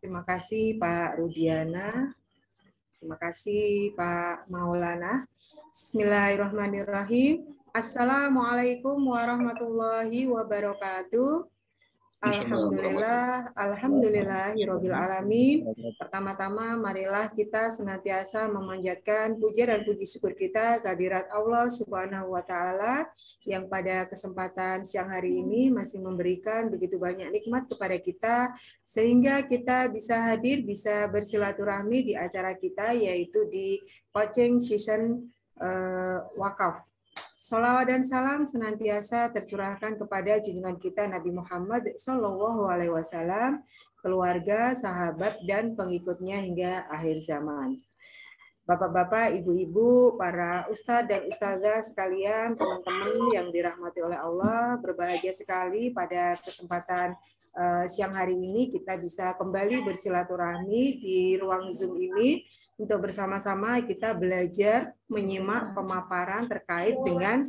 Terima kasih Pak Rudiana. Terima kasih Pak Maulana. Bismillahirrahmanirrahim. Assalamualaikum warahmatullahi wabarakatuh. Alhamdulillah, alhamdulillahirabbil alamin. Pertama-tama marilah kita senantiasa memanjatkan puja dan puji syukur kita kehadirat Allah Subhanahu wa taala yang pada kesempatan siang hari ini masih memberikan begitu banyak nikmat kepada kita sehingga kita bisa hadir, bisa bersilaturahmi di acara kita yaitu di coaching season wakaf. Sholawat dan salam senantiasa tercurahkan kepada junjungan kita Nabi Muhammad SAW, keluarga, sahabat, dan pengikutnya hingga akhir zaman. Bapak-bapak, ibu-ibu, para ustadz dan ustazah sekalian, teman-teman yang dirahmati oleh Allah, berbahagia sekali pada kesempatan siang hari ini kita bisa kembali bersilaturahmi di ruang Zoom ini untuk bersama-sama kita belajar menyimak pemaparan terkait dengan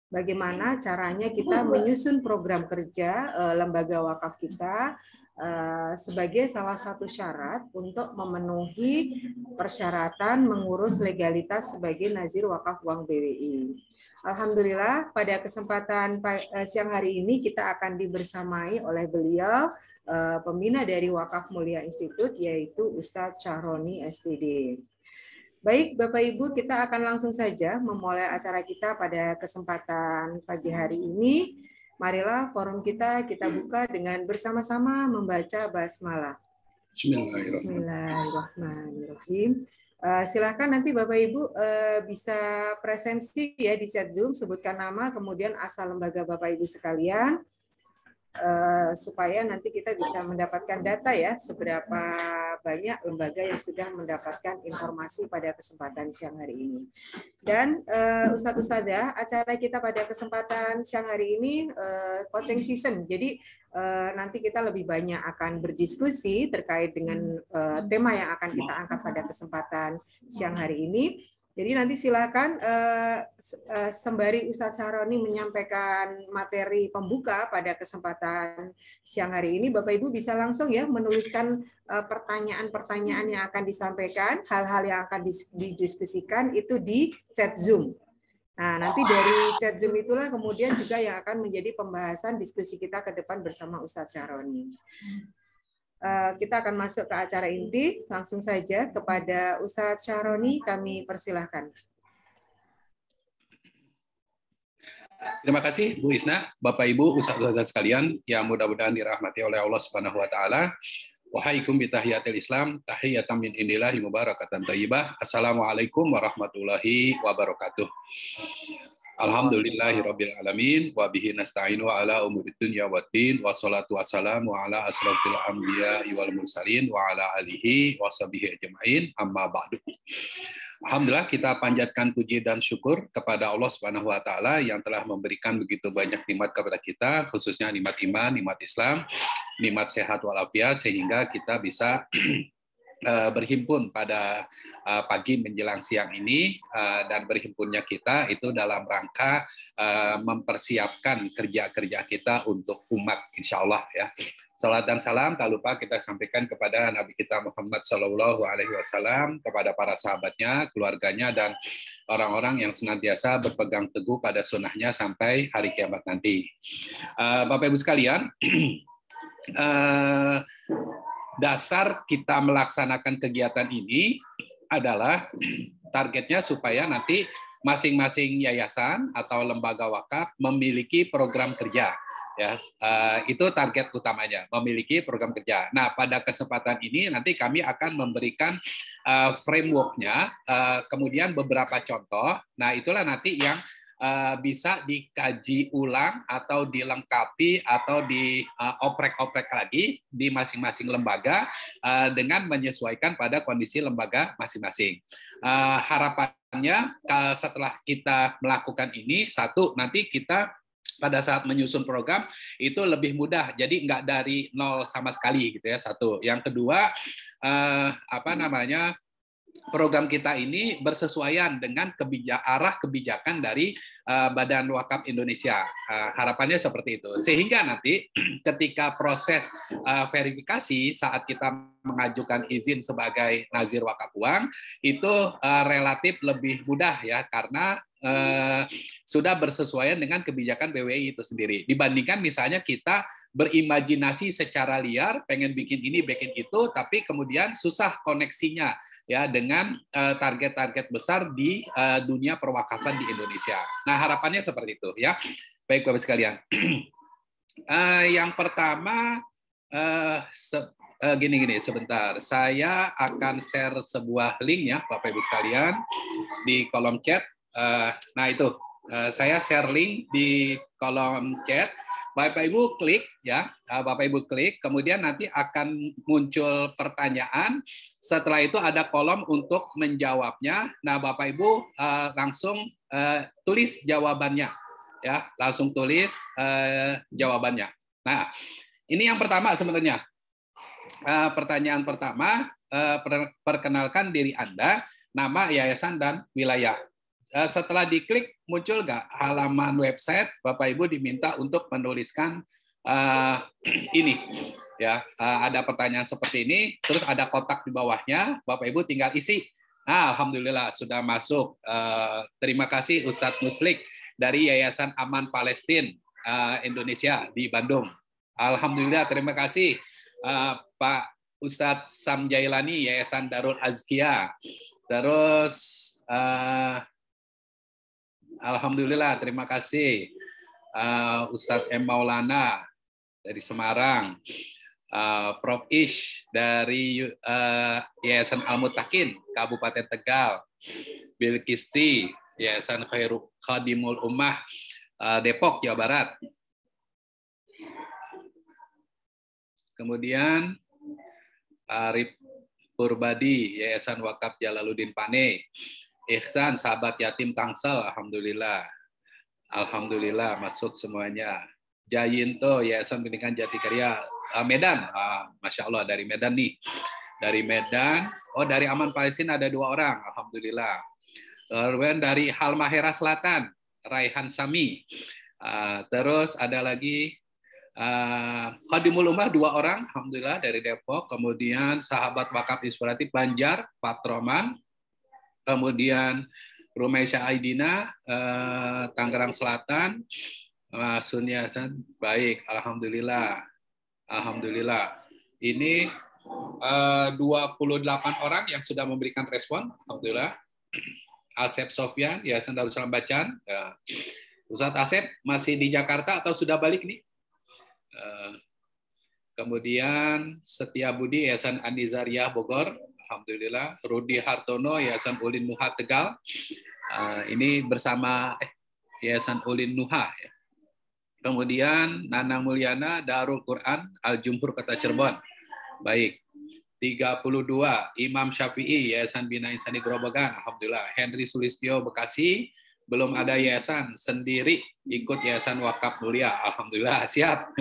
bagaimana caranya kita menyusun program kerja lembaga wakaf kita sebagai salah satu syarat untuk memenuhi persyaratan mengurus legalitas sebagai nazir wakaf Bank BWI. Alhamdulillah pada kesempatan siang hari ini kita akan dibersamai oleh beliau pembina dari Wakaf Mulia Institute yaitu Ustadz Syahroni SPD. Baik Bapak Ibu, kita akan langsung saja memulai acara kita pada kesempatan pagi hari ini. Marilah forum kita buka dengan bersama-sama membaca basmalah. Bismillahirrahmanirrahim. Silakan nanti Bapak Ibu bisa presensi ya di chat Zoom, sebutkan nama kemudian asal lembaga Bapak Ibu sekalian supaya nanti kita bisa mendapatkan data ya seberapa banyak lembaga yang sudah mendapatkan informasi pada kesempatan siang hari ini. Dan Ustadz-Ustadzah, acara kita pada kesempatan siang hari ini coaching season. Jadi nanti kita lebih banyak akan berdiskusi terkait dengan tema yang akan kita angkat pada kesempatan siang hari ini. Jadi nanti silakan sembari Ustadz Syahroni menyampaikan materi pembuka pada kesempatan siang hari ini, Bapak Ibu bisa langsung ya menuliskan pertanyaan-pertanyaan yang akan disampaikan, hal-hal yang akan didiskusikan itu di chat Zoom. Nah, nanti dari chat Zoom itulah kemudian juga yang akan menjadi pembahasan diskusi kita ke depan bersama Ustadz Syahroni. Kita akan masuk ke acara inti. Langsung saja kepada Ustadz Syahroni, kami persilahkan. Terima kasih Bu Isna, Bapak Ibu, Ustadz sekalian yang mudah-mudahan dirahmati oleh Allah Subhanahu wa taala. Wahaikum bitahiyatil Islam, tahiyatan min indillahi mubarakatan thayyibah. Assalamualaikum warahmatullahi wabarakatuh. Alhamdulillahirabbil alamin wa bihi nasta'inu ala umurid dunya waddin wassalatu wassalamu ala asrofil anbiya'i wal mursalin wa ala alihi washabihi ajmain amma ba'du. Alhamdulillah kita panjatkan puji dan syukur kepada Allah Subhanahu wa taala yang telah memberikan begitu banyak nikmat kepada kita, khususnya nikmat iman, nikmat Islam, nikmat sehat walafiat sehingga kita bisa berhimpun pada pagi menjelang siang ini, dan berhimpunnya kita itu dalam rangka mempersiapkan kerja-kerja kita untuk umat, insya Allah ya. Salat dan salam tak lupa kita sampaikan kepada Nabi kita Muhammad SAW, kepada para sahabatnya, keluarganya, dan orang-orang yang senantiasa berpegang teguh pada sunnahnya sampai hari kiamat nanti. Bapak Ibu sekalian, dasar kita melaksanakan kegiatan ini adalah targetnya supaya nanti masing-masing yayasan atau lembaga wakaf memiliki program kerja. Ya, itu target utamanya, memiliki program kerja. Nah, pada kesempatan ini nanti kami akan memberikan framework-nya, kemudian beberapa contoh. Nah, itulah nanti yang bisa dikaji ulang atau dilengkapi atau dioprek-oprek lagi di masing-masing lembaga dengan menyesuaikan pada kondisi lembaga masing-masing. Harapannya setelah kita melakukan ini, satu, nanti kita pada saat menyusun program itu lebih mudah, jadi nggak dari nol sama sekali gitu ya, satu. Yang kedua, program kita ini bersesuaian dengan arah kebijakan dari Badan Wakaf Indonesia. Harapannya seperti itu. Sehingga nanti ketika proses verifikasi saat kita mengajukan izin sebagai nazir wakaf uang itu relatif lebih mudah ya, karena sudah bersesuaian dengan kebijakan BWI itu sendiri. Dibandingkan misalnya kita berimajinasi secara liar, pengen bikin ini, bikin itu, tapi kemudian susah koneksinya ya dengan target-target besar di dunia perwakafan di Indonesia. Nah, harapannya seperti itu ya. Baik Bapak sekalian. Yang pertama gini sebentar. Saya akan share sebuah link ya Bapak Ibu sekalian di kolom chat. Nah, itu saya share link di kolom chat. Bapak Ibu klik ya, Bapak Ibu klik, kemudian nanti akan muncul pertanyaan. Setelah itu ada kolom untuk menjawabnya. Nah, Bapak Ibu langsung tulis jawabannya ya, langsung tulis jawabannya. Nah, ini yang pertama sebenarnya. Pertanyaan pertama, perkenalkan diri Anda, nama, yayasan dan wilayah. Setelah diklik muncul nggak halaman website, Bapak Ibu diminta untuk menuliskan ini ya, ada pertanyaan seperti ini, terus ada kotak di bawahnya, Bapak Ibu tinggal isi. Nah, alhamdulillah sudah masuk. Terima kasih Ustadz Muslik dari Yayasan Aman Palestina Indonesia di Bandung. Alhamdulillah, terima kasih Pak Ustadz Sam Jailani Yayasan Darul Azkia. Terus alhamdulillah, terima kasih Ustadz M. Maulana dari Semarang, Prof. Ish dari Yayasan Al-Mutakin, Kabupaten Tegal, Bilkisti, Yayasan Khairul Khadimul Ummah, Depok, Jawa Barat. Kemudian Arif Purbadi, Yayasan Wakaf Jalaluddin Pane, Ihsan, sahabat yatim Tangsel, alhamdulillah. Alhamdulillah masuk semuanya. Jayinto, Yayasan Pendidikan Jatikarya, Medan. Masya Allah, dari Medan nih. Dari Medan, oh dari Aman Palestina ada 2 orang, alhamdulillah. Kemudian dari Halmahera Selatan, Raihan Sami. Terus ada lagi Khadimul Ummah 2 orang, alhamdulillah dari Depok. Kemudian sahabat wakaf inspiratif Banjar, Patroman. Kemudian Rumaisya Aidina, Tangerang Selatan, Sunia Hasan, baik, alhamdulillah. Alhamdulillah. Ini 28 orang yang sudah memberikan respon, alhamdulillah. Asep Sofyan, Yayasan Darussalam Bacan. Ustadz Asep masih di Jakarta atau sudah balik nih? Kemudian Setia Budi, Yayasan Anizariyah Bogor. Alhamdulillah. Rudi Hartono, Yayasan Ulin Nuha Tegal. Ini bersama Yayasan Ulin Nuha. Ya. Kemudian Nana Mulyana, Darul Quran, Al-Jumhur Kota Cirebon. Baik. 32, Imam Syafi'i, Yayasan Bina Insani Grobogan. Alhamdulillah. Henry Sulistyo, Bekasi. Belum ada yayasan, sendiri ikut Yayasan Wakaf Mulia. Alhamdulillah, siap.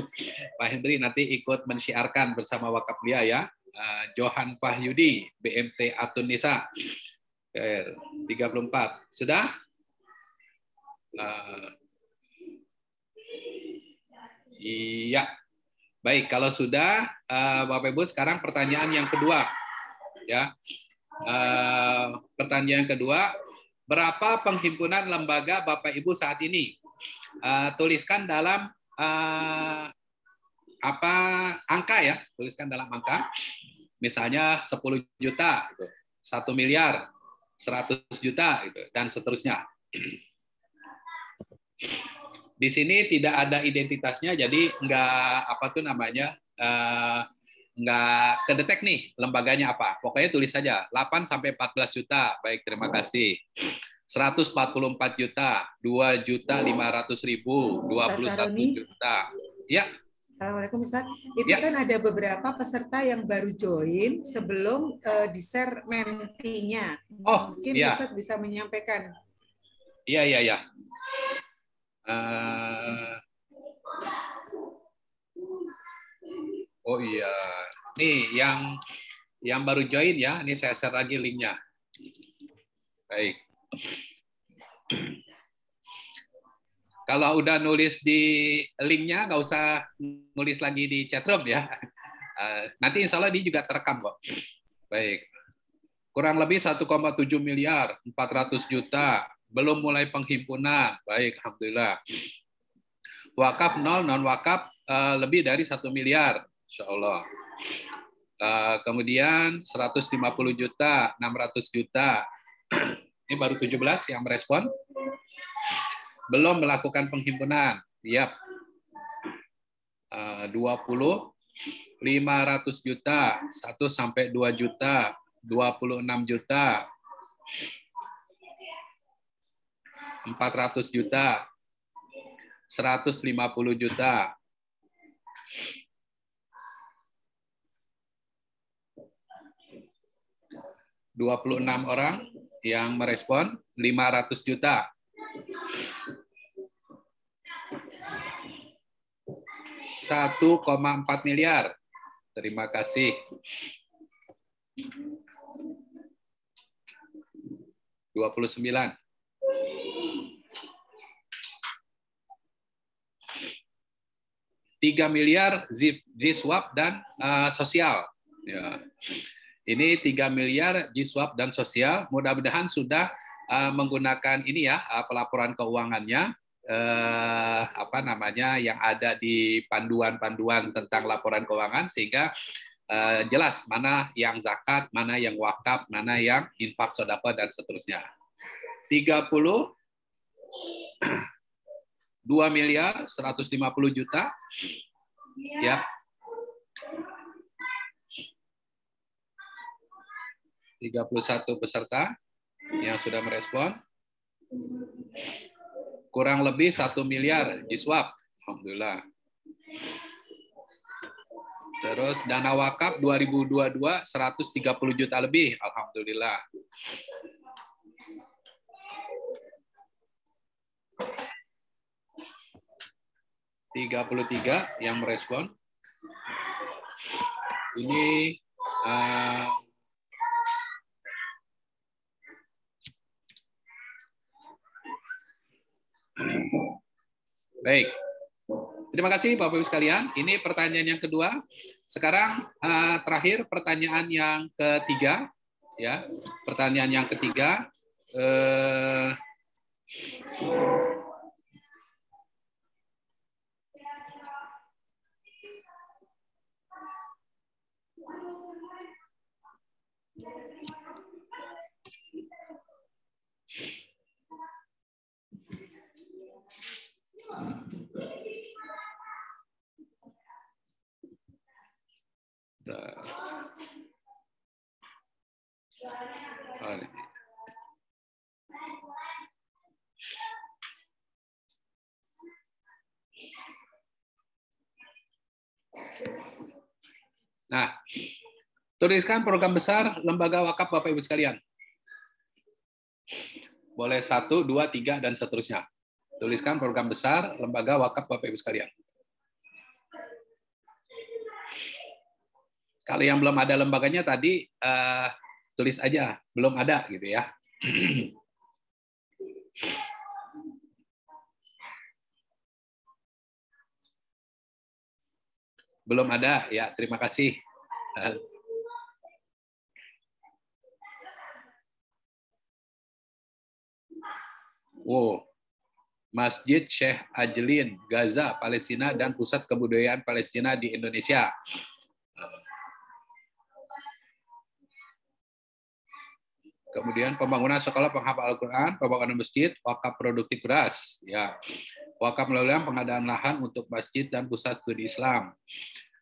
Pak Henry nanti ikut mensyiarkan bersama Wakaf Mulia ya. Johan Fahyudi, BMT Atun Nisa, 34. Sudah? Iya. Baik, kalau sudah, Bapak Ibu, sekarang pertanyaan yang kedua. Ya, pertanyaan kedua, berapa penghimpunan lembaga Bapak Ibu saat ini? Tuliskan dalam angka ya, tuliskan dalam angka. Misalnya 10 juta, 1 miliar, 100 juta, dan seterusnya. Di sini tidak ada identitasnya, jadi nggak kedetek nih lembaganya apa. Pokoknya tulis saja 8 sampai 14 juta. Baik, terima kasih. 144 juta, 2.500.000, 21 juta. Ya. Assalamualaikum Ustaz. Itu kan ada beberapa peserta yang baru join sebelum di-share mentinya. Mungkin Ustaz bisa menyampaikan. Iya. Oh iya. Nih yang baru join ya, ini saya share lagi linknya. Baik. Kalau udah nulis di linknya, nggak usah nulis lagi di chatroom ya. Nanti insya Allah ini juga terekam kok. Baik. Kurang lebih 1,7 miliar, 400 juta. Belum mulai penghimpunan. Baik, alhamdulillah. Wakaf 0, non wakaf lebih dari 1 miliar, insya Allah. Kemudian 150 juta, 600 juta. Ini baru 17 yang merespon. Belum melakukan penghimpunan. Yap. 20, 500 juta, 1 sampai 2 juta, 26 juta, 400 juta, 150 juta. ...26 orang yang merespon, 500 juta. 1,4 miliar. Terima kasih. 29. 3 miliar J-Swap dan sosial. Ya. Ini 3 miliar J-Swap dan sosial. Mudah-mudahan sudah menggunakan ini ya, pelaporan keuangannya, yang ada di panduan-panduan tentang laporan keuangan, sehingga jelas mana yang zakat, mana yang wakaf, mana yang infak sedekah dan seterusnya. 32 miliar 150 juta. Ya. 31 peserta yang sudah merespon. Kurang lebih 1 miliar J-Swap. Alhamdulillah. Terus dana wakaf 2022 130 juta lebih. Alhamdulillah. ...33 yang merespon. Ini baik. Terima kasih Bapak Ibu sekalian. Ini pertanyaan yang kedua. Sekarang terakhir pertanyaan yang ketiga, ya. Pertanyaan yang ketiga. Nah, tuliskan program besar lembaga wakaf Bapak Ibu sekalian. Boleh 1, 2, 3 dan seterusnya. Tuliskan program besar lembaga wakaf Bapak Ibu sekalian. Kalau yang belum ada lembaganya tadi tulis aja, belum ada gitu ya. Belum ada, ya terima kasih. Wow. Masjid Syekh Ajlin, Gaza, Palestina, dan Pusat Kebudayaan Palestina di Indonesia. Kemudian pembangunan sekolah penghafal Al-Quran, pembangunan masjid, wakaf produktif beras, ya, wakaf melalui pengadaan lahan untuk masjid dan pusat studi Islam,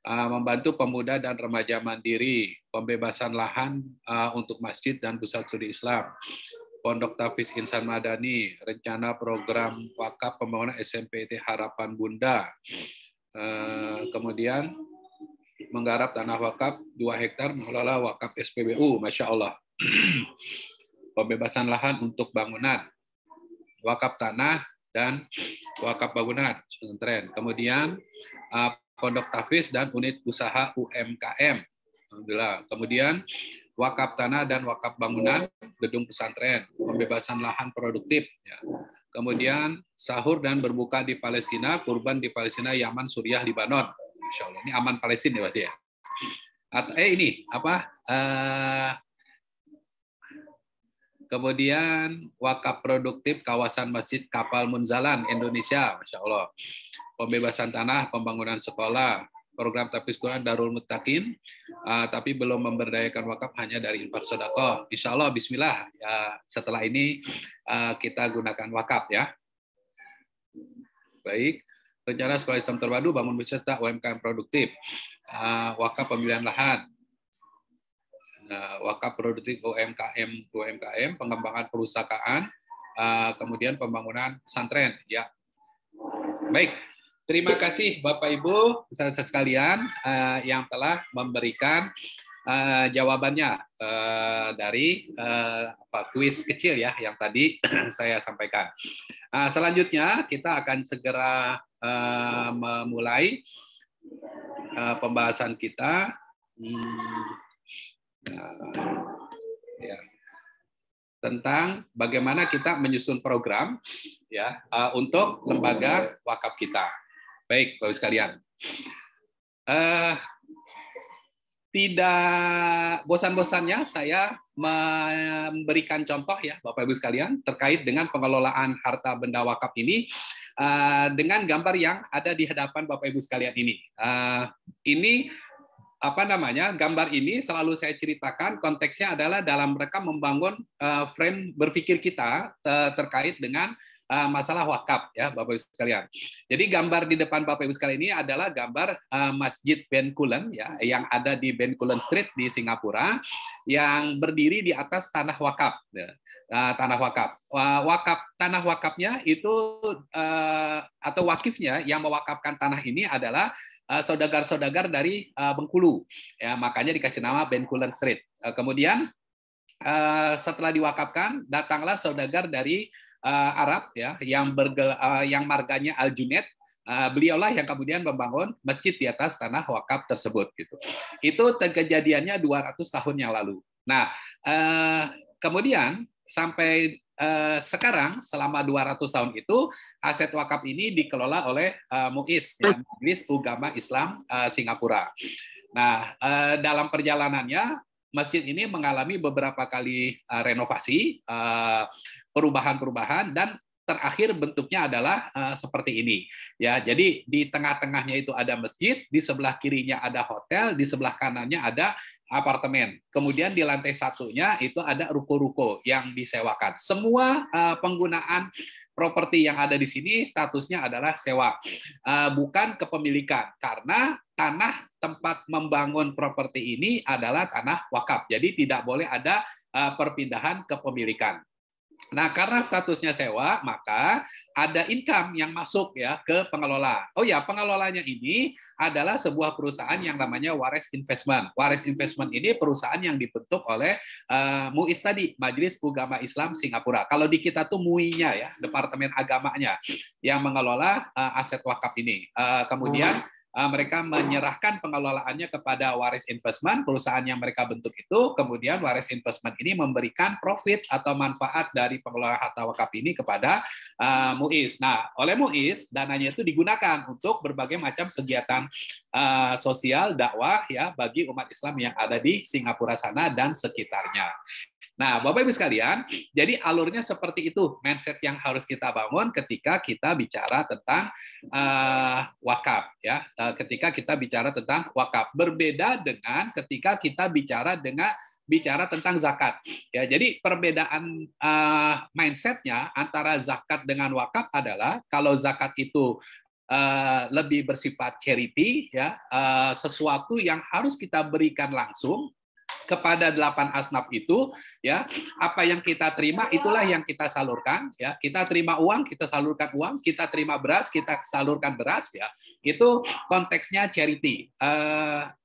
membantu pemuda dan remaja mandiri, pembebasan lahan untuk masjid dan pusat studi Islam, Pondok Tafiz Insan Madani, rencana program wakaf pembangunan SMPT Harapan Bunda, kemudian menggarap tanah wakaf 2 hektar mengelola wakaf SPBU, Masya Allah. Pembebasan lahan untuk bangunan, wakaf tanah dan wakaf bangunan pesantren. Kemudian Pondok Tafiz dan unit usaha UMKM. Alhamdulillah. Kemudian wakaf tanah dan wakaf bangunan gedung pesantren, pembebasan lahan produktif, ya. Kemudian sahur dan berbuka di Palestina, kurban di Palestina, Yaman, Suriah, Libanon. Insya Allah ini aman Palestina berarti ya. Ini apa? Kemudian wakaf produktif kawasan Masjid Kapal Munzalan Indonesia, Masya Allah. Pembebasan tanah, pembangunan sekolah, program Tapis Quran Darul Muttaqin, tapi belum memberdayakan wakaf hanya dari infak sedekah. Insya Allah, Bismillah. Ya, setelah ini kita gunakan wakaf ya. Baik. Rencana sekolah Islam terpadu, bangun wisata, UMKM produktif, wakaf pemilihan lahan, wakaf produktif UMKM, pengembangan perusahaan, kemudian pembangunan pesantren. Ya, baik. Terima kasih Bapak Ibu saudara sekalian yang telah memberikan jawabannya dari kuis kecil ya yang tadi saya sampaikan. Selanjutnya kita akan segera memulai pembahasan kita tentang bagaimana kita menyusun program ya untuk lembaga wakaf kita. Baik, Bapak Ibu sekalian. Tidak bosan-bosannya saya memberikan contoh ya Bapak Ibu sekalian terkait dengan pengelolaan harta benda wakaf ini dengan gambar yang ada di hadapan Bapak Ibu sekalian ini. Ini gambar ini selalu saya ceritakan konteksnya adalah dalam mereka membangun frame berpikir kita terkait dengan masalah wakaf ya Bapak Ibu sekalian. Jadi gambar di depan Bapak Ibu sekalian ini adalah gambar Masjid Bencoolen ya yang ada di Bencoolen Street di Singapura yang berdiri di atas tanah wakaf. Tanah wakaf. Tanah wakafnya itu atau wakifnya yang mewakafkan tanah ini adalah saudagar-saudagar dari Bengkulu. Ya, makanya dikasih nama Bencoolen Street. Kemudian setelah diwakafkan datanglah saudagar dari Arab ya yang marganya Al Junaid. Beliaulah yang kemudian membangun masjid di atas tanah wakaf tersebut gitu. Itu kejadiannya 200 tahun yang lalu. Nah, kemudian sampai sekarang selama 200 tahun itu aset wakaf ini dikelola oleh MUIS, ya, Majelis Ugama Islam Singapura. Nah, dalam perjalanannya masjid ini mengalami beberapa kali renovasi, perubahan-perubahan, dan terakhir bentuknya adalah seperti ini. Ya, jadi di tengah-tengahnya itu ada masjid, di sebelah kirinya ada hotel, di sebelah kanannya ada apartemen. Kemudian di lantai satunya itu ada ruko-ruko yang disewakan. Semua penggunaan properti yang ada di sini statusnya adalah sewa, bukan kepemilikan, karena tanah tempat membangun properti ini adalah tanah wakaf. Jadi tidak boleh ada perpindahan kepemilikan. Nah, karena statusnya sewa, maka ada income yang masuk ya ke pengelola. Oh ya, pengelolanya ini adalah sebuah perusahaan yang namanya Wares Investment. Wares Investment ini perusahaan yang dibentuk oleh MUIS tadi, Majelis Ugama Islam Singapura. Kalau di kita tuh MUI-nya ya, Departemen Agamanya yang mengelola aset wakaf ini. Kemudian mereka menyerahkan pengelolaannya kepada Waris Investment, perusahaan yang mereka bentuk itu. Kemudian Waris Investment ini memberikan profit atau manfaat dari pengelolaan harta wakaf ini kepada MUIS. Nah, oleh MUIS dananya itu digunakan untuk berbagai macam kegiatan sosial dakwah ya bagi umat Islam yang ada di Singapura sana dan sekitarnya. Nah, Bapak Ibu sekalian, jadi alurnya seperti itu mindset yang harus kita bangun ketika kita bicara tentang wakaf ya. Ketika kita bicara tentang wakaf, berbeda dengan ketika kita bicara tentang zakat. Ya, jadi perbedaan mindsetnya antara zakat dengan wakaf adalah kalau zakat itu lebih bersifat charity ya, sesuatu yang harus kita berikan langsung kepada 8 asnaf itu ya, apa yang kita terima itulah yang kita salurkan ya. Kita terima uang, kita salurkan uang, kita terima beras, kita salurkan beras ya. Itu konteksnya charity.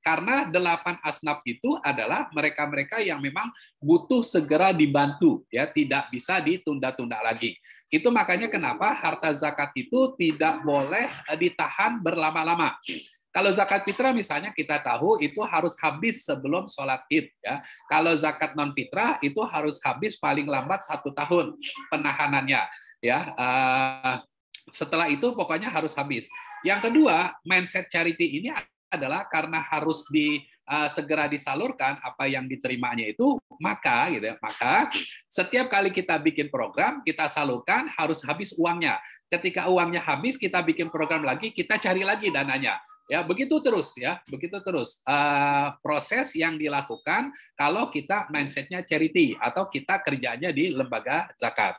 Karena 8 asnaf itu adalah mereka-mereka yang memang butuh segera dibantu ya, tidak bisa ditunda-tunda lagi. Itu makanya kenapa harta zakat itu tidak boleh ditahan berlama-lama. Kalau zakat fitrah misalnya kita tahu itu harus habis sebelum sholat Id, ya. Kalau zakat non fitrah itu harus habis paling lambat 1 tahun penahanannya, ya. Setelah itu pokoknya harus habis. Yang kedua, mindset charity ini adalah karena harus segera disalurkan apa yang diterimanya itu, maka gitu ya, maka setiap kali kita bikin program, kita salurkan harus habis uangnya. Ketika uangnya habis, kita bikin program lagi, kita cari lagi dananya. Ya, begitu terus ya, begitu terus proses yang dilakukan kalau kita mindsetnya charity atau kita kerjanya di lembaga zakat.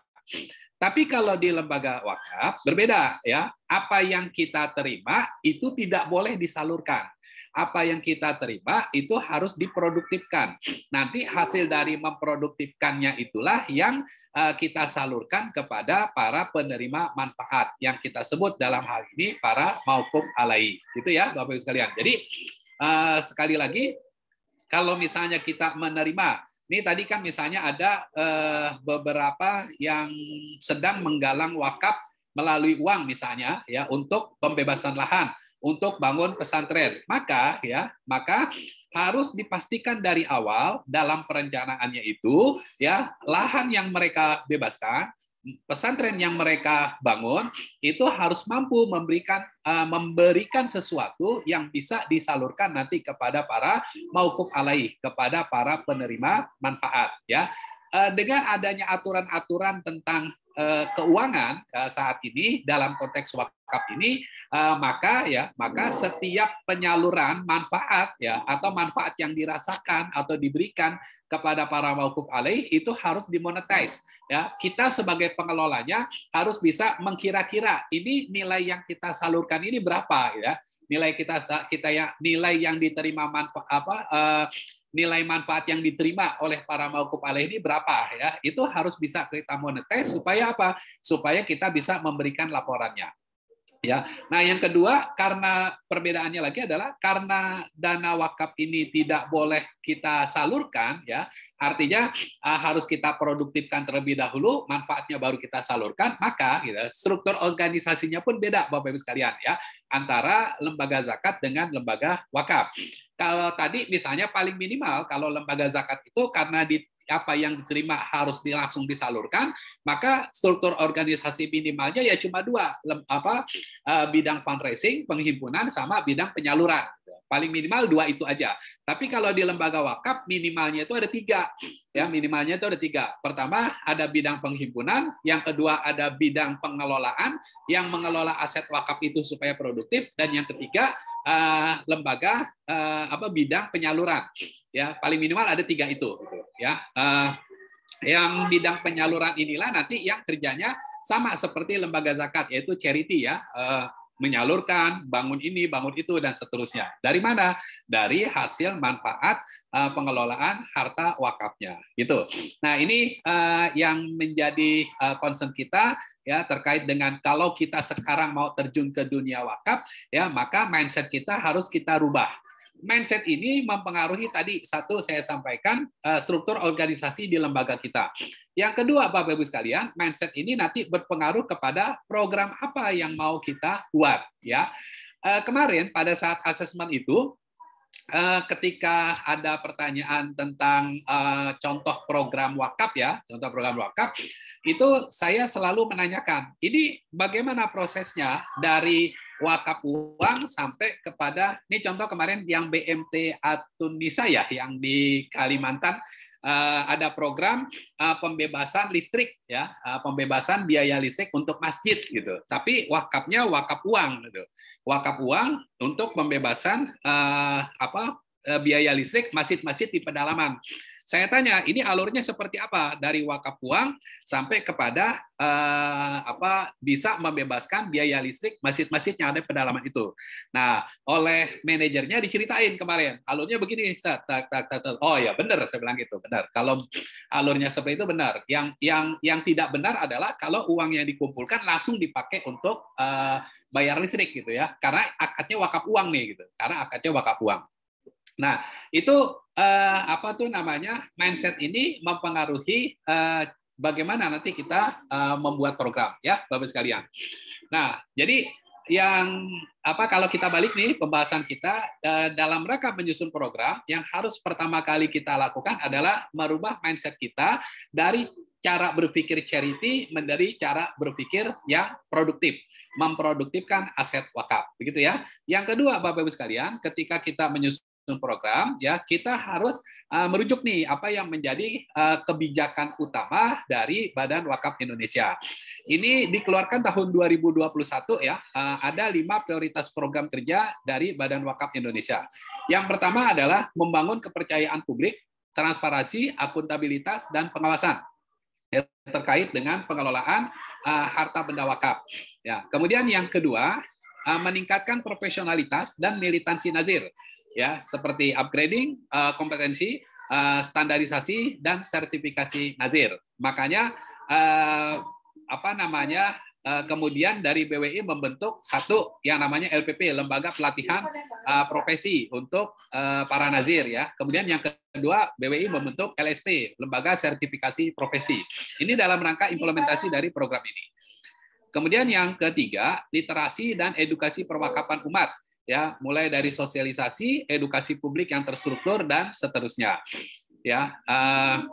Tapi kalau di lembaga wakaf berbeda ya. Apa yang kita terima itu tidak boleh disalurkan. Apa yang kita terima itu harus diproduktifkan. Nanti hasil dari memproduktifkannya itulah yang kita salurkan kepada para penerima manfaat yang kita sebut dalam hal ini para mauquf alaihi. Gitu ya, Bapak Ibu sekalian. Jadi sekali lagi kalau misalnya kita menerima, ini tadi kan misalnya ada beberapa yang sedang menggalang wakaf melalui uang misalnya ya untuk pembebasan lahan, untuk bangun pesantren, maka harus dipastikan dari awal dalam perencanaannya itu ya lahan yang mereka bebaskan, pesantren yang mereka bangun itu harus mampu memberikan sesuatu yang bisa disalurkan nanti kepada para mauquf alaih, kepada para penerima manfaat ya. Dengan adanya aturan-aturan tentang keuangan saat ini dalam konteks wakaf ini, maka setiap penyaluran manfaat ya atau manfaat yang dirasakan atau diberikan kepada para mauquf alaih itu harus dimonetize ya. Kita sebagai pengelolanya harus bisa mengkira-kira ini nilai yang kita salurkan ini berapa ya. Nilai yang diterima nilai manfaat yang diterima oleh para mauquf alaih ini berapa ya, itu harus bisa kita monetize supaya apa? Supaya kita bisa memberikan laporannya. Ya. Nah, yang kedua, karena perbedaannya lagi adalah karena dana wakaf ini tidak boleh kita salurkan ya, artinya harus kita produktifkan terlebih dahulu, manfaatnya baru kita salurkan, maka struktur organisasinya pun beda Bapak Ibu sekalian ya, antara lembaga zakat dengan lembaga wakaf. Kalau tadi misalnya paling minimal kalau lembaga zakat itu karena apa yang diterima harus langsung disalurkan, maka struktur organisasi minimalnya ya cuma 2, bidang fundraising, penghimpunan, sama bidang penyaluran. Paling minimal 2 itu aja. Tapi kalau di lembaga wakaf minimalnya itu ada 3. Ya, minimalnya itu ada 3. Pertama ada bidang penghimpunan, yang kedua ada bidang pengelolaan yang mengelola aset wakaf itu supaya produktif, dan yang ketiga lembaga bidang penyaluran. Ya, paling minimal ada 3 itu ya. Yang bidang penyaluran inilah nanti yang kerjanya sama seperti lembaga zakat, yaitu charity ya, menyalurkan, bangun ini, bangun itu, dan seterusnya. Dari mana? Dari hasil manfaat pengelolaan harta wakafnya. Gitu. Nah, ini yang menjadi concern kita ya terkait dengan kalau kita sekarang mau terjun ke dunia wakaf, ya maka mindset kita harus kita rubah. Mindset ini mempengaruhi tadi satu saya sampaikan struktur organisasi di lembaga kita. Yang kedua, Bapak Ibu sekalian, mindset ini nanti berpengaruh kepada program apa yang mau kita buat ya. Kemarin pada saat asesmen itu ketika ada pertanyaan tentang contoh program wakaf ya, contoh program wakaf, itu saya selalu menanyakan, ini bagaimana prosesnya dari wakaf uang sampai kepada, ini contoh kemarin yang BMT At-Tunisa ya, yang di Kalimantan, ada program pembebasan listrik ya, pembebasan biaya listrik untuk masjid gitu. Tapi wakafnya wakaf uang gitu. Wakaf uang untuk pembebasan biaya listrik masjid-masjid di pedalaman. Saya tanya, ini alurnya seperti apa dari wakaf uang sampai kepada bisa membebaskan biaya listrik masjid-masjid yang ada di pedalaman itu. Nah, oleh manajernya diceritain kemarin, alurnya begini, oh ya benar, saya bilang gitu, benar. Kalau alurnya seperti itu benar. Yang tidak benar adalah kalau uang yang dikumpulkan langsung dipakai untuk bayar listrik gitu ya, karena akadnya wakaf uang nih gitu, karena akadnya wakaf uang. Nah, itu mindset ini mempengaruhi bagaimana nanti kita membuat program ya, Bapak sekalian. Nah, jadi yang apa kalau kita balik nih pembahasan kita dalam rangka menyusun program, yang harus pertama kali kita lakukan adalah merubah mindset kita dari cara berpikir charity menjadi cara berpikir yang produktif, memproduktifkan aset wakaf, begitu ya. Yang kedua, Bapak Ibu sekalian, ketika kita menyusun program, ya kita harus merujuk nih apa yang menjadi kebijakan utama dari Badan Wakaf Indonesia. Ini dikeluarkan tahun 2021 ya. Ada 5 prioritas program kerja dari Badan Wakaf Indonesia. Yang pertama adalah membangun kepercayaan publik, transparansi, akuntabilitas, dan pengawasan terkait dengan pengelolaan harta benda wakaf. Ya. Kemudian yang kedua, meningkatkan profesionalitas dan militansi nazir. Ya, seperti upgrading kompetensi, standarisasi, dan sertifikasi nazir. Makanya kemudian dari BWI membentuk satu yang namanya LPP, Lembaga Pelatihan Profesi untuk para nazir ya. Kemudian yang kedua, BWI membentuk LSP, Lembaga Sertifikasi Profesi. Ini dalam rangka implementasi dari program ini. Kemudian yang ketiga, literasi dan edukasi perwakafan umat. Ya, mulai dari sosialisasi, edukasi publik yang terstruktur, dan seterusnya. Ya,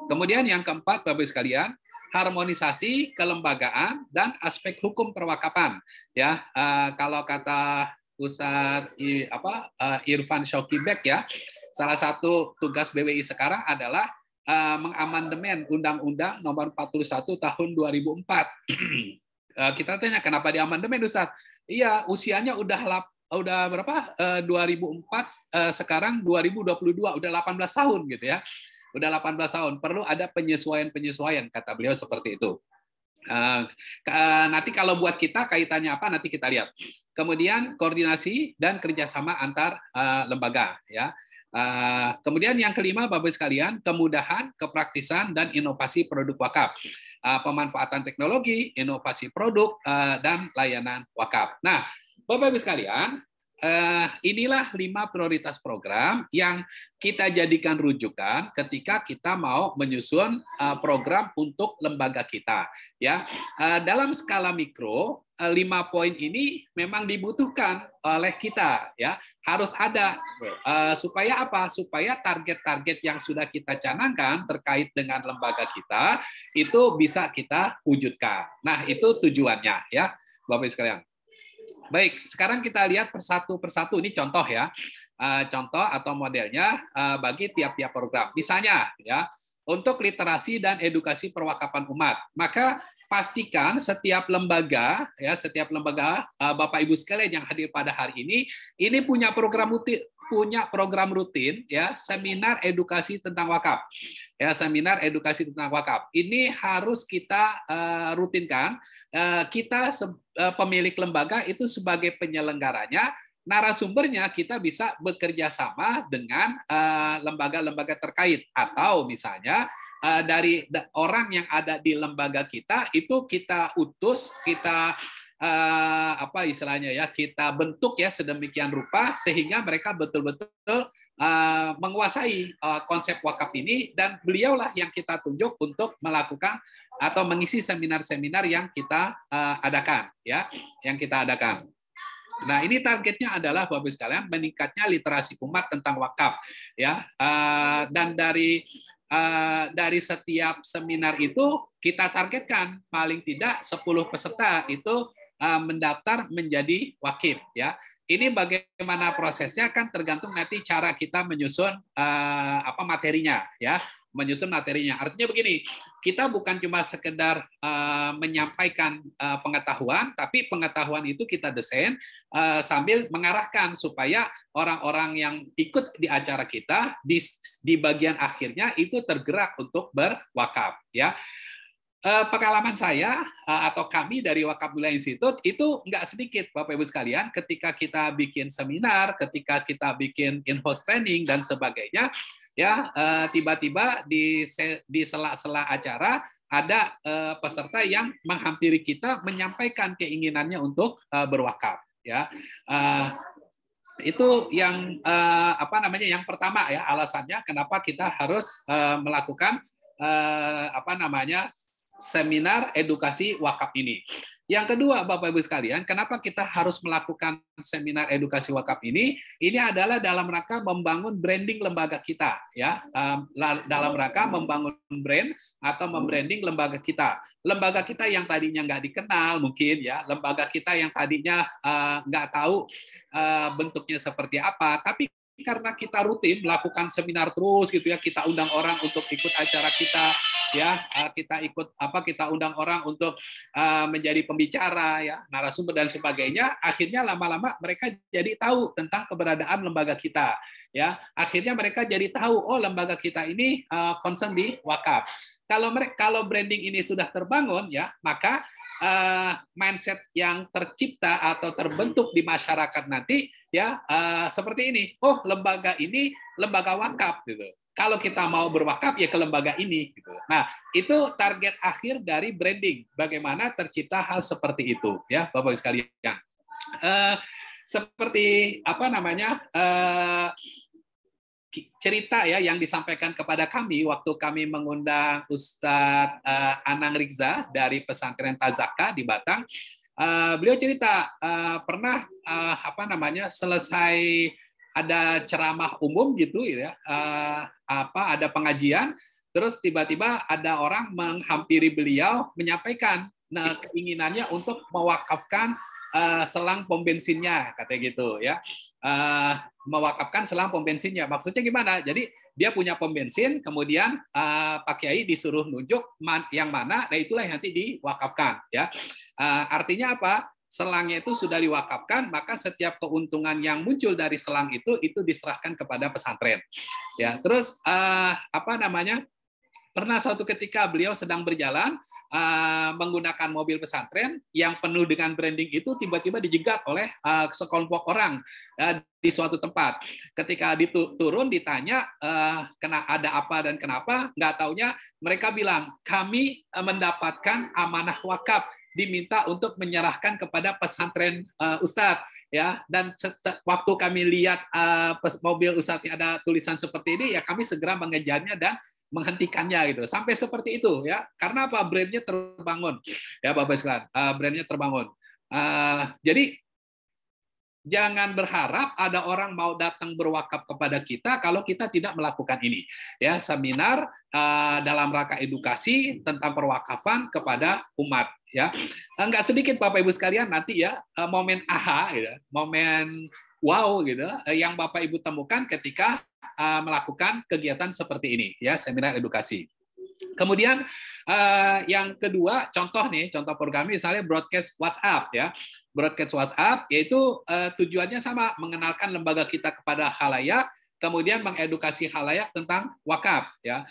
kemudian yang keempat, Bapak Ibu sekalian, harmonisasi kelembagaan dan aspek hukum perwakafan. Ya, kalau kata Ustadz Irfan Syokibek ya, salah satu tugas BWI sekarang adalah mengamandemen Undang-Undang Nomor 41 Tahun 2004. Kita tanya kenapa diamandemen, Ustadz? Iya, usianya udah berapa? 2004 sekarang 2022 udah 18 tahun gitu ya. Udah 18 tahun. Perlu ada penyesuaian kata beliau seperti itu. Nanti kalau buat kita kaitannya apa nanti kita lihat. Kemudian koordinasi dan kerjasama antar lembaga ya. Kemudian yang kelima, Bapak sekalian, kemudahan, kepraktisan, dan inovasi produk wakaf. Pemanfaatan teknologi, inovasi produk, dan layanan wakaf. Nah, Bapak Ibu sekalian, inilah 5 prioritas program yang kita jadikan rujukan ketika kita mau menyusun program untuk lembaga kita. Ya, dalam skala mikro, 5 poin ini memang dibutuhkan oleh kita. Ya, harus ada supaya apa? Supaya target-target yang sudah kita canangkan terkait dengan lembaga kita itu bisa kita wujudkan. Nah, itu tujuannya, ya, Bapak Ibu sekalian. Baik, sekarang kita lihat persatu. Ini contoh ya, contoh atau modelnya bagi tiap-tiap program. Misalnya ya, untuk literasi dan edukasi perwakafan umat, maka pastikan setiap lembaga Bapak Ibu sekalian yang hadir pada hari ini punya program rutin ya, seminar edukasi tentang wakaf. Ya, seminar edukasi tentang wakaf. Ini harus kita rutinkan. Kita pemilik lembaga itu sebagai penyelenggaranya, narasumbernya kita bisa bekerja sama dengan lembaga-lembaga terkait, atau misalnya dari orang yang ada di lembaga kita itu kita utus, kita kita bentuk ya sedemikian rupa sehingga mereka betul-betul menguasai konsep wakaf ini, dan beliaulah yang kita tunjuk untuk melakukan atau mengisi seminar-seminar yang kita adakan ya, yang kita adakan. Nah, ini targetnya adalah Bapak Ibu sekalian meningkatnya literasi umat tentang wakaf ya, dan dari setiap seminar itu kita targetkan paling tidak 10 peserta itu mendaftar menjadi wakif ya. Ini bagaimana prosesnya kan tergantung nanti cara kita menyusun materinya ya, menyusun materinya. Artinya begini, kita bukan cuma sekedar menyampaikan pengetahuan, tapi pengetahuan itu kita desain sambil mengarahkan supaya orang-orang yang ikut di acara kita di bagian akhirnya itu tergerak untuk berwakaf ya. Pengalaman saya atau kami dari Wakaf Wilayah Institute itu nggak sedikit Bapak Ibu sekalian, ketika kita bikin seminar, ketika kita bikin in-house training dan sebagainya ya, tiba-tiba di sela-sela acara ada peserta yang menghampiri kita menyampaikan keinginannya untuk berwakaf ya. Itu yang yang pertama ya, alasannya kenapa kita harus melakukan seminar edukasi wakaf ini. Yang kedua, Bapak Ibu sekalian, kenapa kita harus melakukan seminar edukasi wakaf ini? Ini adalah dalam rangka membangun branding lembaga kita, ya, dalam rangka membangun brand atau membranding lembaga kita. Lembaga kita yang tadinya nggak dikenal mungkin, ya, lembaga kita yang tadinya nggak tahu bentuknya seperti apa, tapi karena kita rutin melakukan seminar terus gitu ya, kita undang orang untuk ikut acara kita, ya, kita undang orang untuk menjadi pembicara, ya, narasumber dan sebagainya. Akhirnya lama-lama mereka jadi tahu tentang keberadaan lembaga kita, ya. Akhirnya mereka jadi tahu, oh, lembaga kita ini concern di wakaf. Kalau branding ini sudah terbangun, ya, maka mindset yang tercipta atau terbentuk di masyarakat nanti, ya, seperti ini. Oh, lembaga ini lembaga wakaf gitu. Kalau kita mau berwakaf ya ke lembaga ini gitu. Nah, itu target akhir dari branding. Bagaimana tercipta hal seperti itu, ya, Bapak Ibu sekalian. Seperti apa namanya? Cerita ya yang disampaikan kepada kami waktu kami mengundang Ustadz Anang Rizza dari pesantren Tazaka di Batang. Beliau cerita pernah selesai ada ceramah umum gitu ya, ada pengajian, terus tiba-tiba ada orang menghampiri beliau menyampaikan keinginannya untuk mewakafkan selang pom bensinnya, katanya gitu ya. Mewakafkan selang pom bensinnya. Maksudnya gimana? Jadi dia punya pom bensin, kemudian Pak Kiai disuruh nunjuk yang mana, nah itulah yang nanti diwakafkan, ya. Artinya apa? Selangnya itu sudah diwakafkan, maka setiap keuntungan yang muncul dari selang itu diserahkan kepada pesantren. Ya, terus pernah suatu ketika beliau sedang berjalan menggunakan mobil pesantren yang penuh dengan branding itu tiba-tiba dijegat oleh sekelompok orang di suatu tempat. Ketika turun ditanya kena ada apa dan kenapa, nggak taunya mereka bilang kami mendapatkan amanah wakaf, diminta untuk menyerahkan kepada pesantren Ustadz. Ya, dan waktu kami lihat mobil Ustadznya ada tulisan seperti ini, ya kami segera mengejarnya dan menghentikannya gitu. Sampai seperti itu ya. Karena apa? Brandnya terbangun. Ya Bapak sekalian, brandnya terbangun. Jadi jangan berharap ada orang mau datang berwakaf kepada kita kalau kita tidak melakukan ini. Ya, seminar dalam rangka edukasi tentang perwakafan kepada umat. Ya, nggak sedikit Bapak Ibu sekalian nanti ya momen aha, gitu, momen wow gitu, yang Bapak Ibu temukan ketika melakukan kegiatan seperti ini, ya, seminar edukasi. Kemudian yang kedua, contoh program misalnya broadcast WhatsApp, ya. Broadcast WhatsApp yaitu tujuannya sama, mengenalkan lembaga kita kepada khalayak, kemudian mengedukasi khalayak tentang wakaf, ya.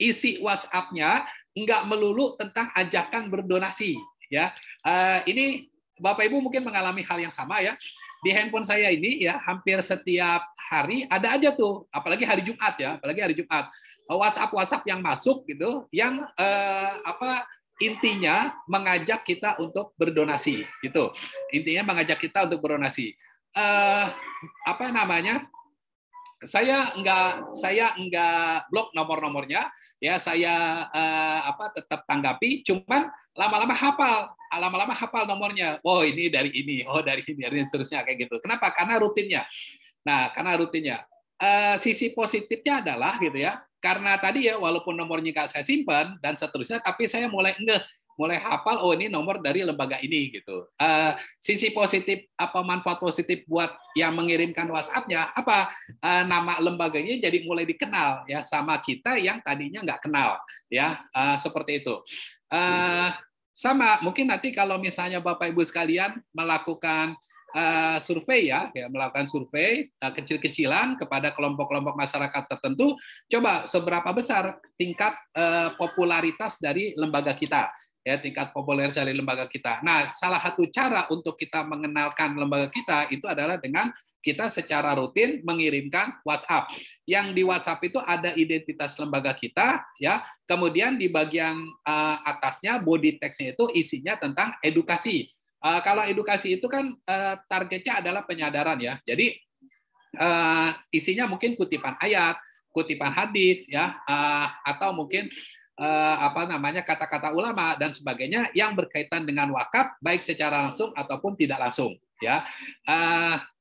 Isi WhatsApp-nya enggak melulu tentang ajakan berdonasi, ya. Ini Bapak Ibu mungkin mengalami hal yang sama ya. Di handphone saya ini ya hampir setiap hari ada aja tuh, apalagi hari Jumat ya, WhatsApp yang masuk gitu, yang intinya mengajak kita untuk berdonasi gitu. Intinya mengajak kita untuk berdonasi. Saya enggak blok nomor-nomornya, ya, saya tetap tanggapi, cuman lama-lama hafal nomornya. Oh, ini dari ini, oh dari ini, dan seterusnya kayak gitu. Kenapa? Karena rutinnya. Nah, karena rutinnya. Sisi positifnya adalah gitu ya, karena tadi ya walaupun nomornya nggak saya simpan dan seterusnya, tapi saya mulai hafal, oh ini nomor dari lembaga ini gitu. Sisi positif manfaat positif buat yang mengirimkan WhatsApp-nya nama lembaganya jadi mulai dikenal ya sama kita yang tadinya nggak kenal ya, seperti itu. Sama mungkin nanti kalau misalnya Bapak Ibu sekalian melakukan survei melakukan survei kecil-kecilan kepada kelompok-kelompok masyarakat tertentu, coba seberapa besar tingkat popularitas dari lembaga kita. Ya, tingkat popularitas dari lembaga kita. Nah, salah satu cara untuk kita mengenalkan lembaga kita itu adalah dengan kita secara rutin mengirimkan WhatsApp. Yang di WhatsApp itu ada identitas lembaga kita, ya. Kemudian di bagian atasnya body text-nya itu isinya tentang edukasi. Kalau edukasi itu kan targetnya adalah penyadaran ya. Jadi isinya mungkin kutipan ayat, kutipan hadis ya, atau mungkin apa namanya kata-kata ulama dan sebagainya yang berkaitan dengan wakaf baik secara langsung ataupun tidak langsung ya.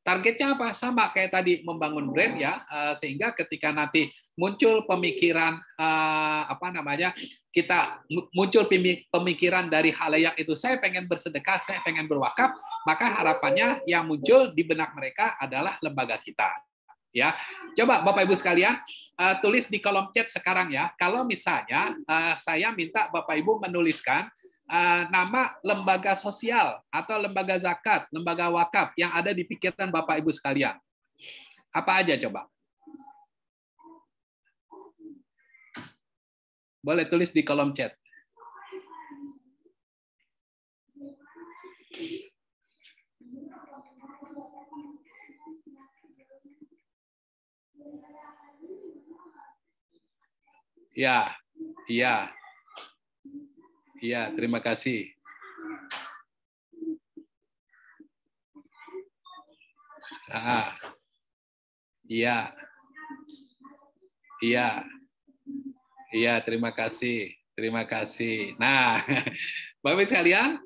Targetnya apa? Sama kayak tadi membangun brand ya, sehingga ketika nanti muncul pemikiran apa namanya kita muncul pemikiran dari khalayak itu saya pengen bersedekah, saya pengen berwakaf, maka harapannya yang muncul di benak mereka adalah lembaga kita. Ya, coba Bapak Ibu sekalian tulis di kolom chat sekarang ya. Kalau misalnya saya minta Bapak Ibu menuliskan nama lembaga sosial atau lembaga zakat, lembaga wakaf yang ada di pikiran Bapak Ibu sekalian. Apa aja coba? Boleh tulis di kolom chat. Ya, iya. Iya, terima kasih. Iya. Iya. Iya, terima kasih. Terima kasih. Nah, Bapak sekalian,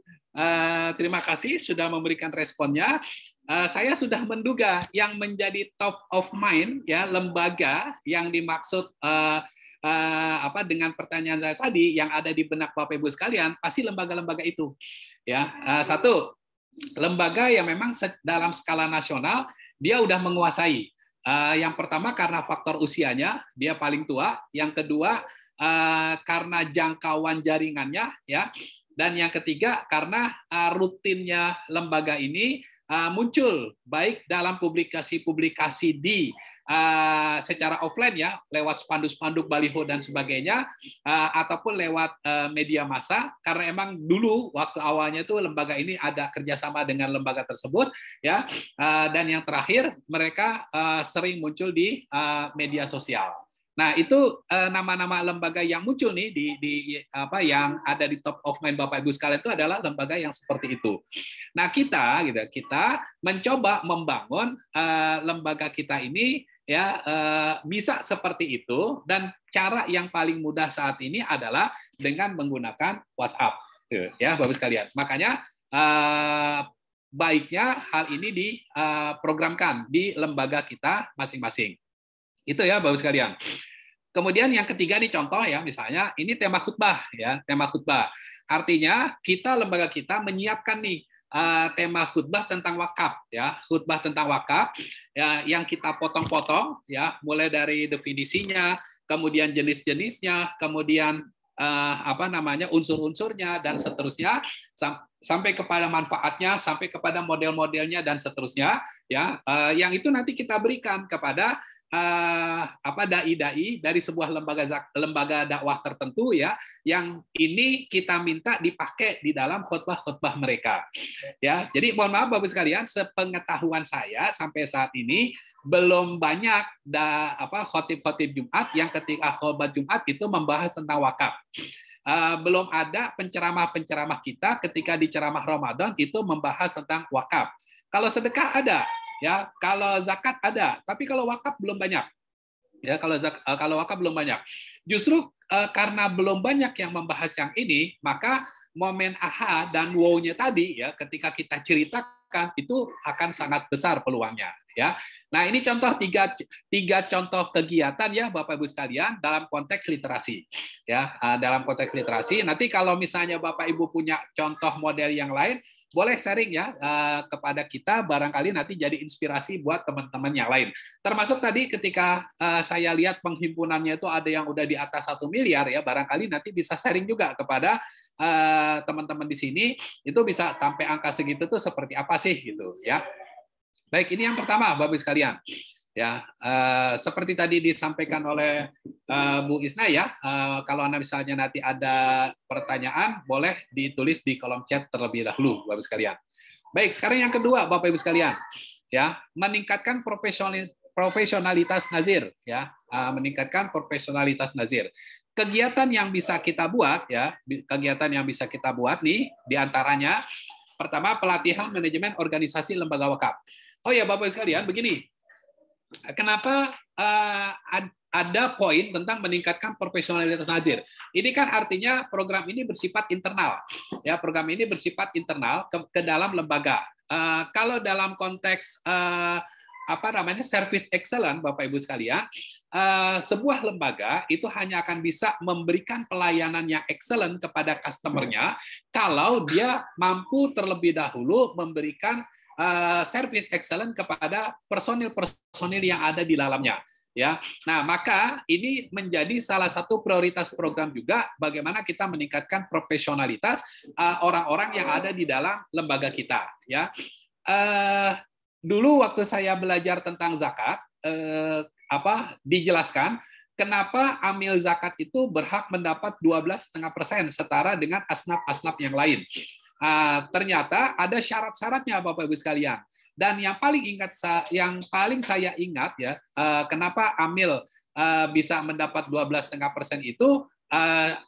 terima kasih sudah memberikan responnya. Saya sudah menduga yang menjadi top of mind ya lembaga yang dimaksud apa dengan pertanyaan saya tadi yang ada di benak Bapak Ibu sekalian pasti lembaga-lembaga itu ya. Satu, lembaga yang memang dalam skala nasional dia udah menguasai. Yang pertama karena faktor usianya dia paling tua, yang kedua karena jangkauan jaringannya ya, dan yang ketiga karena rutinnya lembaga ini muncul baik dalam publikasi-publikasi di secara offline ya lewat spanduk-spanduk baliho dan sebagainya ataupun lewat media massa karena emang dulu waktu awalnya itu lembaga ini ada kerjasama dengan lembaga tersebut ya dan yang terakhir mereka sering muncul di media sosial. Nah, itu nama-nama lembaga yang muncul nih di apa yang ada di top of mind Bapak Ibu sekalian itu adalah lembaga yang seperti itu. Nah, kita mencoba membangun lembaga kita ini ya bisa seperti itu dan cara yang paling mudah saat ini adalah dengan menggunakan WhatsApp ya Bapak sekalian. Makanya baiknya hal ini diprogramkan di lembaga kita masing-masing. Itu ya Bapak sekalian. Kemudian yang ketiga nih contoh ya misalnya ini tema khutbah ya, tema khutbah. Artinya kita lembaga kita menyiapkan nih tema khutbah tentang wakaf ya, khutbah tentang wakaf ya yang kita potong-potong ya, mulai dari definisinya, kemudian jenis-jenisnya, kemudian apa namanya unsur-unsurnya dan seterusnya sampai kepada manfaatnya, sampai kepada model-modelnya dan seterusnya ya, yang itu nanti kita berikan kepada dai-dai dari sebuah lembaga dakwah tertentu ya yang ini kita minta dipakai di dalam khutbah-khutbah mereka ya. Jadi mohon maaf Bapak sekalian, sepengetahuan saya sampai saat ini belum banyak khotib-khotib Jumat yang ketika khutbah Jumat itu membahas tentang wakaf. Belum ada penceramah-penceramah kita ketika di ceramah Ramadan itu membahas tentang wakaf. Kalau sedekah ada ya, kalau zakat ada, tapi kalau wakaf belum banyak. Ya, kalau wakaf belum banyak. Justru karena belum banyak yang membahas yang ini, maka momen aha dan wow-nya tadi ya ketika kita ceritakan itu akan sangat besar peluangnya ya. Nah, ini contoh tiga contoh kegiatan ya Bapak Ibu sekalian dalam konteks literasi. Ya, dalam konteks literasi. Nanti kalau misalnya Bapak Ibu punya contoh model yang lain, boleh sharing ya kepada kita, barangkali nanti jadi inspirasi buat teman-teman yang lain. Termasuk tadi ketika saya lihat penghimpunannya itu ada yang udah di atas 1 miliar ya, barangkali nanti bisa sharing juga kepada teman-teman di sini, itu bisa sampai angka segitu tuh seperti apa sih gitu ya. Baik, ini yang pertama Bapak sekalian. Ya, seperti tadi disampaikan oleh Bu Isna ya, kalau Anda misalnya nanti ada pertanyaan, boleh ditulis di kolom chat terlebih dahulu, Bapak sekalian. Baik, sekarang yang kedua, Bapak Ibu sekalian, ya, meningkatkan profesionalitas nazir, ya, meningkatkan profesionalitas nazir. Kegiatan yang bisa kita buat, ya, kegiatan yang bisa kita buat nih, diantaranya, pertama pelatihan manajemen organisasi lembaga wakaf. Oh ya, Bapak Ibu sekalian, begini. Kenapa ada poin tentang meningkatkan profesionalitas nazir. Ini kan artinya program ini bersifat internal, ya program ini bersifat internal ke dalam lembaga. Kalau dalam konteks service excellent, Bapak Ibu sekalian, sebuah lembaga itu hanya akan bisa memberikan pelayanan yang excellent kepada customer-nya kalau dia mampu terlebih dahulu memberikan service excellent kepada personil-personil yang ada di dalamnya. Ya, nah maka ini menjadi salah satu prioritas program juga bagaimana kita meningkatkan profesionalitas orang-orang yang ada di dalam lembaga kita. Ya, dulu waktu saya belajar tentang zakat, dijelaskan kenapa amil zakat itu berhak mendapat 12,5% setara dengan asnaf-asnaf yang lain. Ternyata ada syarat-syaratnya Bapak Ibu sekalian. Dan yang paling saya ingat ya, kenapa amil bisa mendapat 12,5% itu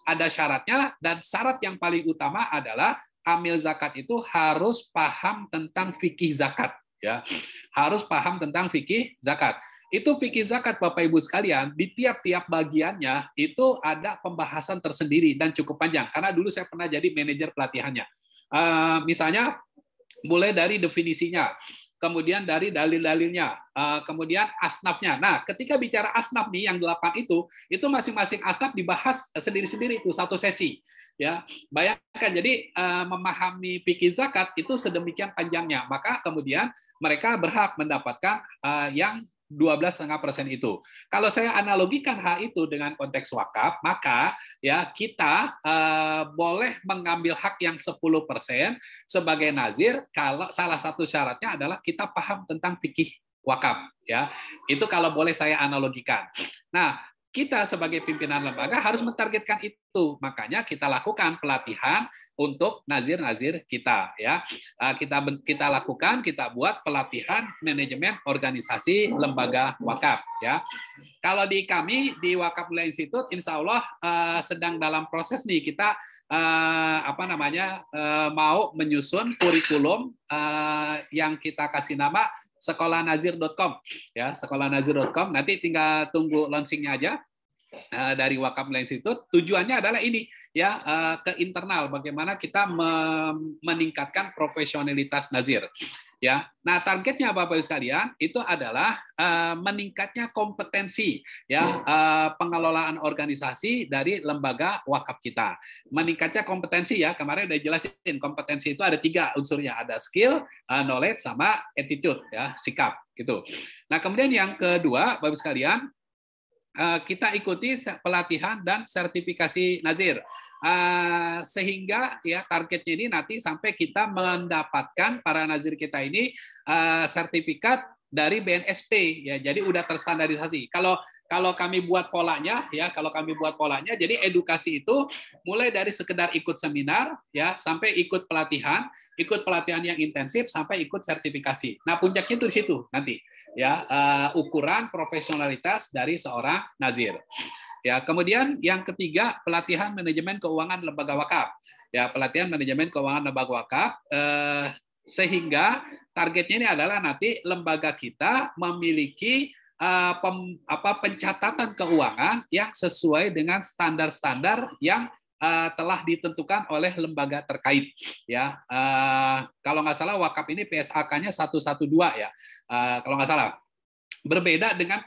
ada syaratnya, dan syarat yang paling utama adalah amil zakat itu harus paham tentang fikih zakat, ya. Harus paham tentang fikih zakat. Itu fikih zakat Bapak Ibu sekalian, di tiap-tiap bagiannya itu ada pembahasan tersendiri dan cukup panjang. Karena dulu saya pernah jadi manajer pelatihannya. Misalnya mulai dari definisinya, kemudian dari dalil-dalilnya, kemudian asnafnya. Nah, ketika bicara asnaf nih yang 8 itu masing-masing asnaf dibahas sendiri-sendiri itu satu sesi. Ya, bayangkan jadi memahami fikih zakat itu sedemikian panjangnya, maka kemudian mereka berhak mendapatkan yang 12,5% itu. Kalau saya analogikan hal itu dengan konteks wakaf, maka ya kita boleh mengambil hak yang 10% sebagai nazir kalau salah satu syaratnya adalah kita paham tentang fikih wakaf, ya. Itu kalau boleh saya analogikan. Nah, kita sebagai pimpinan lembaga harus mentargetkan itu. Makanya kita lakukan pelatihan untuk nazir-nazir kita, ya. Kita lakukan, kita buat pelatihan manajemen organisasi lembaga wakaf, ya. Kalau di kami di Wakaf Mulia Institute, insya Allah sedang dalam proses nih kita mau menyusun kurikulum yang kita kasih nama sekolahnazir.com, ya, sekolahnazir.com. Nanti tinggal tunggu launchingnya aja dari Wakaf Mulia Institute. Tujuannya adalah ini, ya, ke internal, bagaimana kita meningkatkan profesionalitas nazir. Ya, nah targetnya Bapak Ibu sekalian itu adalah meningkatnya kompetensi, ya, pengelolaan organisasi dari lembaga wakaf kita. Meningkatnya kompetensi, ya, kemarin udah jelasin kompetensi itu ada 3 unsurnya, ada skill, knowledge, sama attitude, ya, sikap gitu. Nah kemudian yang kedua Bapak Ibu sekalian, kita ikuti pelatihan dan sertifikasi nazir. Sehingga ya targetnya ini nanti sampai kita mendapatkan para nazir kita ini sertifikat dari BNSP, ya, jadi udah terstandarisasi. Kalau kami buat polanya, ya, jadi edukasi itu mulai dari sekedar ikut seminar, ya, sampai ikut pelatihan yang intensif, sampai ikut sertifikasi. Nah puncaknya itu di situ nanti, ya, ukuran profesionalitas dari seorang nazir. Ya, kemudian yang ketiga, pelatihan manajemen keuangan lembaga wakaf. Ya, pelatihan manajemen keuangan lembaga wakaf, sehingga targetnya ini adalah nanti lembaga kita memiliki pencatatan keuangan yang sesuai dengan standar-standar yang telah ditentukan oleh lembaga terkait. Ya, kalau nggak salah wakaf ini PSAK-nya 112, ya, kalau nggak salah. Berbeda dengan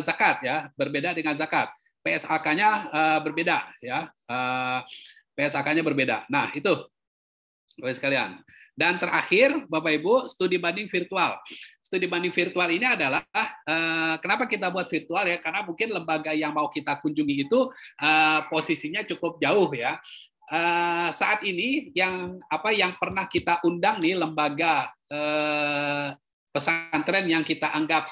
zakat, ya, berbeda dengan zakat. PSAK-nya berbeda, ya. PSAK-nya berbeda. Nah, itu Bapak sekalian. Dan terakhir, Bapak Ibu, studi banding virtual. Studi banding virtual ini adalah kenapa kita buat virtual, ya? Karena mungkin lembaga yang mau kita kunjungi itu posisinya cukup jauh, ya. Saat ini yang pernah kita undang nih lembaga pesantren yang kita anggap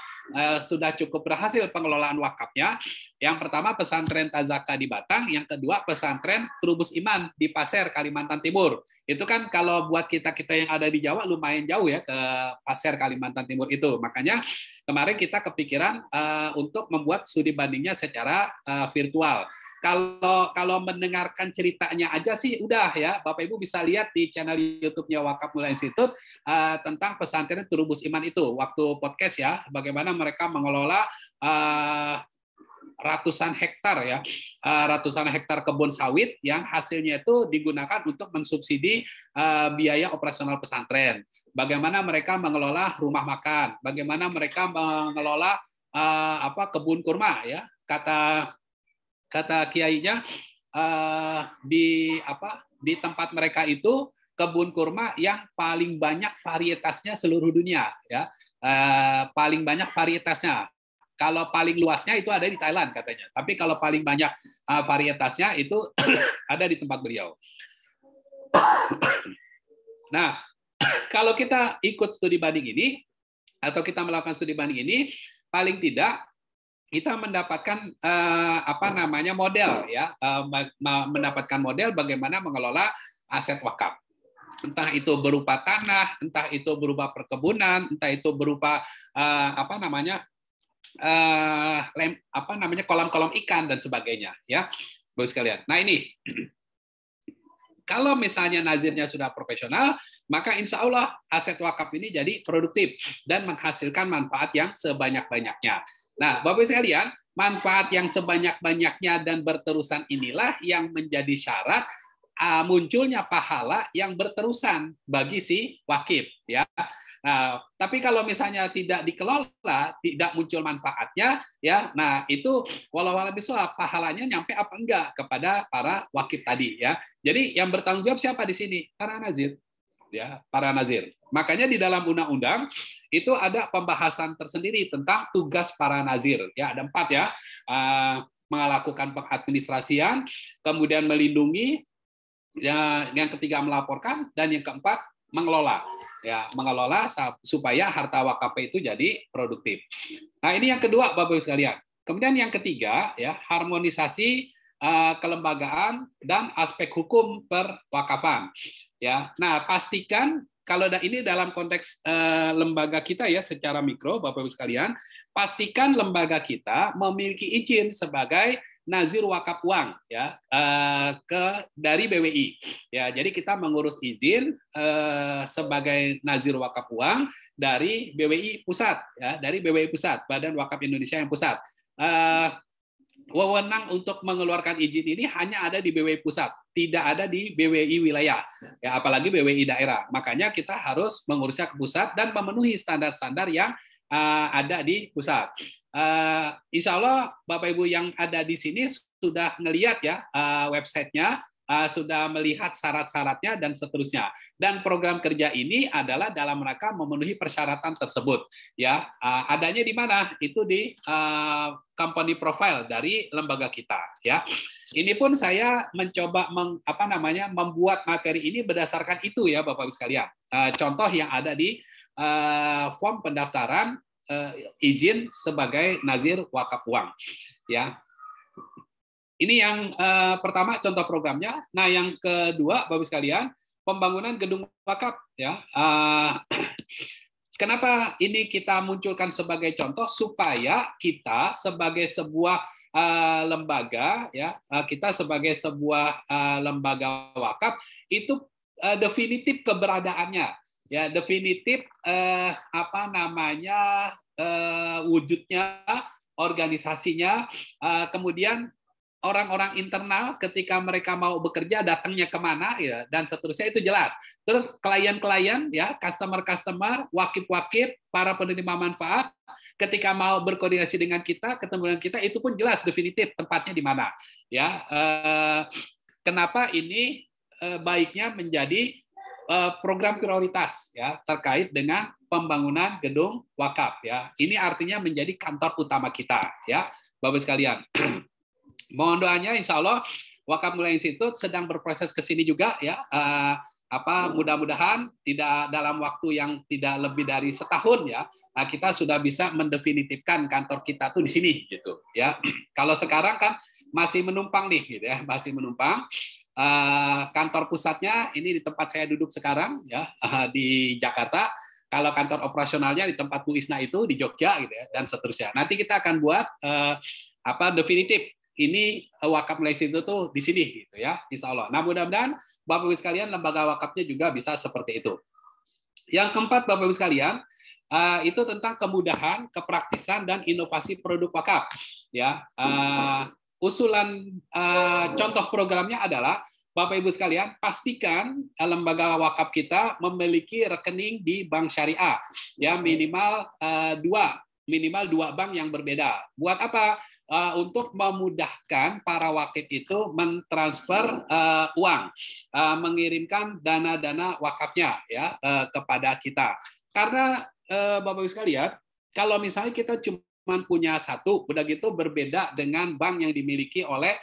sudah cukup berhasil pengelolaan wakafnya. Yang pertama pesantren Tazaka di Batang, yang kedua pesantren Trubus Iman di Pasir, Kalimantan Timur. Itu kan kalau buat kita yang ada di Jawa lumayan jauh, ya, ke Pasir, Kalimantan Timur itu. Makanya kemarin kita kepikiran untuk membuat studi bandingnya secara virtual. Kalau mendengarkan ceritanya aja sih udah, ya, Bapak Ibu bisa lihat di channel YouTube-nya Wakaf Mulia Institute tentang pesantren Trubus Iman itu waktu podcast, ya, bagaimana mereka mengelola ratusan hektar ya, ratusan hektar kebun sawit yang hasilnya itu digunakan untuk mensubsidi biaya operasional pesantren. Bagaimana mereka mengelola rumah makan, bagaimana mereka mengelola kebun kurma ya. Kata kiainya di tempat mereka itu kebun kurma yang paling banyak varietasnya seluruh dunia ya. Paling banyak varietasnya. Kalau paling luasnya itu ada di Thailand katanya. Tapi kalau paling banyak varietasnya itu ada di tempat beliau. Nah, kalau kita ikut studi banding ini atau kita melakukan studi banding ini, paling tidak kita mendapatkan model ya, mendapatkan model bagaimana mengelola aset wakaf. Entah itu berupa tanah, entah itu berupa perkebunan, entah itu berupa kolam-kolam ikan dan sebagainya ya, Bapak sekalian. Nah ini kalau misalnya nazirnya sudah profesional, maka insya Allah aset wakaf ini jadi produktif dan menghasilkan manfaat yang sebanyak-banyaknya. Nah, Bapak sekalian, manfaat yang sebanyak-banyaknya dan berterusan inilah yang menjadi syarat munculnya pahala yang berterusan bagi si wakif ya. Nah, tapi kalau misalnya tidak dikelola, tidak muncul manfaatnya, ya, nah itu walau bisawab pahalanya nyampe apa enggak kepada para wakif tadi, ya. Jadi yang bertanggung jawab siapa di sini? Para nazir, ya, para nazir. Makanya di dalam undang-undang itu ada pembahasan tersendiri tentang tugas para nazir, ya, ada 4 ya, melakukan pengadministrasian, kemudian melindungi, ya, yang ketiga melaporkan, dan yang keempat mengelola, ya, mengelola supaya harta wakaf itu jadi produktif. Nah, ini yang kedua Bapak Ibu sekalian. Kemudian yang ketiga ya, harmonisasi kelembagaan dan aspek hukum perwakafan. Ya, nah pastikan kalau ini dalam konteks lembaga kita ya secara mikro Bapak Ibu sekalian, pastikan lembaga kita memiliki izin sebagai nazir wakaf uang ya dari BWI ya. Jadi kita mengurus izin sebagai nazir wakaf uang dari BWI pusat ya, dari BWI pusat, Badan Wakaf Indonesia yang pusat. Wewenang untuk mengeluarkan izin ini hanya ada di BWI pusat, tidak ada di BWI wilayah ya, apalagi BWI daerah. Makanya kita harus mengurusnya ke pusat dan memenuhi standar-standar yang ada di pusat. Insya Allah Bapak Ibu yang ada di sini sudah ngelihat ya websitenya, sudah melihat syarat-syaratnya dan seterusnya. Dan program kerja ini adalah dalam rangka memenuhi persyaratan tersebut. Ya, adanya di mana? Itu di company profile dari lembaga kita. Ya, ini pun saya mencoba membuat materi ini berdasarkan itu ya Bapak Ibu sekalian. Contoh yang ada di form pendaftaran izin sebagai nazir wakaf uang ya. Ini yang pertama contoh programnya. Nah, yang kedua Bapak sekalian, pembangunan gedung wakaf ya. Kenapa ini kita munculkan sebagai contoh? Supaya kita sebagai sebuah lembaga ya, kita sebagai sebuah lembaga wakaf itu definitif keberadaannya. Ya, definitif wujudnya, organisasinya, kemudian orang-orang internal ketika mereka mau bekerja datangnya kemana ya, dan seterusnya itu jelas. Terus klien-klien ya, customer-customer, wakif-wakif, para penerima manfaat ketika mau berkoordinasi dengan kita, ketemu dengan kita, itu pun jelas definitif tempatnya di mana ya. Kenapa ini baiknya menjadi program prioritas ya terkait dengan pembangunan gedung wakaf ya. Ini artinya menjadi kantor utama kita ya, Bapak sekalian. Mohon doanya, insya Allah Wakaf Mulia Institute sedang berproses ke sini juga ya. Mudah-mudahan tidak dalam waktu yang tidak lebih dari setahun ya, kita sudah bisa mendefinitifkan kantor kita tuh di sini gitu ya. Kalau sekarang kan masih menumpang nih gitu ya, masih menumpang. Kantor pusatnya ini di tempat saya duduk sekarang ya, di Jakarta. Kalau kantor operasionalnya di tempat Bu Isna itu di Jogja gitu ya, dan seterusnya. Nanti kita akan buat definitif ini Wakaf Mulia Institute tuh di sini gitu ya, insya Allah. Nah, mudah-mudahan Bapak Ibu sekalian lembaga wakafnya juga bisa seperti itu. Yang keempat Bapak Ibu sekalian, itu tentang kemudahan, kepraktisan, dan inovasi produk wakaf. Ya, usulan contoh programnya adalah Bapak Ibu sekalian, pastikan lembaga wakaf kita memiliki rekening di bank syariah, ya minimal dua bank yang berbeda. Buat apa? Untuk memudahkan para wakif itu mentransfer uang, mengirimkan dana-dana wakafnya ya kepada kita. Karena Bapak Ibu sekalian, kalau misalnya kita cuma punya satu, udah gitu berbeda dengan bank yang dimiliki oleh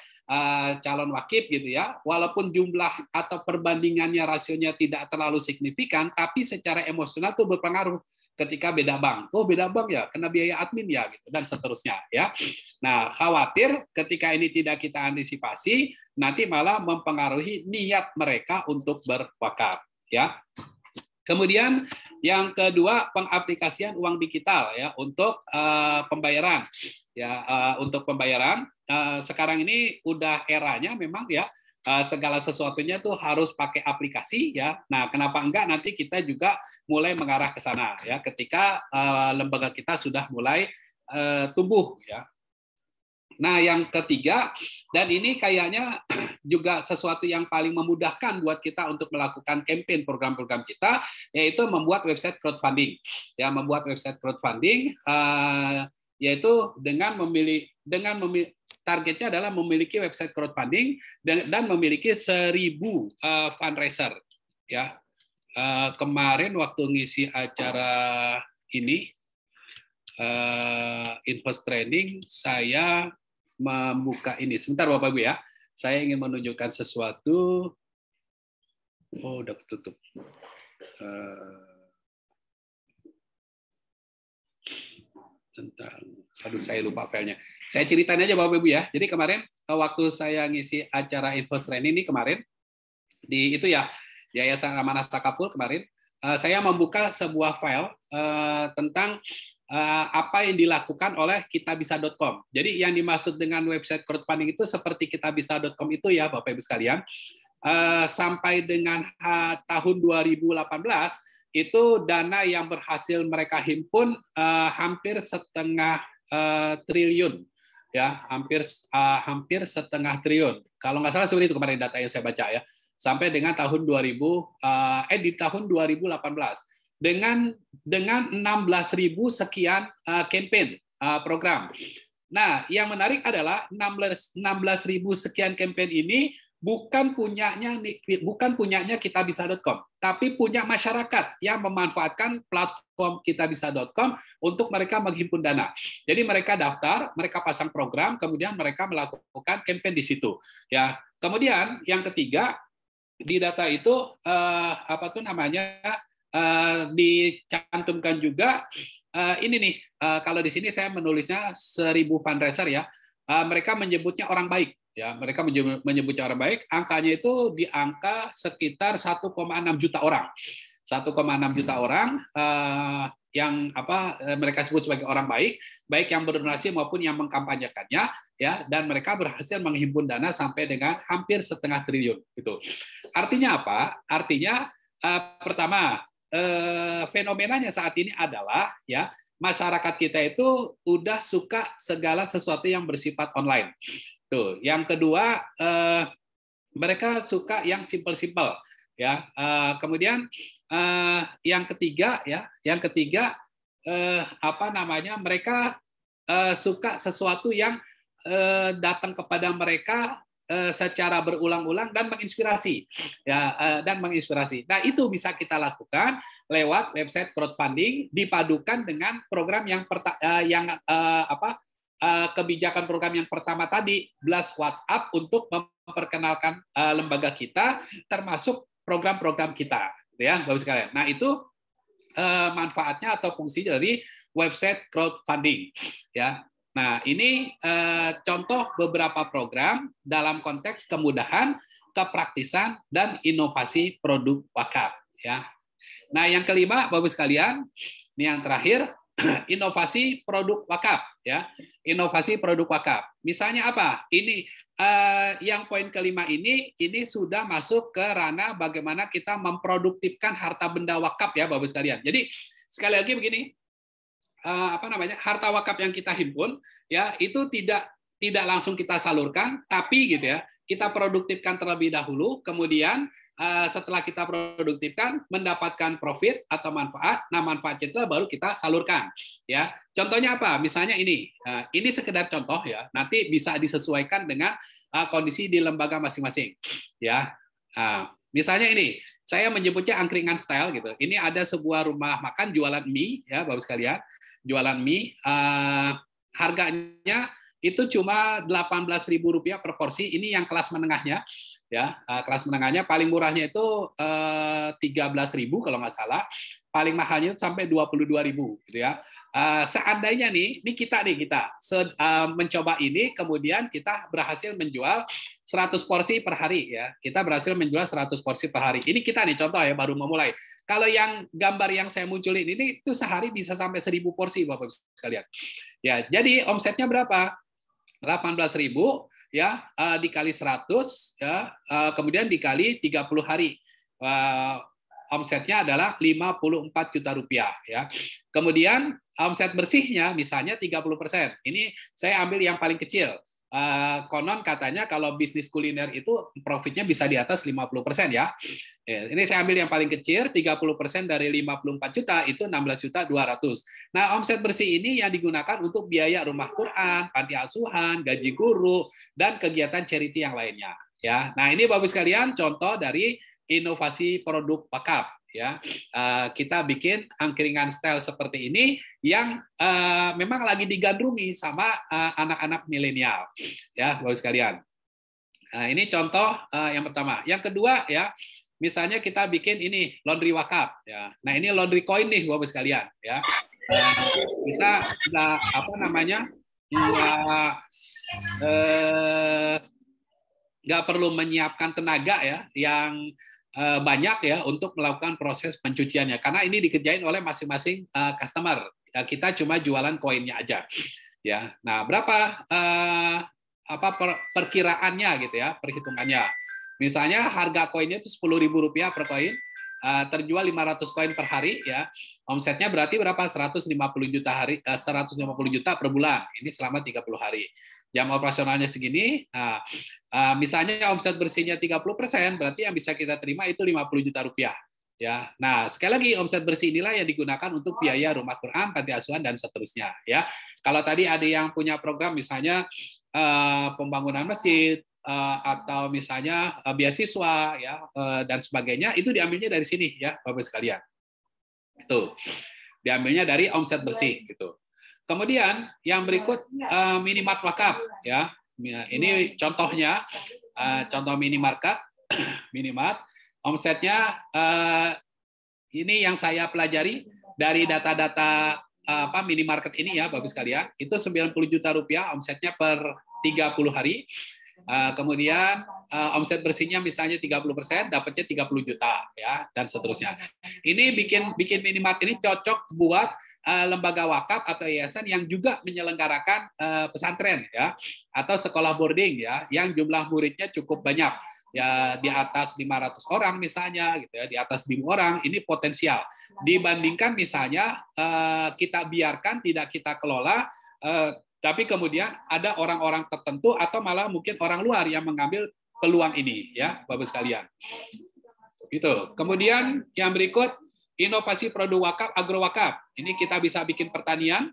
calon wakif gitu ya, walaupun jumlah atau perbandingannya rasionya tidak terlalu signifikan, tapi secara emosional tuh berpengaruh ketika beda bank. Oh beda bank ya, kena biaya admin ya, gitu dan seterusnya ya. Nah khawatir ketika ini tidak kita antisipasi, nanti malah mempengaruhi niat mereka untuk berwakaf ya. Kemudian yang kedua, pengaplikasian uang digital ya untuk pembayaran. Ya untuk pembayaran sekarang ini udah eranya memang ya segala sesuatunya tuh harus pakai aplikasi ya. Nah, kenapa enggak nanti kita juga mulai mengarah ke sana ya ketika lembaga kita sudah mulai tumbuh ya. Nah, yang ketiga, dan ini kayaknya juga sesuatu yang paling memudahkan buat kita untuk melakukan campaign program-program kita, yaitu membuat website crowdfunding. Ya, membuat website crowdfunding, yaitu dengan targetnya adalah memiliki website crowdfunding dan memiliki 1.000 fundraiser. Ya, kemarin waktu ngisi acara ini, Invest Training, saya membuka ini. Sebentar Bapak Ibu ya. Saya ingin menunjukkan sesuatu. Oh, udah tutup. Aduh, saya lupa filenya. Saya ceritain aja Bapak Ibu ya. Jadi kemarin waktu saya ngisi acara Invest Training ini kemarin di itu ya Yayasan Amanah Takaful kemarin, saya membuka sebuah file tentang apa yang dilakukan oleh kitabisa.com. Jadi yang dimaksud dengan website crowdfunding itu seperti kitabisa.com itu ya Bapak Ibu sekalian, sampai dengan tahun 2018 itu dana yang berhasil mereka himpun hampir 1,5 triliun ya, hampir 1,5 triliun. Kalau nggak salah seperti itu kemarin data yang saya baca ya. Sampai dengan tahun di tahun 2018 dengan 16.000 sekian campaign program. Nah, yang menarik adalah 16.000 sekian campaign ini bukan punyanya kitabisa.com, tapi punya masyarakat yang memanfaatkan platform kitabisa.com untuk mereka menghimpun dana. Jadi mereka daftar, mereka pasang program, kemudian mereka melakukan campaign di situ. Ya, kemudian yang ketiga di data itu dicantumkan juga ini nih, kalau di sini saya menulisnya 1.000 fundraiser ya, mereka menyebutnya orang baik ya, mereka menyebutnya orang baik, angkanya itu di angka sekitar 1,6 juta orang. 1,6 juta orang yang mereka sebut sebagai orang baik, baik yang berdonasi maupun yang mengkampanyekannya ya, dan mereka berhasil menghimpun dana sampai dengan hampir 1,5 triliun gitu. Artinya apa? Artinya pertama, fenomenanya saat ini adalah ya masyarakat kita itu udah suka segala sesuatu yang bersifat online. Tuh. Yang kedua, mereka suka yang simple-simple ya. Kemudian yang ketiga mereka suka sesuatu yang datang kepada mereka secara berulang-ulang dan menginspirasi ya, Nah, itu bisa kita lakukan lewat website crowdfunding dipadukan dengan program yang kebijakan program yang pertama tadi, Blast WhatsApp untuk memperkenalkan lembaga kita termasuk program-program kita ya Bapak sekalian. Nah, itu manfaatnya atau fungsi dari website crowdfunding ya. Nah, ini contoh beberapa program dalam konteks kemudahan, kepraktisan, dan inovasi produk wakaf. Ya. Nah, yang kelima, Bapak sekalian, ini yang terakhir, inovasi produk wakaf. Ya. Inovasi produk wakaf. Misalnya apa? Ini yang poin kelima ini sudah masuk ke ranah bagaimana kita memproduktifkan harta benda wakaf ya, Bapak sekalian. Jadi sekali lagi begini, harta wakaf yang kita himpun ya itu tidak langsung kita salurkan, tapi gitu ya kita produktifkan terlebih dahulu, kemudian setelah kita produktifkan mendapatkan profit atau manfaat, nah manfaatnya itu baru kita salurkan ya. Contohnya apa? Misalnya ini sekedar contoh ya, nanti bisa disesuaikan dengan kondisi di lembaga masing-masing ya. Misalnya ini saya menyebutnya angkringan style gitu. Ini ada sebuah rumah makan jualan mie ya Bapak sekalian, jualan mie, harganya itu cuma Rp18.000 per porsi. Ini yang kelas menengahnya, ya. Kelas menengahnya paling murahnya itu 13.000 kalau nggak salah, paling mahalnya itu sampai 22.000, gitu ya. Seandainya nih kita mencoba ini, kemudian kita berhasil menjual 100 porsi per hari, ya. Kita berhasil menjual 100 porsi per hari. Ini kita nih contoh ya, baru memulai. Kalau yang gambar yang saya munculin ini itu sehari bisa sampai 1.000 porsi Bapak sekalian. Ya, jadi omsetnya berapa? 18.000 ya, dikali 100 ya, kemudian dikali 30 hari. Omsetnya adalah 54 juta rupiah ya. Kemudian omset bersihnya misalnya 30%. Ini saya ambil yang paling kecil. Konon katanya kalau bisnis kuliner itu profitnya bisa di atas 50% ya. Ini saya ambil yang paling kecil, 30% dari 54 juta itu 16.200.000. Nah, omset bersih ini yang digunakan untuk biaya rumah Quran, panti asuhan, gaji guru, dan kegiatan charity yang lainnya. Ya, nah ini Bapak sekalian contoh dari inovasi produk wakaf. Ya, kita bikin angkringan style seperti ini yang memang lagi digandrungi sama anak-anak milenial, ya, Bapak sekalian. Nah, ini contoh yang pertama. Yang kedua, ya, misalnya kita bikin ini laundry wakaf, ya. Nah, ini laundry coin nih, Bapak sekalian, ya. Kita nggak perlu menyiapkan tenaga ya yang banyak ya untuk melakukan proses pencuciannya, karena ini dikerjain oleh masing-masing customer. Kita cuma jualan koinnya aja ya. Nah, berapa perkiraannya gitu ya, perhitungannya. Misalnya harga koinnya itu Rp10.000 per koin, terjual 500 koin per hari ya. Omsetnya berarti berapa? 150 juta per bulan. Ini selama 30 hari. Jam operasionalnya segini. Nah, misalnya omset bersihnya 30%, berarti yang bisa kita terima itu 50 juta rupiah. Ya, nah sekali lagi omset bersih inilah yang digunakan untuk biaya rumah Quran, panti asuhan dan seterusnya. Ya, kalau tadi ada yang punya program misalnya pembangunan masjid atau misalnya beasiswa ya dan sebagainya, itu diambilnya dari sini ya Bapak sekalian. Itu diambilnya dari omset bersih gitu. Kemudian yang berikut minimarket wakaf ya. Ini contohnya contoh minimarket omsetnya ini yang saya pelajari dari data-data minimarket ini ya Bapak sekalian, itu 90 juta rupiah omsetnya per 30 hari. Kemudian omset bersihnya misalnya 30%, dapatnya 30 juta ya, dan seterusnya. Ini bikin minimarket ini cocok buat lembaga wakaf atau yayasan yang juga menyelenggarakan pesantren ya, atau sekolah boarding ya, yang jumlah muridnya cukup banyak ya, di atas 500 orang misalnya gitu ya, di atas 1.000 orang. Ini potensial dibandingkan misalnya kita biarkan, tidak kita kelola, tapi kemudian ada orang-orang tertentu atau malah mungkin orang luar yang mengambil peluang ini ya Bapak sekalian. Gitu. Kemudian yang berikut inovasi produk wakaf, agro wakaf. Ini kita bisa bikin pertanian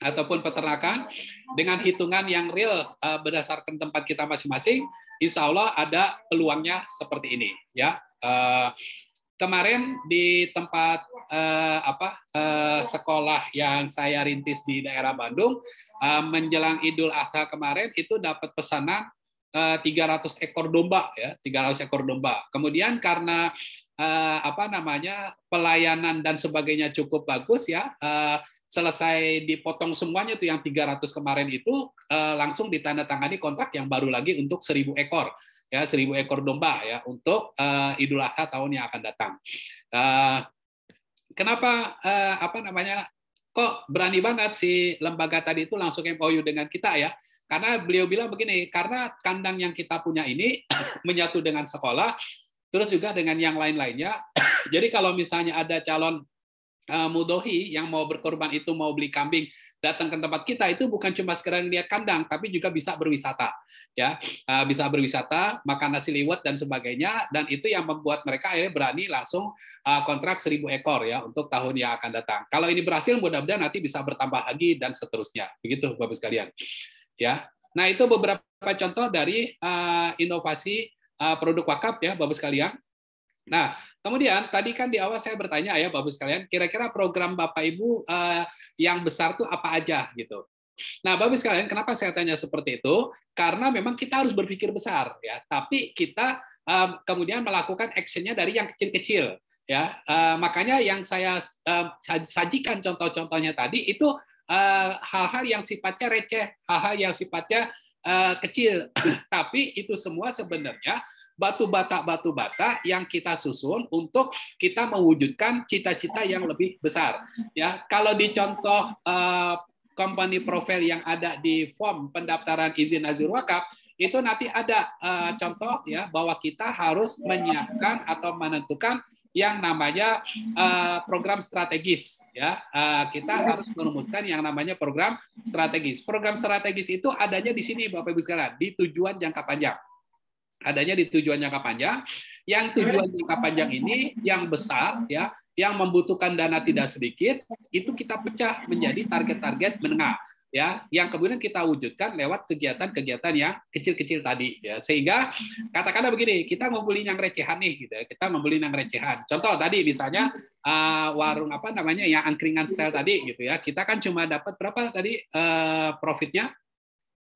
ataupun peternakan dengan hitungan yang real berdasarkan tempat kita masing-masing. Insya Allah ada peluangnya seperti ini. Ya, kemarin di tempat sekolah yang saya rintis di daerah Bandung, menjelang Idul Adha kemarin itu dapat pesanan 300 ekor domba ya, 300 ekor domba. Kemudian karena pelayanan dan sebagainya cukup bagus ya, selesai dipotong semuanya tuh yang 300 kemarin itu, langsung ditandatangani kontrak yang baru lagi untuk 1.000 ekor ya, 1.000 ekor domba ya untuk Idul Adha tahun yang akan datang. Kenapa kok berani banget si lembaga tadi itu langsung MOU dengan kita ya? Karena beliau bilang begini, karena kandang yang kita punya ini menyatu dengan sekolah, terus juga dengan yang lain-lainnya. Jadi kalau misalnya ada calon mudhohi yang mau berkorban itu mau beli kambing datang ke tempat kita itu bukan cuma sekedar lihat kandang tapi juga bisa berwisata ya, bisa berwisata, makan nasi liwet dan sebagainya, dan itu yang membuat mereka akhirnya berani langsung kontrak 1.000 ekor ya untuk tahun yang akan datang. Kalau ini berhasil mudah-mudahan nanti bisa bertambah lagi dan seterusnya, begitu Bapak sekalian ya. Nah itu beberapa contoh dari inovasi produk wakaf ya Bapak sekalian. Nah, kemudian tadi kan di awal saya bertanya ya Bapak sekalian, kira-kira program Bapak Ibu yang besar tuh apa aja gitu. Nah, Bapak sekalian, kenapa saya tanya seperti itu? Karena memang kita harus berpikir besar ya, tapi kita kemudian melakukan actionnya dari yang kecil-kecil ya. Makanya yang saya sajikan contoh-contohnya tadi itu hal-hal yang sifatnya receh, hal-hal yang sifatnya kecil, tapi itu semua sebenarnya batu bata yang kita susun untuk kita mewujudkan cita-cita yang lebih besar. Ya, kalau di contoh company profile yang ada di form pendaftaran izin azur wakaf itu nanti ada contoh ya bahwa kita harus menyiapkan atau menentukan yang namanya program strategis ya. Kita harus merumuskan yang namanya program strategis. Program strategis itu adanya di sini Bapak Ibu sekalian, di tujuan jangka panjang. Adanya di tujuan jangka panjang, yang tujuan jangka panjang ini yang besar ya, yang membutuhkan dana tidak sedikit, itu kita pecah menjadi target-target menengah ya, yang kemudian kita wujudkan lewat kegiatan-kegiatan yang kecil-kecil tadi ya. Sehingga katakanlah begini, kita membeli yang recehan nih gitu ya, kita membeli yang recehan. Contoh tadi misalnya warung apa namanya yang angkringan style tadi gitu ya, kita kan cuma dapat berapa tadi profitnya,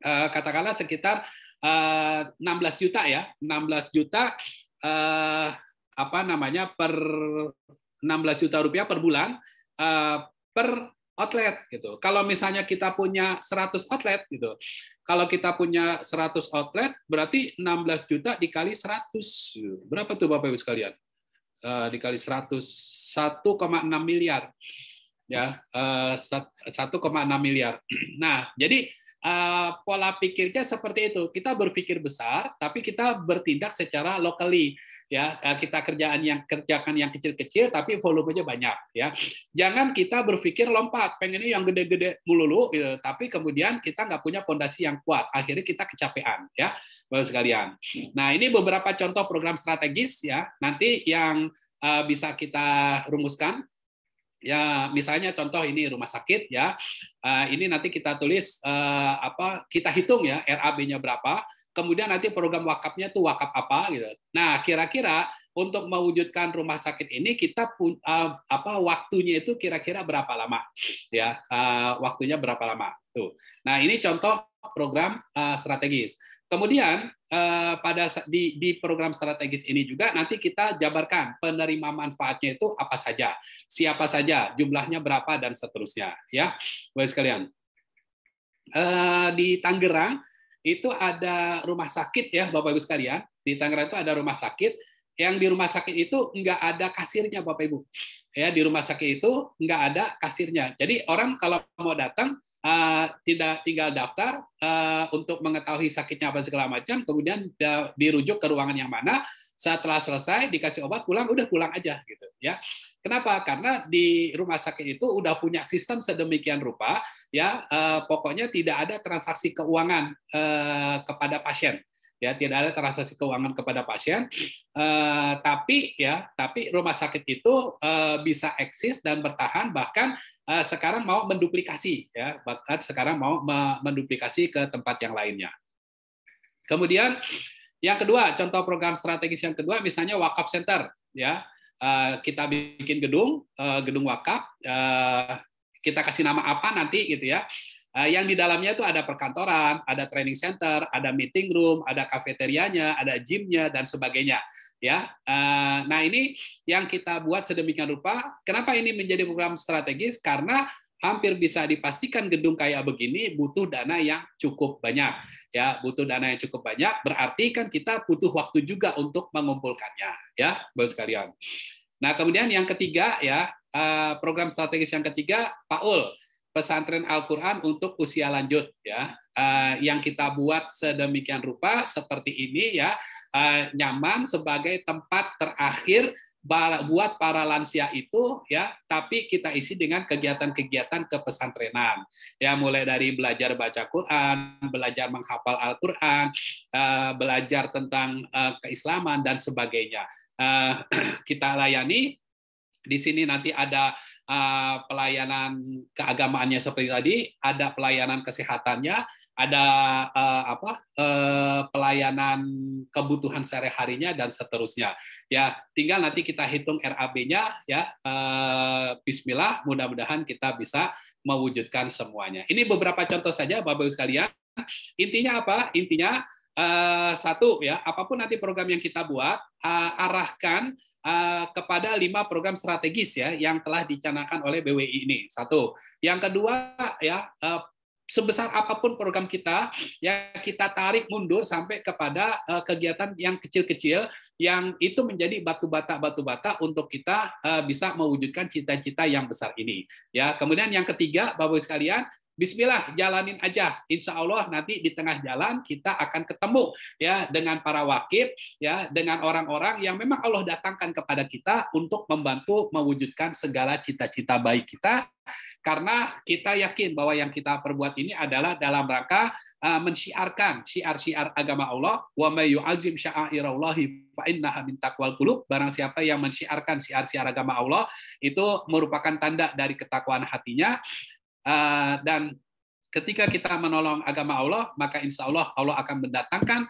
katakanlah sekitar 16 juta ya, 16 juta apa namanya per 16 juta rupiah per bulan per outlet gitu. Kalau misalnya kita punya 100 outlet gitu. Kalau kita punya 100 outlet berarti 16 juta dikali 100. Berapa tuh Bapak Ibu sekalian? Dikali 100, 1,6 miliar. Ya, 1,6 miliar. Nah, jadi pola pikirnya seperti itu. Kita berpikir besar, tapi kita bertindak secara locally. Ya, kita kerjakan yang kecil-kecil, tapi volumenya banyak. Ya, jangan kita berpikir lompat, pengennya yang gede-gede melulu, gitu. Tapi kemudian kita nggak punya fondasi yang kuat. Akhirnya kita kecapean, ya, Bapak sekalian. Nah, ini beberapa contoh program strategis, ya. Nanti yang bisa kita rumuskan. Ya, misalnya contoh ini rumah sakit ya. Ini nanti kita tulis kita hitung ya RAB-nya berapa. Kemudian nanti program wakafnya tuh wakaf apa gitu. Nah, kira-kira untuk mewujudkan rumah sakit ini kita waktunya itu kira-kira berapa lama? Ya, waktunya berapa lama? Tuh. Nah, ini contoh program strategis. Kemudian di program strategis ini juga nanti kita jabarkan penerima manfaatnya itu apa saja, siapa saja, jumlahnya berapa dan seterusnya. Ya, Bapak sekalian. Di Tangerang itu ada rumah sakit ya, Bapak Ibu sekalian. Di Tangerang itu ada rumah sakit. Yang di rumah sakit itu nggak ada kasirnya, Bapak Ibu. Ya, di rumah sakit itu nggak ada kasirnya. Jadi orang kalau mau datang tidak tinggal daftar untuk mengetahui sakitnya apa segala macam, kemudian dirujuk ke ruangan yang mana, setelah selesai dikasih obat pulang, udah pulang aja gitu ya. Kenapa? Karena di rumah sakit itu udah punya sistem sedemikian rupa ya, pokoknya tidak ada transaksi keuangan kepada pasien. Ya, tidak ada transaksi keuangan kepada pasien, tapi rumah sakit itu bisa eksis dan bertahan, bahkan sekarang mau menduplikasi ya, bahkan sekarang mau menduplikasi ke tempat yang lainnya. Kemudian yang kedua, contoh program strategis yang kedua misalnya wakaf center ya. Kita bikin gedung wakaf, kita kasih nama apa nanti gitu ya. Yang di dalamnya itu ada perkantoran, ada training center, ada meeting room, ada kafeterianya, ada gymnya dan sebagainya. Ya, nah ini yang kita buat sedemikian rupa. Kenapa ini menjadi program strategis? Karena hampir bisa dipastikan gedung kayak begini butuh dana yang cukup banyak. Ya, butuh dana yang cukup banyak. Berarti kan kita butuh waktu juga untuk mengumpulkannya. Ya, Bapak sekalian. Nah, kemudian yang ketiga ya, program strategis yang ketiga, PAUL. Pesantren Al-Quran untuk usia lanjut ya, yang kita buat sedemikian rupa seperti ini ya, nyaman sebagai tempat terakhir buat para lansia itu ya, tapi kita isi dengan kegiatan-kegiatan kepesantrenan. Ya, mulai dari belajar baca Quran, belajar menghafal Al-Qur'an, belajar tentang keislaman dan sebagainya. Kita layani di sini. Nanti ada pelayanan keagamaannya seperti tadi, ada pelayanan kesehatannya, ada pelayanan kebutuhan sehari-harinya dan seterusnya. Ya, tinggal nanti kita hitung RAB-nya ya. Bismillah, mudah-mudahan kita bisa mewujudkan semuanya. Ini beberapa contoh saja Bapak Ibu sekalian. Intinya apa? Intinya satu ya, apapun nanti program yang kita buat, arahkan kepada 5 program strategis ya yang telah dicanangkan oleh BWI ini. Satu. Yang kedua ya, sebesar apapun program kita, ya kita tarik mundur sampai kepada kegiatan yang kecil-kecil, yang itu menjadi batu bata untuk kita bisa mewujudkan cita-cita yang besar ini. Ya, kemudian yang ketiga, Bapak Ibu sekalian, Bismillah, jalanin aja. Insya Allah nanti di tengah jalan kita akan ketemu ya dengan para wakif, ya dengan orang-orang yang memang Allah datangkan kepada kita untuk membantu mewujudkan segala cita-cita baik kita. Karena kita yakin bahwa yang kita perbuat ini adalah dalam rangka mensyiarkan syiar-syiar agama Allah. Wa may yu'azzim sya'airallahi fa innaha min taqwal qulub. Barang siapa yang mensyiarkan syiar-syiar agama Allah, itu merupakan tanda dari ketakwaan hatinya. Dan ketika kita menolong agama Allah, maka insya Allah Allah akan mendatangkan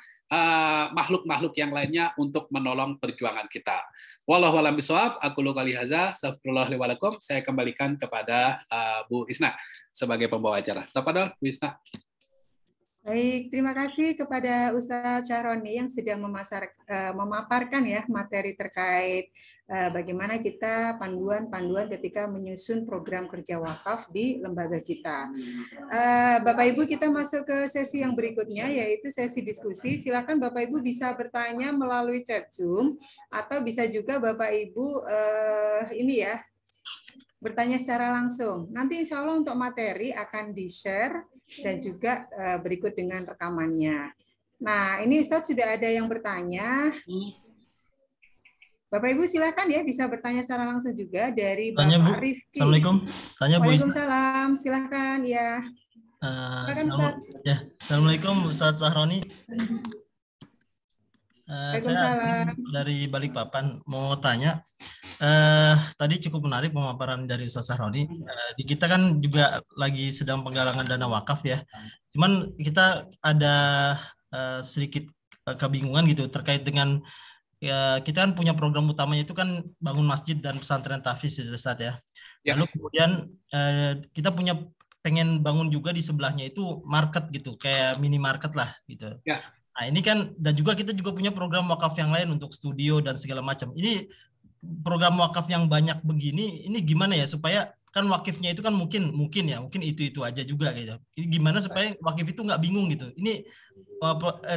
makhluk-makhluk yang lainnya untuk menolong perjuangan kita. Wallahu a'lam bishawab. Aqulu qouli hadza, astagfirullah li wa lakum. Saya kembalikan kepada Bu Isna sebagai pembawa acara. Tafadhol Bu Isna. Baik, terima kasih kepada Ustadz Syahroni yang sedang memaparkan ya materi terkait bagaimana kita panduan-panduan ketika menyusun program kerja wakaf di lembaga kita. Bapak Ibu, kita masuk ke sesi yang berikutnya, yaitu sesi diskusi. Silakan Bapak Ibu bisa bertanya melalui chat Zoom, atau bisa juga Bapak Ibu ini ya, bertanya secara langsung. Nanti insya Allah untuk materi akan di-share dan juga berikut dengan rekamannya. Nah, ini Ustadz sudah ada yang bertanya. Bapak Ibu silakan ya, bisa bertanya secara langsung juga dari Bapak Rifki. Assalamualaikum. Tanya Bu. Waalaikumsalam. Silakan ya. Silakan Ustadz. Ya, Assalamualaikum Ustadz Syahroni. Saya dari Balikpapan mau tanya. Tadi cukup menarik pemaparan dari Ustadz Syahroni. Di kita kan juga lagi sedang penggalangan dana wakaf ya. Cuman kita ada sedikit kebingungan gitu terkait dengan ya, kita kan punya program utamanya itu kan bangun masjid dan pesantren tahfiz ya Ustadz ya. Lalu kemudian kita pengen bangun juga di sebelahnya itu market gitu, kayak minimarket lah gitu. Ya. Nah ini kan, dan juga kita juga punya program wakaf yang lain untuk studio dan segala macam. Ini program wakaf yang banyak begini, ini gimana ya supaya kan wakifnya itu kan mungkin itu aja juga gitu. Ini gimana supaya wakif itu nggak bingung gitu. Ini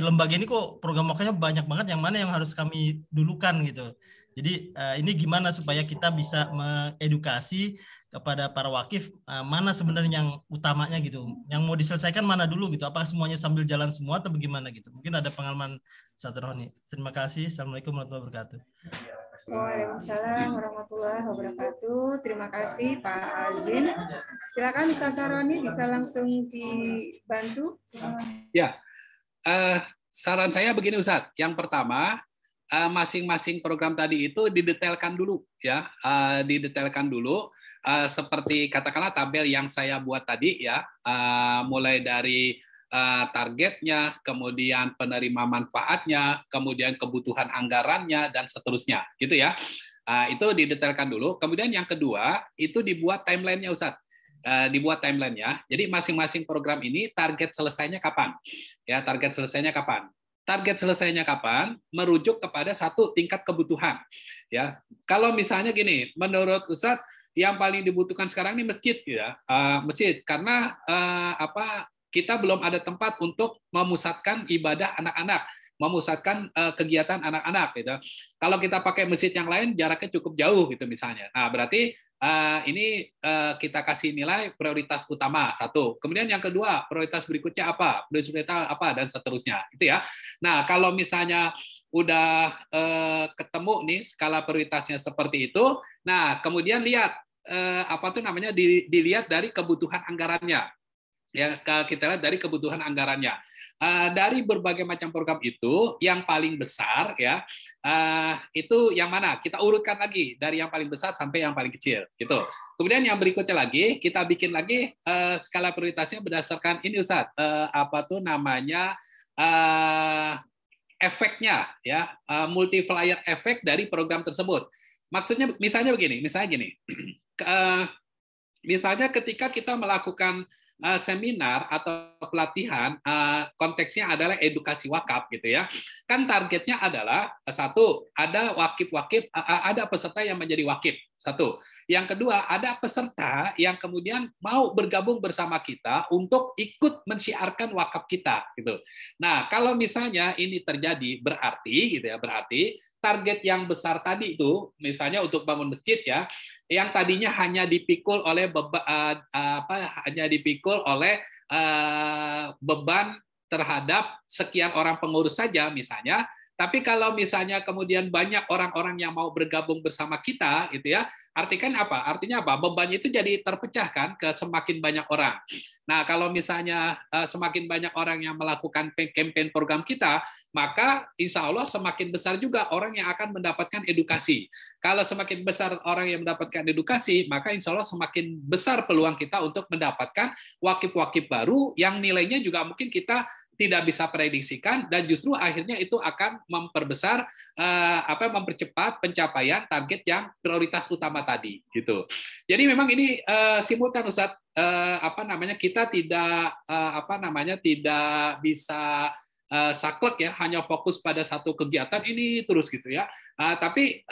lembaga ini kok program wakafnya banyak banget, yang mana yang harus kami dulukan gitu. Jadi ini gimana supaya kita bisa mengedukasi kepada para wakif mana sebenarnya yang utamanya gitu, yang mau diselesaikan mana dulu gitu, apakah semuanya sambil jalan semua atau bagaimana gitu. Mungkin ada pengalaman Ustadz Syahroni. Terima kasih. Assalamualaikum warahmatullahi wabarakatuh. Waalaikumsalam warahmatullahi wabarakatuh. Terima kasih Pak Azin. Silakan Ustadz Syahroni bisa langsung dibantu. Ya, saran saya begini Ustadz. Yang pertama, masing-masing program tadi itu didetailkan dulu ya, didetailkan dulu seperti katakanlah tabel yang saya buat tadi ya, mulai dari targetnya, kemudian penerima manfaatnya, kemudian kebutuhan anggarannya dan seterusnya gitu ya. Itu didetailkan dulu. Kemudian yang kedua itu dibuat timelinenya Ustadz. Dibuat timelinenya. Jadi masing-masing program ini target selesainya kapan? Ya, target selesainya kapan? Target selesainya kapan merujuk kepada satu tingkat kebutuhan. Ya, kalau misalnya gini, menurut Ustadz yang paling dibutuhkan sekarang ini masjid, ya, masjid, karena kita belum ada tempat untuk memusatkan ibadah anak-anak, memusatkan kegiatan anak-anak, gitu. Kalau kita pakai masjid yang lain jaraknya cukup jauh, gitu misalnya. Nah, berarti Ini kita kasih nilai prioritas utama 1. Kemudian yang kedua, prioritas berikutnya apa? Prioritas apa dan seterusnya, gitu ya. Nah, kalau misalnya udah ketemu nih skala prioritasnya seperti itu, nah kemudian lihat apa tuh namanya dilihat dari kebutuhan anggarannya. Ya, kita lihat dari kebutuhan anggarannya. Dari berbagai macam program itu, yang paling besar ya itu yang mana? Kita urutkan lagi dari yang paling besar sampai yang paling kecil, gitu. Kemudian yang berikutnya lagi kita bikin lagi skala prioritasnya berdasarkan ini Ustaz, apa tuh namanya efeknya ya, multiplier efek dari program tersebut. Maksudnya misalnya begini, misalnya ketika kita melakukan seminar atau pelatihan, konteksnya adalah edukasi wakaf gitu ya. Kan targetnya adalah 1, ada wakif-wakif, ada peserta yang menjadi wakif. 1. Yang kedua, ada peserta yang kemudian mau bergabung bersama kita untuk ikut mensyiarkan wakaf kita gitu. Nah, kalau misalnya ini terjadi berarti gitu ya, berarti target yang besar tadi itu misalnya untuk bangun masjid ya, yang tadinya hanya dipikul oleh beban terhadap sekian orang pengurus saja misalnya, tapi kalau misalnya kemudian banyak orang-orang yang mau bergabung bersama kita gitu ya, artinya apa? Bebannya itu jadi terpecah kan ke semakin banyak orang. Nah, kalau misalnya semakin banyak orang yang melakukan campaign program kita, maka insya Allah semakin besar juga orang yang akan mendapatkan edukasi. Kalau semakin besar orang yang mendapatkan edukasi, maka insya Allah semakin besar peluang kita untuk mendapatkan wakif-wakif baru yang nilainya juga mungkin kita tidak bisa prediksikan, dan justru akhirnya itu akan memperbesar mempercepat pencapaian target yang prioritas utama tadi gitu. Jadi memang ini simultan Ustaz, kita tidak tidak bisa saklek ya, hanya fokus pada satu kegiatan ini terus gitu ya. Tapi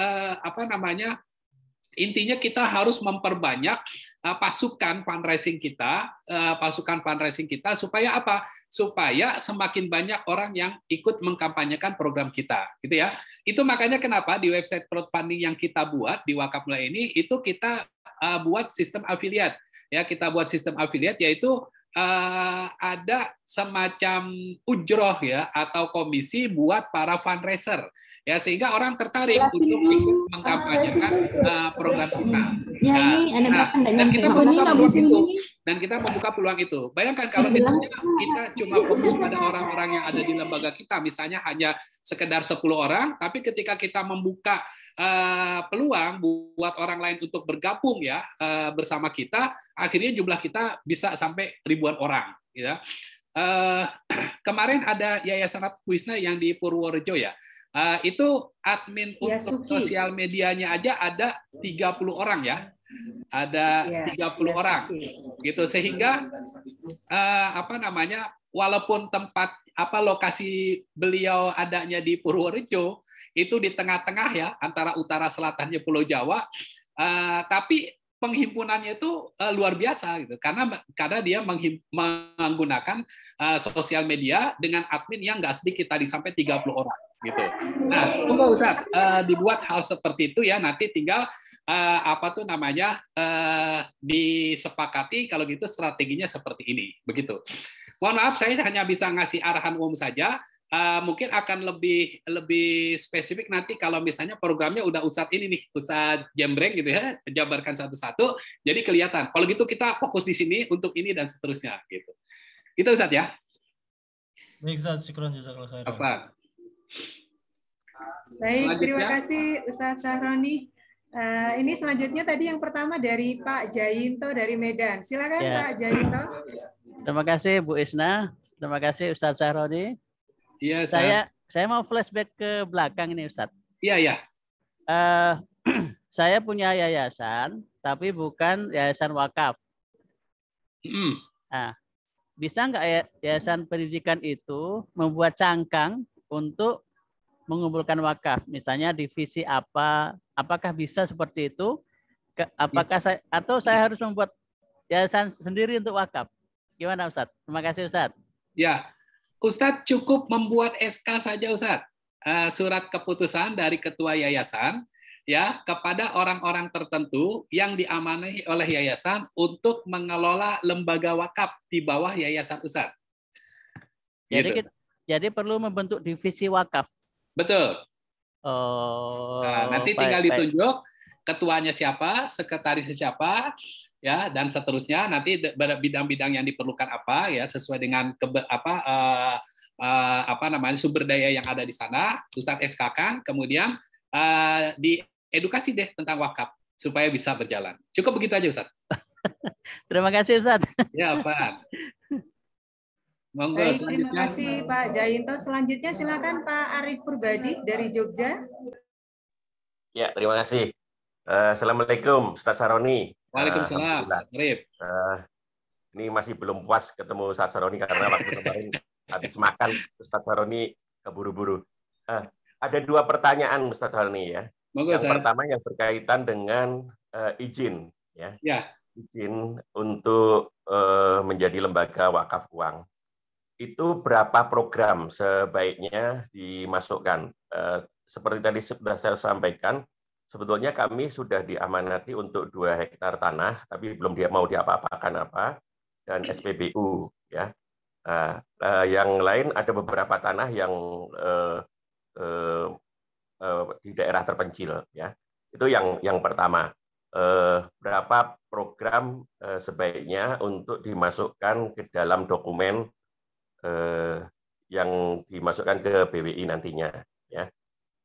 intinya kita harus memperbanyak pasukan fundraising kita supaya apa? Supaya semakin banyak orang yang ikut mengkampanyekan program kita, gitu ya. Itu makanya kenapa di website crowdfunding yang kita buat di Wakaf Mulai ini itu kita buat sistem affiliate. Ya, kita buat sistem affiliate yaitu ada semacam ujroh ya atau komisi buat para fundraiser. Ya, sehingga orang tertarik untuk ikut mengkampanyekan program kita. Dan kita membuka peluang itu. Bayangkan kalau misalnya kita cuma fokus pada orang-orang yang ada di lembaga kita, misalnya hanya sekedar 10 orang, tapi ketika kita membuka peluang buat orang lain untuk bergabung ya bersama kita, akhirnya jumlah kita bisa sampai ribuan orang. Ya. Kemarin ada Yayasan Wisna yang di Purworejo ya. Itu admin untuk sosial medianya aja ada 30 orang ya. Ada 30 orang. Gitu, sehingga walaupun tempat lokasi beliau adanya di Purworejo itu di tengah-tengah ya antara utara selatannya Pulau Jawa, tapi penghimpunannya itu luar biasa gitu, karena dia menggunakan sosial media dengan admin yang nggak sedikit tadi sampai 30 orang gitu. Nah, tunggu Ustaz, dibuat hal seperti itu ya, nanti tinggal disepakati kalau gitu strateginya seperti ini begitu. Mohon maaf saya hanya bisa ngasih arahan umum saja. Mungkin akan lebih spesifik nanti kalau misalnya programnya udah Ustadz ini nih, Ustadz Jembreng gitu ya, jabarkan satu-satu, jadi kelihatan. Kalau gitu kita fokus di sini untuk ini dan seterusnya gitu. Itu Ustadz ya. Baik Ustadz, syukran jazakallahu khairan. Baik, terima kasih Ustadz Sahroni. Ini selanjutnya tadi yang pertama dari Pak Jayinto dari Medan. Silakan ya. Pak Jayinto. Terima kasih Bu Isna. Terima kasih Ustadz Sahroni. Iya, saya mau flashback ke belakang ini, Ustadz. Iya, ya. Saya punya yayasan, tapi bukan yayasan wakaf. Nah, bisa nggak yayasan pendidikan itu membuat cangkang untuk mengumpulkan wakaf? Misalnya divisi apa? Apakah bisa seperti itu? Apakah saya harus membuat yayasan sendiri untuk wakaf? Gimana, Ustadz? Terima kasih, Ustadz. Ya. Ustadz cukup membuat SK saja Ustadz, surat keputusan dari ketua yayasan, ya kepada orang-orang tertentu yang diamanahi oleh yayasan untuk mengelola lembaga wakaf di bawah yayasan Ustaz. Jadi Gitu. jadi perlu membentuk divisi wakaf. Betul. Oh, Nah, nanti tinggal ditunjuk ketuanya siapa, sekretarisnya siapa, ya, dan seterusnya. Nanti bidang-bidang yang diperlukan apa, ya, sesuai dengan sumber daya yang ada di sana. Ustadz SK-kan, kemudian diedukasi deh tentang wakaf supaya bisa berjalan. Cukup begitu aja, Ustadz. Terima kasih, Ustadz. Ya, Pak. Monggo, baik, terima kasih Pak Jainto. Selanjutnya silakan Pak Arif Purbadi dari Jogja. Ya, terima kasih. Assalamualaikum, Ustadz Saroni. Waalaikumsalam, Ustadz Arif. Ini masih belum puas ketemu Ustadz Saroni karena waktu kemarin habis makan Ustadz Saroni keburu-buru. Ada 2 pertanyaan Ustadz Saroni ya. Monggo, yang pertama yang berkaitan dengan izin, ya. Izin untuk menjadi lembaga wakaf uang. Itu berapa program sebaiknya dimasukkan? Seperti tadi sudah saya sampaikan, sebetulnya kami sudah diamanati untuk 2 hektar tanah, tapi belum mau diapa-apakan apa, dan SPBU. Ya. Yang lain ada beberapa tanah yang di daerah terpencil. Ya. Itu yang pertama. Berapa program sebaiknya untuk dimasukkan ke dalam dokumen yang dimasukkan ke BWI nantinya, ya.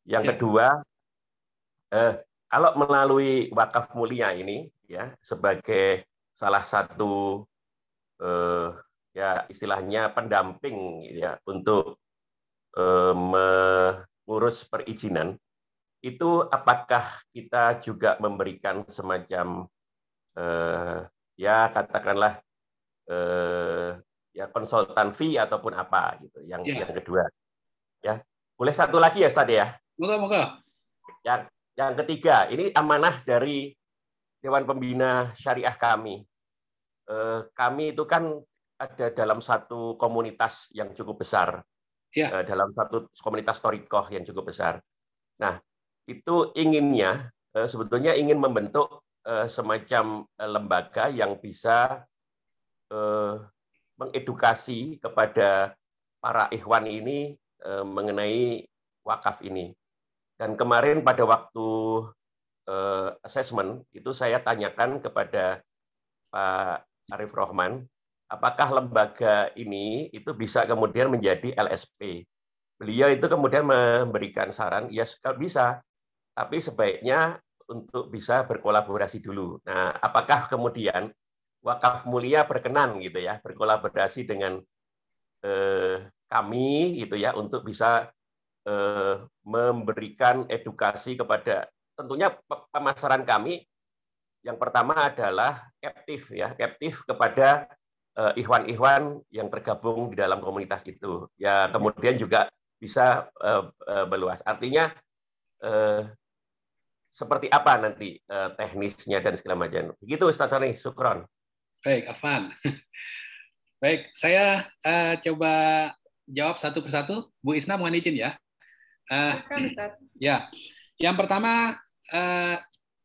Yang kedua, kalau melalui wakaf mulia ini, ya, sebagai salah satu ya istilahnya pendamping, ya, untuk mengurus perizinan, itu apakah kita juga memberikan semacam ya katakanlah ya konsultan fee ataupun apa gitu. Yang kedua, ya. Boleh satu lagi ya, Ustaz ya? Moga-moga. Yang ketiga, ini amanah dari Dewan Pembina Syariah kami. Kami itu kan ada dalam satu komunitas yang cukup besar, dalam satu komunitas thoriqoh yang cukup besar. Nah, itu inginnya sebetulnya ingin membentuk semacam lembaga yang bisa mengedukasi kepada para ikhwan ini mengenai wakaf ini. Dan kemarin pada waktu assessment itu saya tanyakan kepada Pak Arif Rohman, apakah lembaga ini itu bisa kemudian menjadi LSP. Beliau itu kemudian memberikan saran, ya bisa, tapi sebaiknya untuk bisa berkolaborasi dulu. Nah, apakah kemudian wakaf mulia berkenan gitu ya berkolaborasi dengan kami gitu ya untuk bisa memberikan edukasi kepada tentunya pemasaran kami yang pertama adalah captive ya, captive kepada ikhwan-ikhwan yang tergabung di dalam komunitas itu. Ya kemudian juga bisa meluas. Artinya seperti apa nanti teknisnya dan segala macam. Begitu Ustaz Tani, syukron. Baik, Afan. Baik, saya coba jawab satu persatu. Bu Isna mohon izin ya. Ya, yang pertama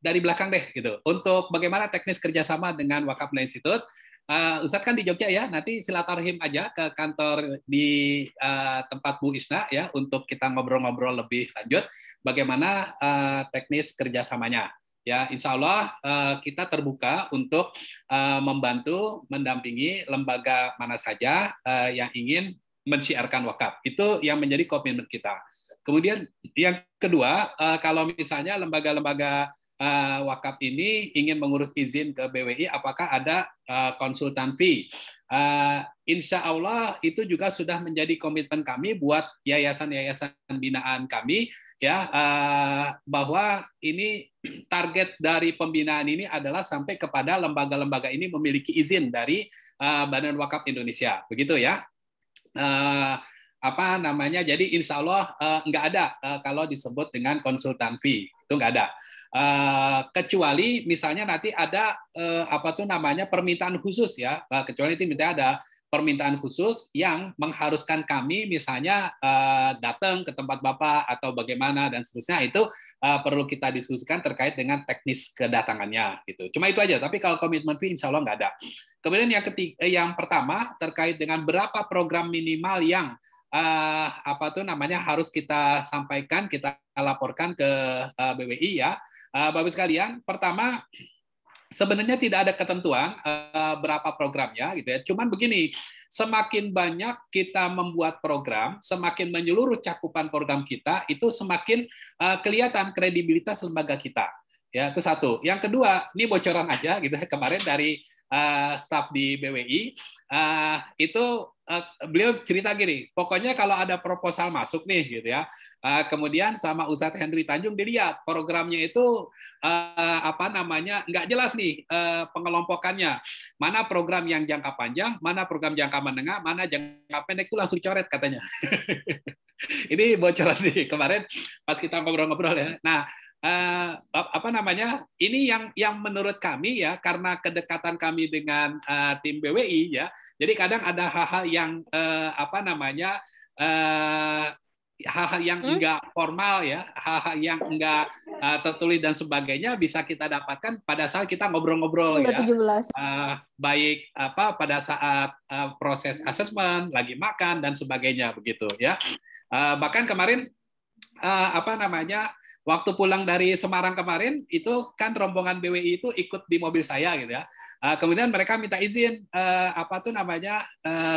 dari belakang deh gitu. Untuk bagaimana teknis kerjasama dengan Wakaf Mulia Institute, Ustadz kan di Jogja ya. Nanti silaturahim aja ke kantor di tempat Bu Isna ya untuk kita ngobrol-ngobrol lebih lanjut bagaimana teknis kerjasamanya. Ya, insya Allah kita terbuka untuk membantu, mendampingi lembaga mana saja yang ingin mensyiarkan wakaf. Itu yang menjadi komitmen kita. Kemudian yang kedua, kalau misalnya lembaga-lembaga wakaf ini ingin mengurus izin ke BWI, apakah ada konsultan fee? Insya Allah itu juga sudah menjadi komitmen kami buat yayasan-yayasan binaan kami, ya, bahwa ini target dari pembinaan ini adalah sampai kepada lembaga-lembaga ini memiliki izin dari Badan Wakaf Indonesia, begitu ya. Apa namanya? Jadi insya Allah nggak ada kalau disebut dengan konsultan fee, itu nggak ada. Kecuali misalnya nanti ada apa tuh namanya permintaan khusus ya, kecuali itu misalnya ada permintaan khusus yang mengharuskan kami misalnya datang ke tempat Bapak atau bagaimana dan seterusnya, itu perlu kita diskusikan terkait dengan teknis kedatangannya gitu. Cuma itu aja, tapi kalau komitmen fee insya Allah nggak ada. Kemudian yang pertama terkait dengan berapa program minimal yang harus kita sampaikan, kita laporkan ke BWI ya. Bapak sekalian, pertama sebenarnya tidak ada ketentuan berapa programnya gitu ya. Cuman begini, semakin banyak kita membuat program, semakin menyeluruh cakupan program kita, itu semakin kelihatan kredibilitas lembaga kita. Ya, itu satu. Yang kedua, ini bocoran aja gitu ya, kemarin dari staf di BWI beliau cerita gini, pokoknya kalau ada proposal masuk nih gitu ya. Kemudian sama Ustadz Henry Tanjung dilihat programnya itu nggak jelas nih pengelompokannya, mana program yang jangka panjang, mana program jangka menengah, mana jangka pendek, itu langsung coret katanya. Ini bocoran nih kemarin pas kita ngobrol-ngobrol ya. Nah, ini yang menurut kami ya, karena kedekatan kami dengan tim BWI ya, jadi kadang ada hal-hal yang hal-hal yang enggak formal ya, hal-hal yang enggak tertulis dan sebagainya bisa kita dapatkan pada saat kita ngobrol-ngobrol ya. Baik pada saat proses asesmen, lagi makan dan sebagainya begitu ya. Bahkan kemarin waktu pulang dari Semarang kemarin itu kan rombongan BWI itu ikut di mobil saya gitu ya. Kemudian mereka minta izin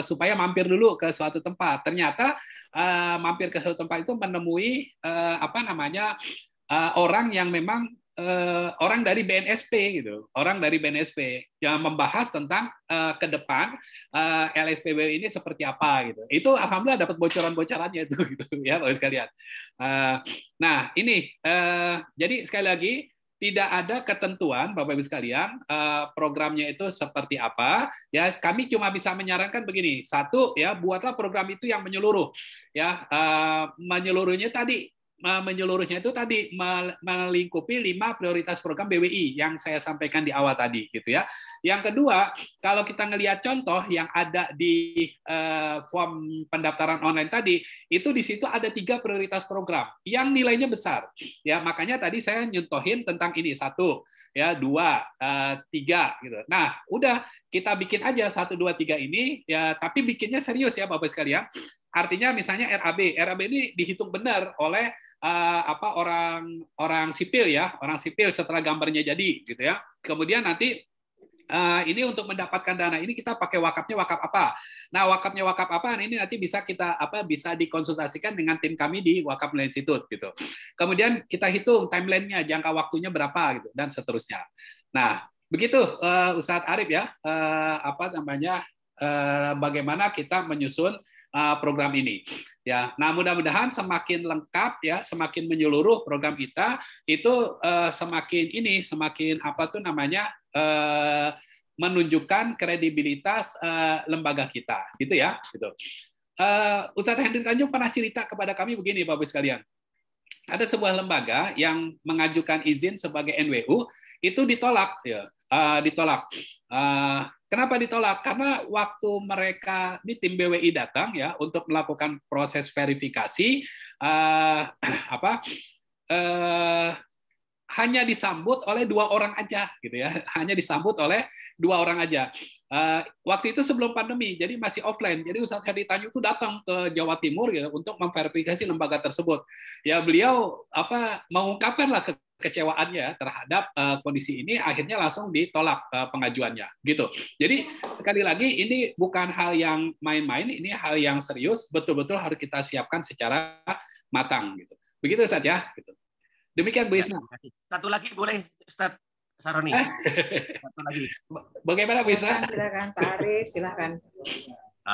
supaya mampir dulu ke suatu tempat. Ternyata mampir ke suatu tempat itu menemui orang yang memang orang dari BNSP gitu, orang dari BNSP yang membahas tentang ke depan LSPB ini seperti apa gitu. Itu alhamdulillah dapat bocoran-bocorannya itu gitu ya Bapak sekalian. Nah ini jadi sekali lagi tidak ada ketentuan Bapak Ibu sekalian programnya itu seperti apa ya. Kami cuma bisa menyarankan begini, satu ya, buatlah program itu yang menyeluruh ya. Menyeluruhnya itu tadi melingkupi 5 prioritas program BWI yang saya sampaikan di awal tadi gitu ya. Yang kedua, kalau kita ngelihat contoh yang ada di form pendaftaran online tadi, itu di situ ada 3 prioritas program yang nilainya besar ya. Makanya tadi saya nyontohin tentang ini, 1 ya, 2, 3 gitu. Nah, udah kita bikin aja 1, 2, 3 ini ya, tapi bikinnya serius ya Bapak sekalian. Artinya misalnya RAB ini dihitung benar oleh orang sipil ya, orang sipil setelah gambarnya jadi gitu ya. Kemudian nanti ini untuk mendapatkan dana ini kita pakai wakafnya wakaf apa. Nah, wakafnya wakaf apa ini nanti bisa kita bisa dikonsultasikan dengan tim kami di Wakaf Mulia Institute gitu. Kemudian kita hitung timeline-nya, jangka waktunya berapa gitu dan seterusnya. Nah, begitu Ustadz Arif ya, bagaimana kita menyusun program ini ya. Nah, mudah-mudahan semakin lengkap ya, semakin menyeluruh program kita itu semakin menunjukkan kredibilitas lembaga kita gitu ya gitu. Ustadz Henry Tanjung pernah cerita kepada kami begini Bapak sekalian. Ada sebuah lembaga yang mengajukan izin sebagai NWU itu ditolak ya, ditolak. Kenapa ditolak? Karena waktu mereka di tim BWI datang ya untuk melakukan proses verifikasi hanya disambut oleh 2 orang aja gitu ya, hanya disambut oleh 2 orang aja. Waktu itu sebelum pandemi, jadi masih offline. Jadi Ustadz Henry Tanjung itu datang ke Jawa Timur ya untuk memverifikasi lembaga tersebut. Ya beliau mengungkapkanlah kekecewaannya terhadap kondisi ini, akhirnya langsung ditolak pengajuannya gitu. Jadi sekali lagi ini bukan hal yang main-main, ini hal yang serius, betul-betul harus kita siapkan secara matang gitu. Begitu Ustaz ya gitu. Demikian Bu Isna. Satu lagi boleh Ustaz Saroni. Satu lagi. Bagaimana Bu Isna? Silakan Pak Arif, silakan.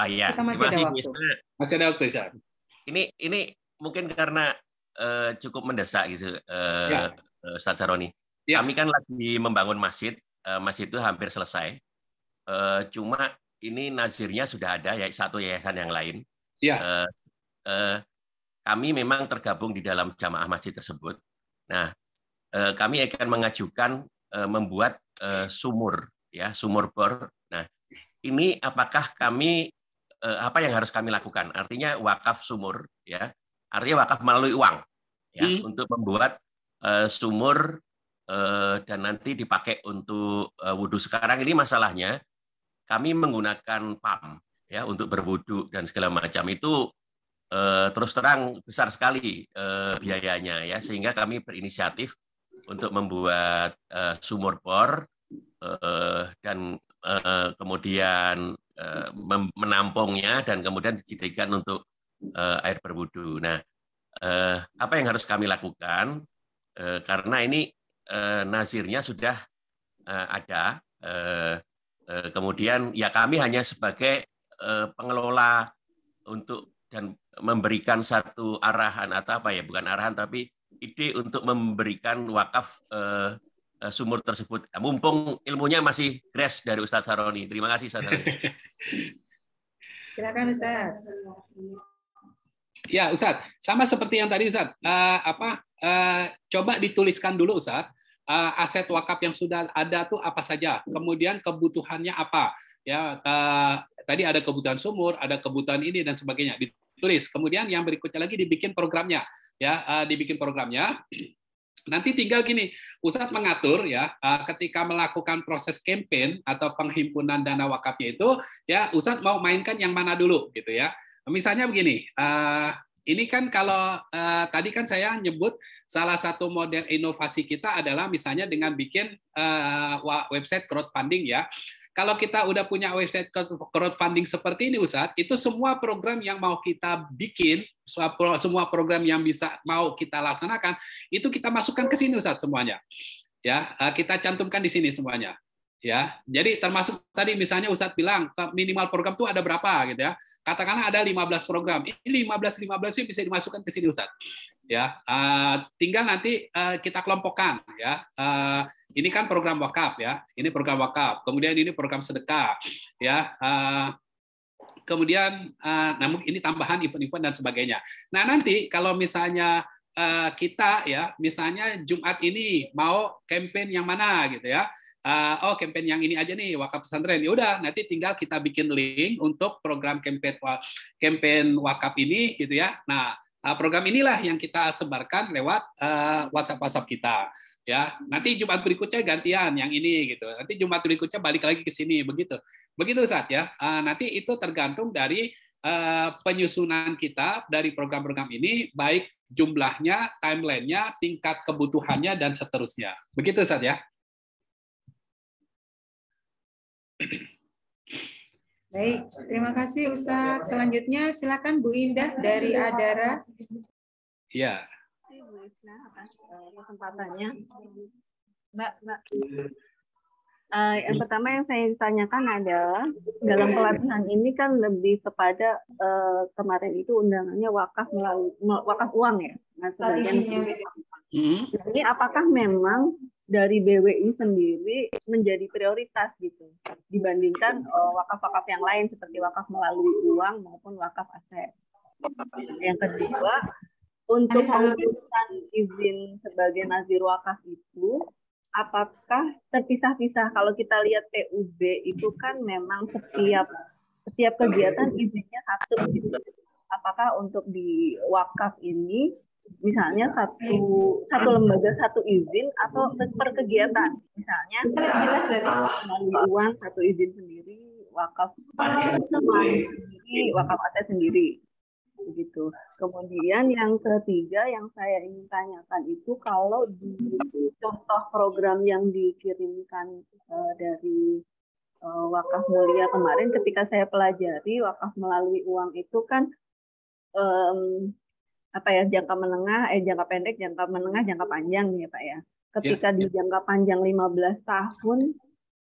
Iya. Kita masih ada waktu. Masih ada waktu Ustaz. Ini mungkin karena cukup mendesak gitu. Ustaz Saroni. Ya. Kami kan lagi membangun masjid. Masjid itu hampir selesai. Cuma ini nazirnya sudah ada, ya, satu yayasan yang lain. Ya. Kami memang tergabung di dalam jamaah masjid tersebut. Nah, kami akan mengajukan membuat sumur, ya, sumur bor. Nah, ini apakah kami apa yang harus kami lakukan? Artinya wakaf sumur, ya, artinya wakaf melalui uang, ya, untuk membuat sumur dan nanti dipakai untuk wudhu. Sekarang ini masalahnya kami menggunakan pam, ya, untuk berwudhu dan segala macam itu terus terang besar sekali biayanya, ya, sehingga kami berinisiatif untuk membuat sumur bor dan kemudian menampungnya dan kemudian dijadikan untuk air berwudu. Nah, apa yang harus kami lakukan? Karena ini nazirnya sudah ada, kemudian ya kami hanya sebagai pengelola untuk dan memberikan satu arahan atau apa ya, bukan arahan tapi ide untuk memberikan wakaf sumur tersebut. Mumpung ilmunya masih fresh dari Ustadz Saroni. Terima kasih Ustadz Saroni. Silakan Ustadz. Ya Ustadz, sama seperti yang tadi Ustadz. Coba dituliskan dulu Ustadz. Aset wakaf yang sudah ada tuh apa saja, kemudian kebutuhannya apa. Ya, tadi ada kebutuhan sumur, ada kebutuhan ini dan sebagainya. Ditulis. Kemudian yang berikutnya lagi dibikin programnya. Ya, dibikin programnya. Nanti tinggal gini, Ustadz mengatur ya, ketika melakukan proses campaign atau penghimpunan dana wakafnya itu, ya Ustadz mau mainkan yang mana dulu gitu ya. Misalnya begini, ini kan kalau tadi kan saya nyebut salah satu model inovasi kita adalah misalnya dengan bikin website crowdfunding ya. Kalau kita udah punya website crowdfunding seperti ini, Ustadz, itu semua program yang mau kita bikin, semua program yang bisa mau kita laksanakan, itu kita masukkan ke sini, Ustadz, semuanya. Ya, kita cantumkan di sini semuanya. Ya, jadi termasuk tadi misalnya Ustadz bilang minimal program itu ada berapa gitu ya. Katakanlah ada 15 program. Ini 15 sih bisa dimasukkan ke sini Ustadz. Ya, tinggal nanti kita kelompokkan ya. Ini kan program wakaf ya. Ini program wakaf. Kemudian ini program sedekah ya. Kemudian namun ini tambahan event-event dan sebagainya. Nah, nanti kalau misalnya kita ya, misalnya Jumat ini mau campaign yang mana gitu ya. Campaign yang ini aja nih wakaf pesantren. Ya udah, nanti tinggal kita bikin link untuk program campaign wakaf ini gitu ya. Nah, program inilah yang kita sebarkan lewat WhatsApp kita. Ya, nanti Jumat berikutnya gantian yang ini gitu. Nanti Jumat berikutnya balik lagi ke sini begitu. Begitu Ustadz ya. Nanti itu tergantung dari penyusunan kita dari program-program ini, baik jumlahnya, timelinenya, tingkat kebutuhannya dan seterusnya. Begitu Ustadz ya. Baik, terima kasih Ustadz. Selanjutnya silakan Bu Indah dari Adara. Iya. Bu Isna atas kesempatannya. Mbak. Yang pertama yang saya tanyakan adalah dalam pelatihan ini kan lebih kepada kemarin itu undangannya wakaf melalui wakaf uang ya. Nah, sebagian ini apakah memang dari BWI sendiri menjadi prioritas gitu dibandingkan wakaf-wakaf yang lain seperti wakaf melalui uang maupun wakaf aset. Yang kedua, untuk pengurusan izin sebagai nazir wakaf itu apakah terpisah-pisah? Kalau kita lihat PUB itu kan memang setiap kegiatan izinnya satu gitu. Apakah untuk di wakaf ini misalnya satu lembaga satu izin atau per kegiatan, misalnya melalui uang satu izin sendiri, wakaf sendiri, wakaf aset sendiri, begitu. Kemudian yang ketiga yang saya ingin tanyakan itu kalau di contoh program yang dikirimkan dari wakaf mulia kemarin, ketika saya pelajari wakaf melalui uang itu kan jangka menengah, jangka pendek, jangka menengah, jangka panjang ya Pak ya. Ketika di jangka panjang 15 tahun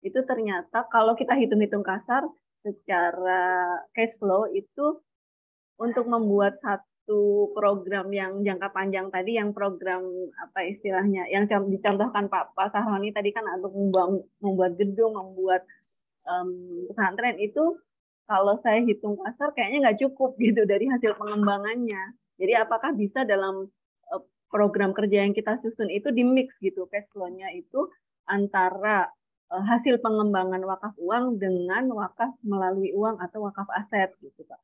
itu ternyata kalau kita hitung-hitung kasar secara cash flow itu untuk membuat satu program yang jangka panjang tadi, yang program apa istilahnya yang dicontohkan Pak Sahroni tadi kan untuk membuat gedung, membuat pesantren itu kalau saya hitung kasar kayaknya nggak cukup gitu dari hasil pengembangannya. Jadi apakah bisa dalam program kerja yang kita susun itu di-mix gitu cash flow-nya itu antara hasil pengembangan wakaf uang dengan wakaf melalui uang atau wakaf aset gitu Pak.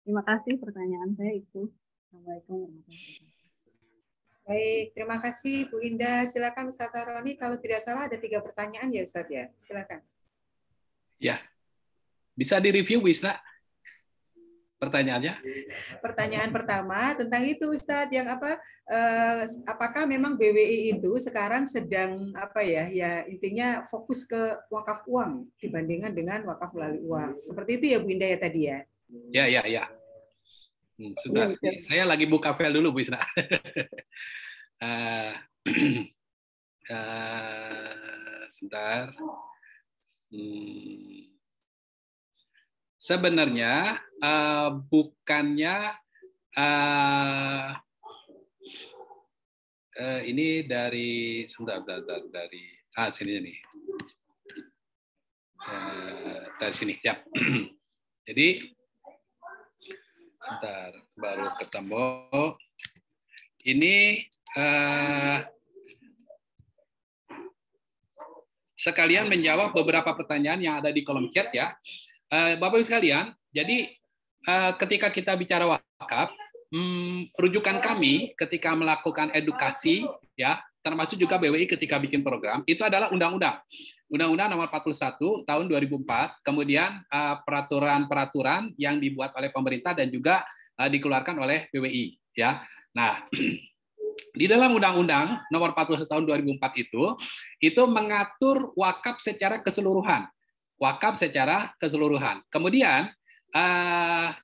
Terima kasih, pertanyaan saya itu. Assalamualaikum warahmatullahi wabarakatuh. Baik, terima kasih Bu Indah. Silakan Ustaz Roni, kalau tidak salah ada 3 pertanyaan ya Ustaz ya. Silakan. Ya, bisa direview Wisna pertanyaannya? Pertanyaan pertama tentang itu Ustadz, yang apa? Apakah memang BWI itu sekarang sedang apa ya? Ya intinya fokus ke wakaf uang dibandingkan dengan wakaf melalui uang. Seperti itu ya Bu Indah ya tadi ya? Ya. Sudah. Saya lagi buka file dulu Bu Isna. Sebentar. Sebenarnya bukannya ini dari dari sini nih. Dari sini ya. Jadi sebentar baru ketemu. Ini sekalian menjawab beberapa pertanyaan yang ada di kolom chat ya. Bapak Ibu sekalian, jadi ketika kita bicara wakaf, rujukan kami ketika melakukan edukasi ya, termasuk juga BWI ketika bikin program, itu adalah undang-undang. Undang-Undang Nomor 41 Tahun 2004, kemudian peraturan-peraturan yang dibuat oleh pemerintah dan juga dikeluarkan oleh BWI ya. Nah, di dalam Undang-Undang Nomor 41 Tahun 2004 itu mengatur wakaf secara keseluruhan. Wakaf secara keseluruhan. Kemudian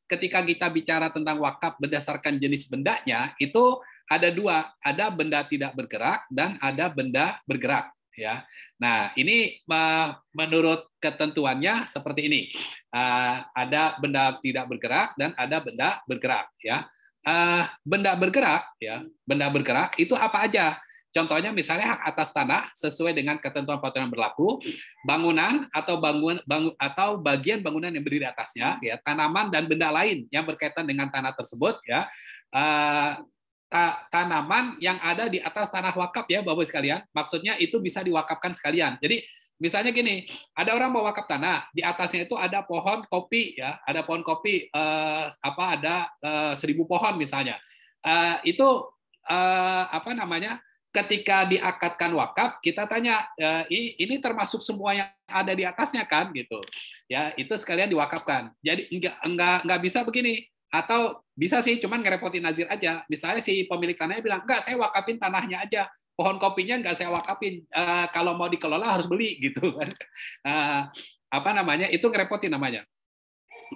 ketika kita bicara tentang wakaf berdasarkan jenis bendanya, itu ada 2, ada benda tidak bergerak dan ada benda bergerak. Ya, nah ini menurut ketentuannya seperti ini. Ada benda tidak bergerak dan ada benda bergerak. Ya, benda bergerak, ya, benda bergerak itu apa aja? Contohnya misalnya hak atas tanah sesuai dengan ketentuan peraturan berlaku, bangunan atau bagian bangunan yang berdiri atasnya, ya, tanaman dan benda lain yang berkaitan dengan tanah tersebut, ya, tanaman yang ada di atas tanah wakaf ya Bapak sekalian, maksudnya itu bisa diwakafkan sekalian. Jadi misalnya gini, ada orang mau wakaf tanah, di atasnya itu ada pohon kopi ya, ada pohon kopi ada 1000 pohon misalnya. Ketika diakadkan wakaf, kita tanya, ini termasuk semua yang ada di atasnya kan, gitu. Ya, itu sekalian diwakafkan. Jadi enggak bisa begini, atau bisa sih, cuman ngerepotin nazir aja. Misalnya si pemilik tanahnya bilang, enggak, saya wakafin tanahnya aja, pohon kopinya enggak saya wakafin. Kalau mau dikelola harus beli, gitu kan. Itu ngerepotin namanya.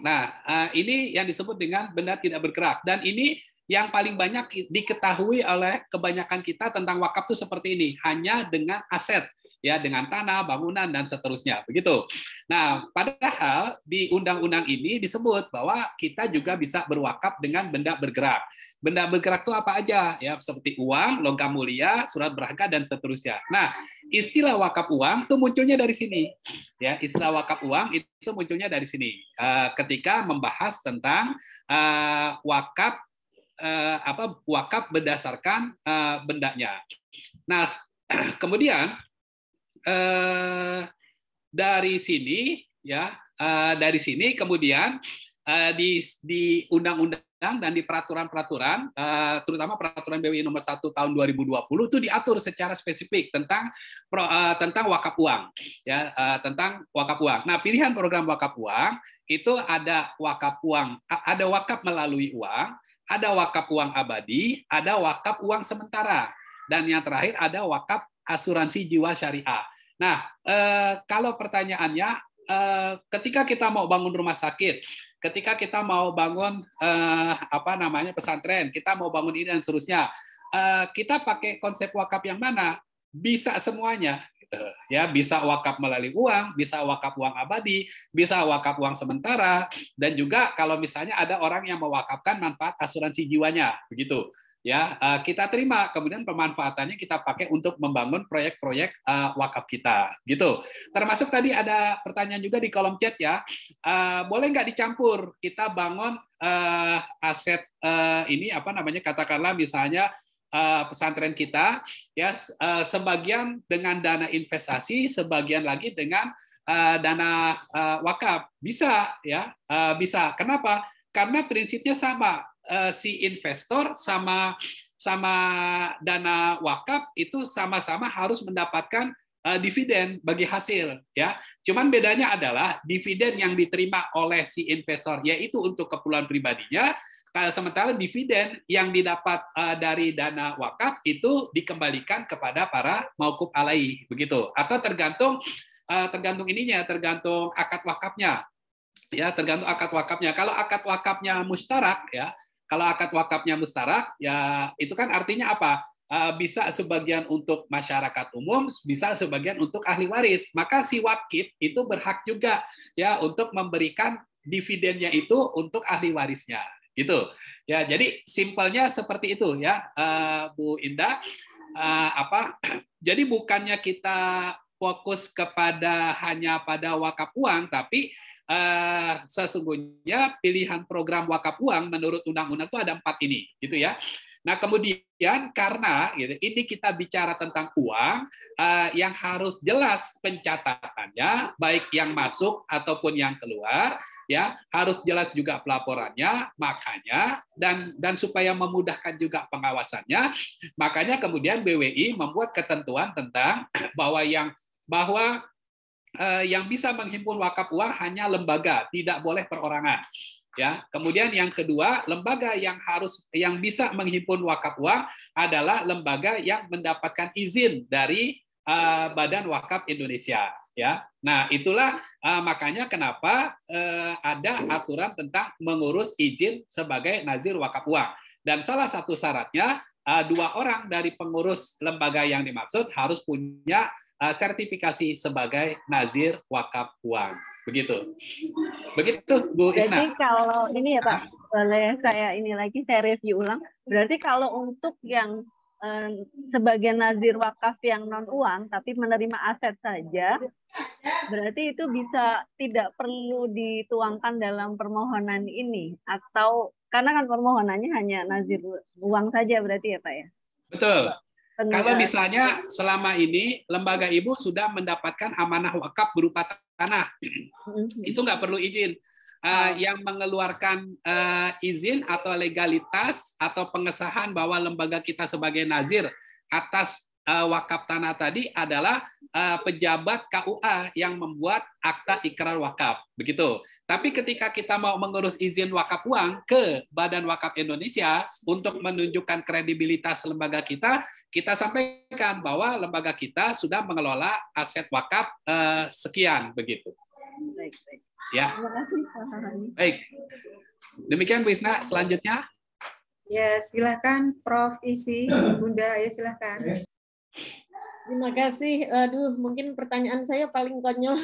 Nah, ini yang disebut dengan benda tidak bergerak, dan ini yang paling banyak diketahui oleh kebanyakan kita tentang wakaf itu seperti ini, hanya dengan aset, ya, dengan tanah, bangunan, dan seterusnya, begitu. Nah, padahal di undang-undang ini disebut bahwa kita juga bisa berwakaf dengan benda bergerak. Benda bergerak itu apa aja? Ya, seperti uang, logam mulia, surat berharga, dan seterusnya. Nah, istilah wakaf uang itu munculnya dari sini. Ya, istilah wakaf uang itu munculnya dari sini. Ketika membahas tentang wakaf berdasarkan bendanya. Nah, kemudian dari sini ya, kemudian di undang-undang dan di peraturan-peraturan, terutama peraturan BWI nomor 1 tahun 2020 itu diatur secara spesifik tentang wakaf uang, ya, tentang wakaf uang. Nah, pilihan program wakaf uang itu ada wakaf uang, ada wakaf melalui uang, ada wakaf uang abadi, ada wakaf uang sementara, dan yang terakhir ada wakaf asuransi jiwa syariah. Nah, kalau pertanyaannya, ketika kita mau bangun rumah sakit, ketika kita mau bangun pesantren, kita mau bangun ini dan seterusnya, kita pakai konsep wakaf yang mana? Bisa semuanya. Ya, bisa wakaf melalui uang, bisa wakaf uang abadi, bisa wakaf uang sementara, dan juga kalau misalnya ada orang yang mewakafkan manfaat asuransi jiwanya, begitu. Ya, kita terima, kemudian pemanfaatannya kita pakai untuk membangun proyek-proyek wakaf kita, gitu. Termasuk tadi ada pertanyaan juga di kolom chat ya, boleh nggak dicampur kita bangun aset katakanlah misalnya pesantren kita, ya sebagian dengan dana investasi, sebagian lagi dengan dana wakaf. Bisa ya, bisa. Kenapa? Karena prinsipnya sama. Si investor sama dana wakaf itu sama-sama harus mendapatkan dividen bagi hasil, ya. Cuman bedanya adalah dividen yang diterima oleh si investor yaitu untuk keperluan pribadinya, sementara dividen yang didapat dari dana wakaf itu dikembalikan kepada para mauquf alaih, begitu. Atau tergantung ininya, tergantung akad wakafnya. Ya, tergantung akad wakafnya. Kalau akad wakafnya mustarak, ya, kalau akad wakafnya mustarak, ya itu kan artinya apa? Bisa sebagian untuk masyarakat umum, bisa sebagian untuk ahli waris. Maka si wakif itu berhak juga ya untuk memberikan dividennya itu untuk ahli warisnya. Gitu. Ya, jadi simpelnya seperti itu ya, Bu Indah. Jadi bukannya kita fokus hanya pada wakaf uang, tapi sesungguhnya pilihan program wakaf uang menurut undang-undang itu ada 4 ini, gitu ya. Nah, kemudian karena ini kita bicara tentang uang yang harus jelas pencatatannya, baik yang masuk ataupun yang keluar, ya harus jelas juga pelaporannya, makanya dan supaya memudahkan juga pengawasannya, makanya kemudian BWI membuat ketentuan tentang bahwa yang bisa menghimpun wakaf uang hanya lembaga, tidak boleh perorangan. Ya, kemudian yang kedua, lembaga yang bisa menghimpun wakaf uang adalah lembaga yang mendapatkan izin dari Badan Wakaf Indonesia. Ya, nah itulah makanya kenapa ada aturan tentang mengurus izin sebagai nazir wakaf uang. Dan salah satu syaratnya 2 orang dari pengurus lembaga yang dimaksud harus punya sertifikasi sebagai nazir wakaf uang. Begitu Bu Isna. Jadi kalau ini ya Pak, boleh saya review ulang. Berarti kalau untuk yang sebagian nazir wakaf yang non uang tapi menerima aset saja, berarti itu bisa tidak perlu dituangkan dalam permohonan ini, atau karena kan permohonannya hanya nazir uang saja berarti ya Pak ya? Betul. Kalau misalnya selama ini lembaga ibu sudah mendapatkan amanah wakaf berupa tanah, itu nggak perlu izin. Yang mengeluarkan izin atau legalitas atau pengesahan bahwa lembaga kita sebagai nazir atas wakaf tanah tadi adalah pejabat KUA yang membuat akta ikrar wakaf, begitu. Tapi ketika kita mau mengurus izin wakaf uang ke Badan Wakaf Indonesia untuk menunjukkan kredibilitas lembaga kita sampaikan bahwa lembaga kita sudah mengelola aset wakaf sekian, begitu. Baik. Ya. Baik. Demikian Bu Isna, selanjutnya. Ya, silakan Prof. Isi, Bunda, ya silakan. Terima kasih. Aduh, mungkin pertanyaan saya paling konyol.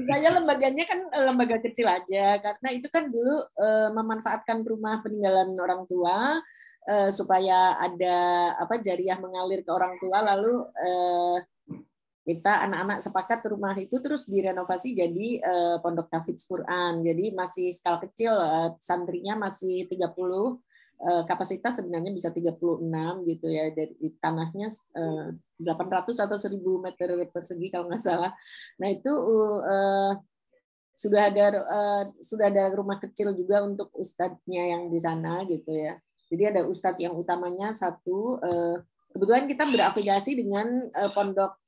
Saya lembaganya kan lembaga kecil aja, karena itu kan dulu memanfaatkan rumah peninggalan orang tua supaya ada jariah mengalir ke orang tua, lalu kita anak-anak sepakat rumah itu terus direnovasi jadi pondok tahfidz Quran. Jadi masih skala kecil, santrinya masih 30. Kapasitas sebenarnya bisa 36 gitu ya, dari tanahnya 800 atau 1000 meter persegi kalau nggak salah. Nah itu sudah ada rumah kecil juga untuk ustadznya yang di sana gitu ya. Jadi ada ustadz yang utamanya satu. Kebetulan kita berafiliasi dengan pondok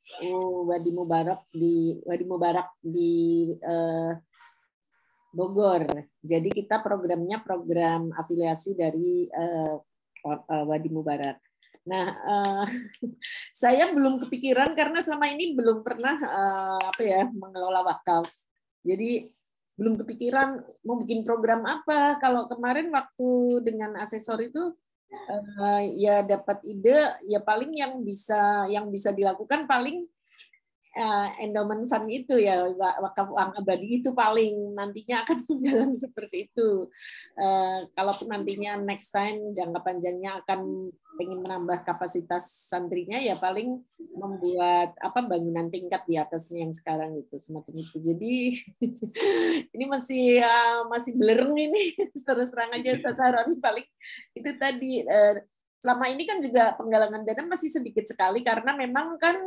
Wadi Mubarak di Bogor. Jadi kita programnya program afiliasi dari Wadi Mubarak. Nah, saya belum kepikiran karena selama ini belum pernah mengelola wakaf. Jadi belum kepikiran mau bikin program apa. Kalau kemarin waktu dengan asesor itu ya dapat ide, ya paling yang bisa dilakukan paling endowment fund itu ya, wakaf uang abadi itu paling nantinya akan menggalang seperti itu. Kalaupun nantinya next time jangka panjangnya akan ingin menambah kapasitas santrinya, ya paling membuat bangunan tingkat di atasnya yang sekarang itu, semacam itu. Jadi ini masih blur ini, terus terang aja Ustaz Haroni, paling itu tadi. Selama ini kan juga penggalangan dana masih sedikit sekali karena memang kan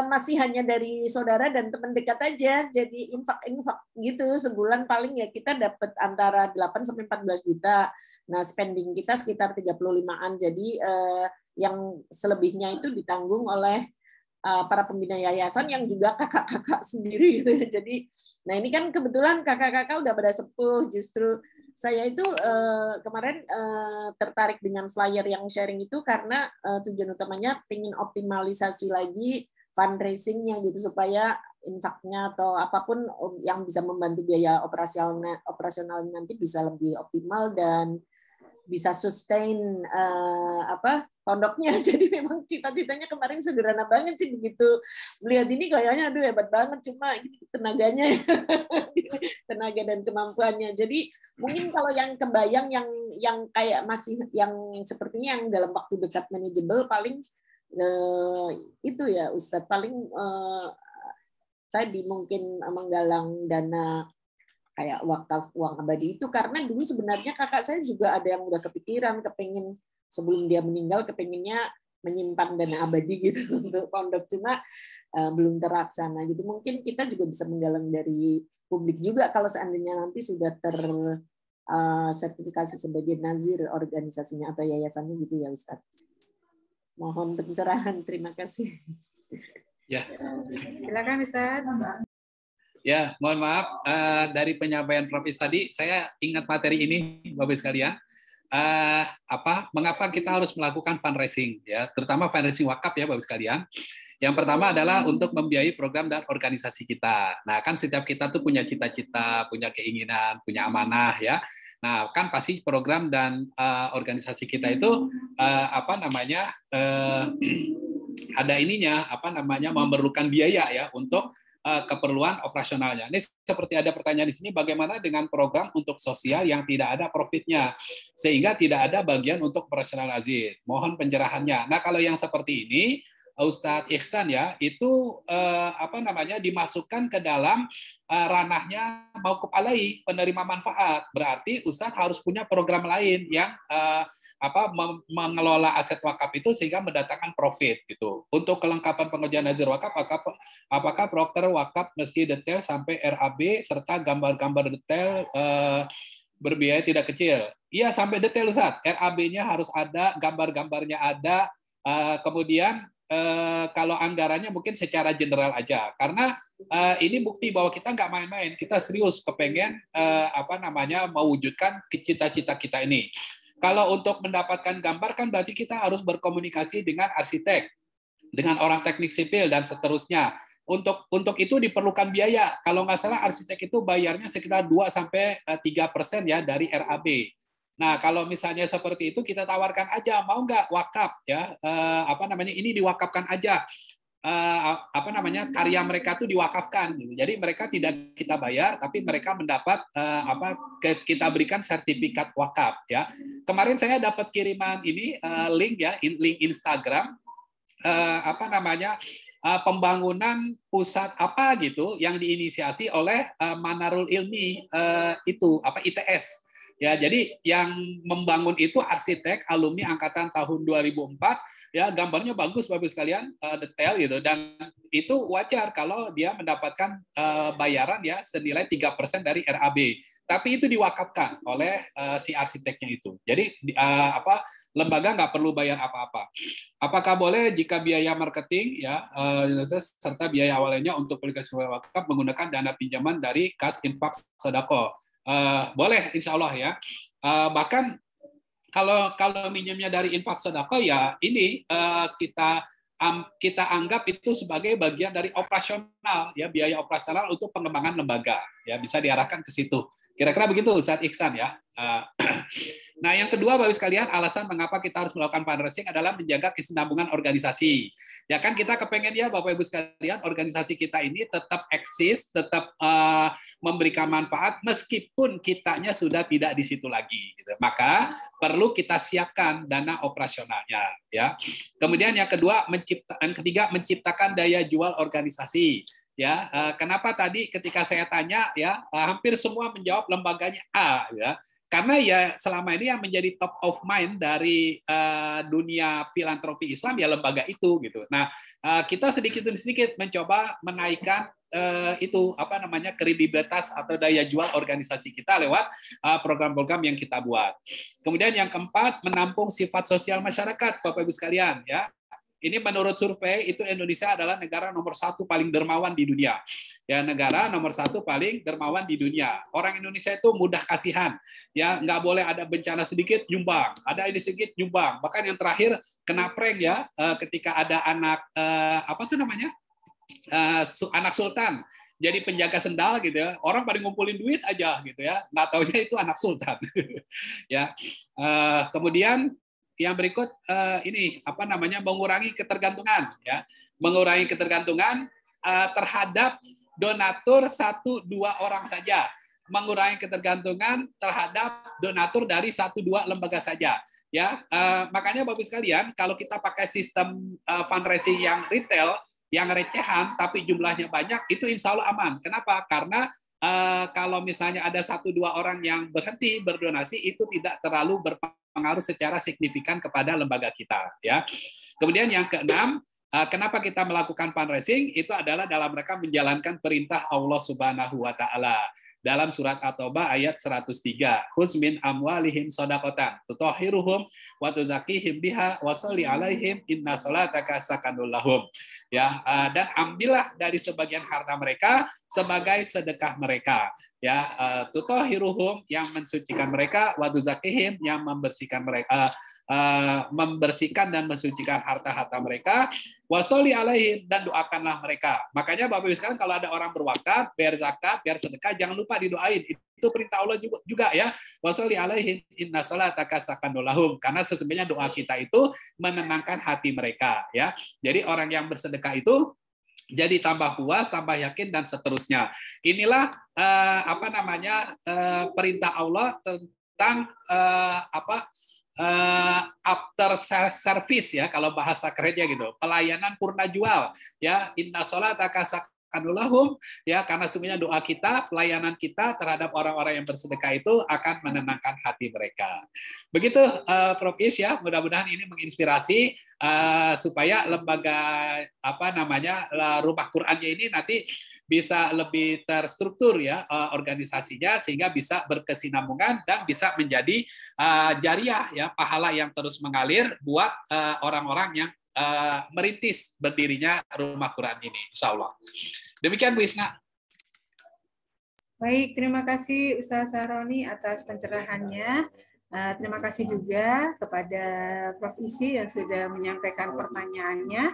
masih hanya dari saudara dan teman dekat aja, jadi infak gitu, sebulan paling ya kita dapat antara 8 sampai 14 juta. Nah, spending kita sekitar 35-an. Jadi yang selebihnya itu ditanggung oleh para pembina yayasan yang juga kakak-kakak sendiri gitu. Jadi nah ini kan kebetulan kakak-kakak udah pada sepuh, justru saya itu kemarin tertarik dengan flyer yang sharing itu karena tujuan utamanya pengen optimalisasi lagi fundraising-nya gitu, supaya infaknya atau apapun yang bisa membantu biaya operasional nanti bisa lebih optimal dan bisa sustain pondoknya. Jadi memang cita-citanya kemarin sederhana banget sih, begitu melihat ini kayaknya aduh hebat banget, cuma tenaganya tenaga dan kemampuannya. Jadi mungkin kalau yang kebayang yang kayak masih yang sepertinya yang dalam waktu dekat manageable paling itu ya Ustadz, paling tadi mungkin menggalang dana kayak wakaf uang abadi itu, karena dulu sebenarnya kakak saya juga ada yang udah kepikiran, kepengin sebelum dia meninggal kepinginnya menyimpan dana abadi gitu untuk pondok, cuma belum terlaksana gitu. Mungkin kita juga bisa menggalang dari publik juga kalau seandainya nanti sudah sertifikasi sebagai nazir organisasinya atau yayasannya gitu ya Ustadz. Mohon pencerahan, terima kasih. Ya, silakan Ustaz. Ya, mohon maaf dari penyampaian Prof. tadi saya ingat materi ini Bapak sekalian. Mengapa kita harus melakukan fundraising ya, terutama fundraising wakaf ya Bapak sekalian. Yang pertama adalah untuk membiayai program dan organisasi kita. Nah, kan setiap kita tuh punya cita-cita, punya keinginan, punya amanah ya. Nah, kan pasti program dan organisasi kita itu ada ininya memerlukan biaya ya untuk keperluan operasionalnya. Ini seperti ada pertanyaan di sini, bagaimana dengan program untuk sosial yang tidak ada profitnya sehingga tidak ada bagian untuk operasional nazir? Mohon pencerahannya. Nah, kalau yang seperti ini Ustadz Ihsan ya, itu dimasukkan ke dalam ranahnya mauquf alai, penerima manfaat. Berarti Ustadz harus punya program lain yang mengelola aset wakaf itu sehingga mendatangkan profit gitu. Untuk kelengkapan pengerjaan nazir wakaf, apakah proker wakaf mesti detail sampai RAB serta gambar-gambar detail berbiaya tidak kecil? Iya, sampai detail Ustadz. RAB-nya harus ada, gambar-gambarnya ada, kemudian kalau anggarannya mungkin secara general aja, karena ini bukti bahwa kita nggak main-main, kita serius kepengen mewujudkan cita-cita kita ini. Kalau untuk mendapatkan gambar kan berarti kita harus berkomunikasi dengan arsitek, dengan orang teknik sipil dan seterusnya. Untuk itu diperlukan biaya. Kalau nggak salah arsitek itu bayarnya sekitar 2-3% ya dari RAB. Nah, kalau misalnya seperti itu kita tawarkan aja, mau nggak wakaf ya, ini diwakafkan aja, karya mereka tuh diwakafkan. Jadi mereka tidak kita bayar, tapi mereka mendapat kita berikan sertifikat wakaf ya. Kemarin saya dapat kiriman ini link ya, link Instagram, pembangunan pusat apa gitu yang diinisiasi oleh Manarul Ilmi ITS. Ya, jadi yang membangun itu arsitek alumni angkatan tahun 2004, ya gambarnya bagus Bapak sekalian, detail gitu, dan itu wajar kalau dia mendapatkan bayaran ya senilai 3% dari RAB. Tapi itu diwakafkan oleh si arsiteknya itu. Jadi lembaga nggak perlu bayar apa-apa. Apakah boleh jika biaya marketing ya serta biaya awalnya untuk publikasi wakaf menggunakan dana pinjaman dari kas infak sodako? Boleh, insya Allah ya. Bahkan kalau minjamnya dari infak sodako ya ini kita anggap itu sebagai bagian dari operasional ya, biaya operasional untuk pengembangan lembaga ya, bisa diarahkan ke situ. Kira-kira begitu Ustadz Ihsan ya. Nah, yang kedua Bapak Ibu sekalian, alasan mengapa kita harus melakukan fundraising adalah menjaga kesinambungan organisasi. Ya kan kita kepengen ya Bapak Ibu sekalian, organisasi kita ini tetap eksis, tetap memberikan manfaat meskipun kitanya sudah tidak di situ lagi. Gitu. Maka perlu kita siapkan dana operasionalnya. Ya. Kemudian yang ketiga menciptakan daya jual organisasi. Ya, kenapa tadi ketika saya tanya ya hampir semua menjawab lembaganya A ya. Karena ya selama ini yang menjadi top of mind dari dunia filantropi Islam ya lembaga itu gitu. Nah, kita sedikit demi sedikit mencoba menaikkan itu apa namanya kredibilitas atau daya jual organisasi kita lewat program-program yang kita buat. Kemudian yang keempat, menampung sifat sosial masyarakat, Bapak Ibu sekalian ya. Ini menurut survei itu Indonesia adalah negara nomor 1 paling dermawan di dunia. Ya, negara nomor 1 paling dermawan di dunia. Orang Indonesia itu mudah kasihan. Ya, nggak boleh ada bencana sedikit nyumbang, ada ini sedikit nyumbang. Bahkan yang terakhir kena prank ya, ketika ada anak apa tuh namanya anak sultan. Jadi penjaga sendal gitu ya, orang pada ngumpulin duit aja gitu ya, nggak taunya itu anak sultan. Ya, kemudian yang berikut ini apa namanya mengurangi ketergantungan ya, mengurangi ketergantungan terhadap donatur 1-2 orang saja, mengurangi ketergantungan terhadap donatur dari 1-2 lembaga saja ya. Makanya Bapak sekalian kalau kita pakai sistem fundraising yang retail yang recehan tapi jumlahnya banyak itu insya Allah aman. Kenapa? Karena kalau misalnya ada 1-2 orang yang berhenti berdonasi itu tidak terlalu berpengaruh secara signifikan kepada lembaga kita ya. Kemudian yang keenam, kenapa kita melakukan fundraising itu adalah dalam rangka menjalankan perintah Allah Subhanahu wa taala. Dalam surat At-Taubah ayat 103, khuz min amwalihim shadaqatan tutahhiruhum wa tuzakkihim biha wa sholli alaihim inna sholataka sakanul lahum. Ya, dan ambillah dari sebagian harta mereka sebagai sedekah mereka. Ya, tutahhiruhum yang mensucikan mereka, wa tuzakkihim yang membersihkan mereka. Membersihkan dan mensucikan harta-harta mereka, wasoli alaihim dan doakanlah mereka. Makanya Bapak Ibu sekalian kalau ada orang berwakaf, bayar zakat, bayar sedekah, jangan lupa didoain. Itu perintah Allah juga ya. Wasoli alaihim inna sholataka sakanul lahum. Karena sesungguhnya doa kita itu menenangkan hati mereka ya. Jadi orang yang bersedekah itu jadi tambah puas, tambah yakin dan seterusnya. Inilah apa namanya perintah Allah tentang after service ya kalau bahasa kerennya gitu, pelayanan purna jual ya, inna sholataka sakanul lahum ya, karena sebenarnya doa kita, pelayanan kita terhadap orang-orang yang bersedekah itu akan menenangkan hati mereka. Begitu Prof Is ya, mudah-mudahan ini menginspirasi supaya lembaga apa namanya rumah Qurannya ini nanti bisa lebih terstruktur ya organisasinya sehingga bisa berkesinambungan dan bisa menjadi jariah ya, pahala yang terus mengalir buat orang-orang yang merintis berdirinya rumah Quran ini, insya Allah. Demikian Bu Isna. Baik, terima kasih Ustaz Saroni atas pencerahannya. Terima kasih juga kepada Prof Isi yang sudah menyampaikan pertanyaannya.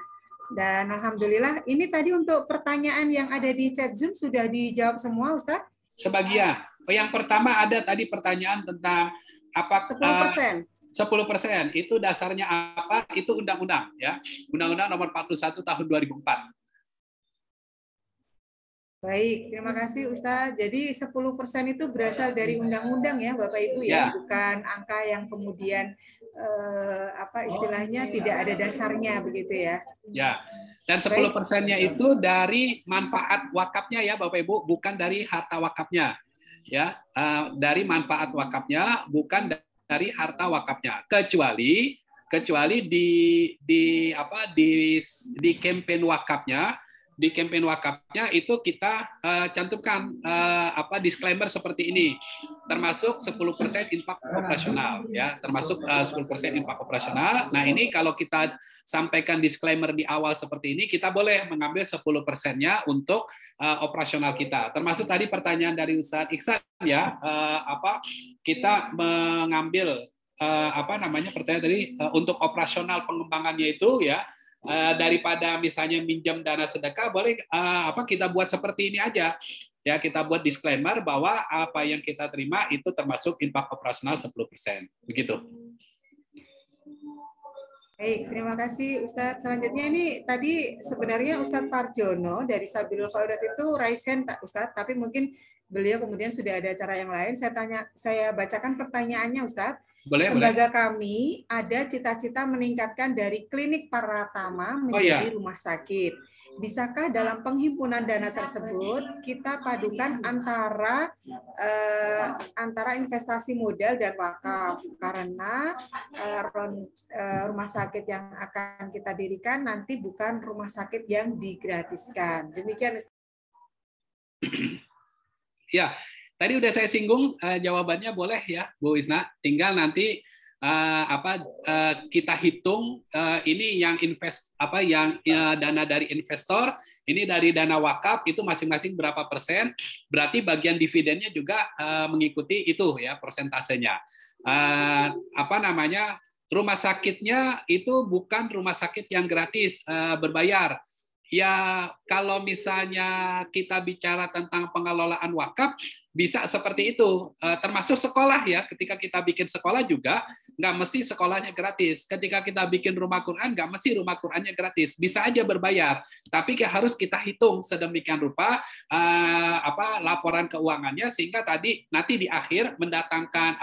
Dan alhamdulillah ini tadi untuk pertanyaan yang ada di chat Zoom sudah dijawab semua Ustaz? Sebagian. Yang pertama ada tadi pertanyaan tentang apa 10%. 10% itu dasarnya apa? Itu undang-undang ya. Undang-Undang Nomor 41 Tahun 2004. Baik, terima kasih Ustaz. Jadi 10% itu berasal dari undang-undang ya Bapak Ibu ya, bukan angka yang kemudian apa istilahnya tidak ada dasarnya begitu ya. Ya. Dan 10%-nya itu dari manfaat wakafnya ya Bapak Ibu, bukan dari harta wakafnya. Ya, dari manfaat wakafnya bukan dari harta wakafnya. Kecuali di campaign wakafnya. Di campaign wakafnya itu kita cantumkan disclaimer seperti ini, termasuk 10% infak operasional ya, termasuk 10% infak operasional. Nah ini kalau kita sampaikan disclaimer di awal seperti ini, kita boleh mengambil 10%-nya untuk operasional kita. Termasuk tadi pertanyaan dari Ustaz Iksan ya, kita mengambil pertanyaan tadi untuk operasional pengembangannya itu ya. Daripada misalnya minjam dana sedekah, boleh kita buat seperti ini aja. ya kita buat disclaimer bahwa apa yang kita terima itu termasuk infak operasional 10%. Begitu. Baik, terima kasih Ustadz. Selanjutnya ini tadi sebenarnya Ustadz Farjono dari Sabilul Khairat itu raisen Ustadz, tapi mungkin beliau kemudian sudah ada acara yang lain. Saya bacakan pertanyaannya Ustadz. Lembaga kami ada cita-cita meningkatkan dari klinik Pratama menjadi rumah sakit. Bisakah dalam penghimpunan dana tersebut kita padukan antara investasi modal dan wakaf, karena rumah sakit yang akan kita dirikan nanti bukan rumah sakit yang digratiskan. Demikian. Ya, tadi udah saya singgung, jawabannya boleh ya Bu Isna. Tinggal nanti kita hitung ini yang dana dari investor, ini dari dana wakaf itu masing-masing berapa persen. Berarti bagian dividennya juga mengikuti itu ya persentasenya. Rumah sakitnya itu bukan rumah sakit yang gratis, berbayar. Ya, kalau misalnya kita bicara tentang pengelolaan wakaf, bisa seperti itu. Termasuk sekolah ya, ketika kita bikin sekolah juga, nggak mesti sekolahnya gratis. Ketika kita bikin rumah Quran, nggak mesti rumah Qurannya gratis. Bisa aja berbayar. Tapi harus kita hitung sedemikian rupa laporan keuangannya, sehingga nanti di akhir mendatangkan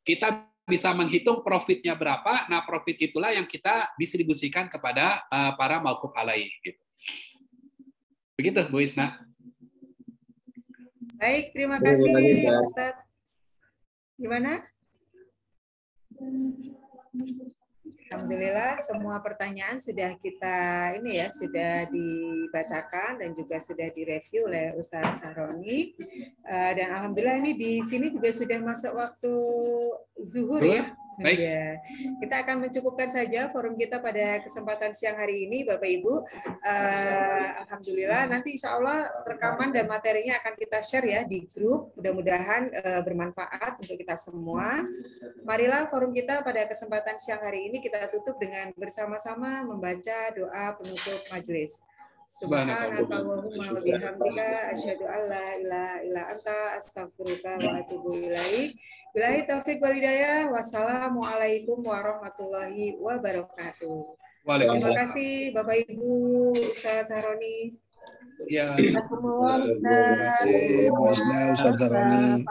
kita bisa menghitung profitnya berapa. Nah, profit itulah yang kita distribusikan kepada para mauquf alaih gitu. Begitu, Bu Isna. Baik, terima kasih, Ustadz. Gimana? Alhamdulillah, semua pertanyaan sudah sudah dibacakan dan juga sudah direview oleh Ustadz Sahroni. Dan alhamdulillah ini di sini juga sudah masuk waktu zuhur ya. Baik. Ya, kita akan mencukupkan saja forum kita pada kesempatan siang hari ini, Bapak Ibu. Alhamdulillah, nanti insya Allah rekaman dan materinya akan kita share ya di grup. Mudah-mudahan bermanfaat untuk kita semua. Marilah forum kita pada kesempatan siang hari ini kita tutup dengan bersama-sama membaca doa penutup majelis. Subhanakallahumma wa bihamdika asyhadu an la ilaha illa anta astaghfiruka wa atubu ilaik. Billahi taufiq wal hidayah. Wassalamualaikum warahmatullahi wabarakatuh. Terima kasih Bapak Ibu, Ustadz Sahroni. Ya, Terima kasih, Ustadz Sahroni.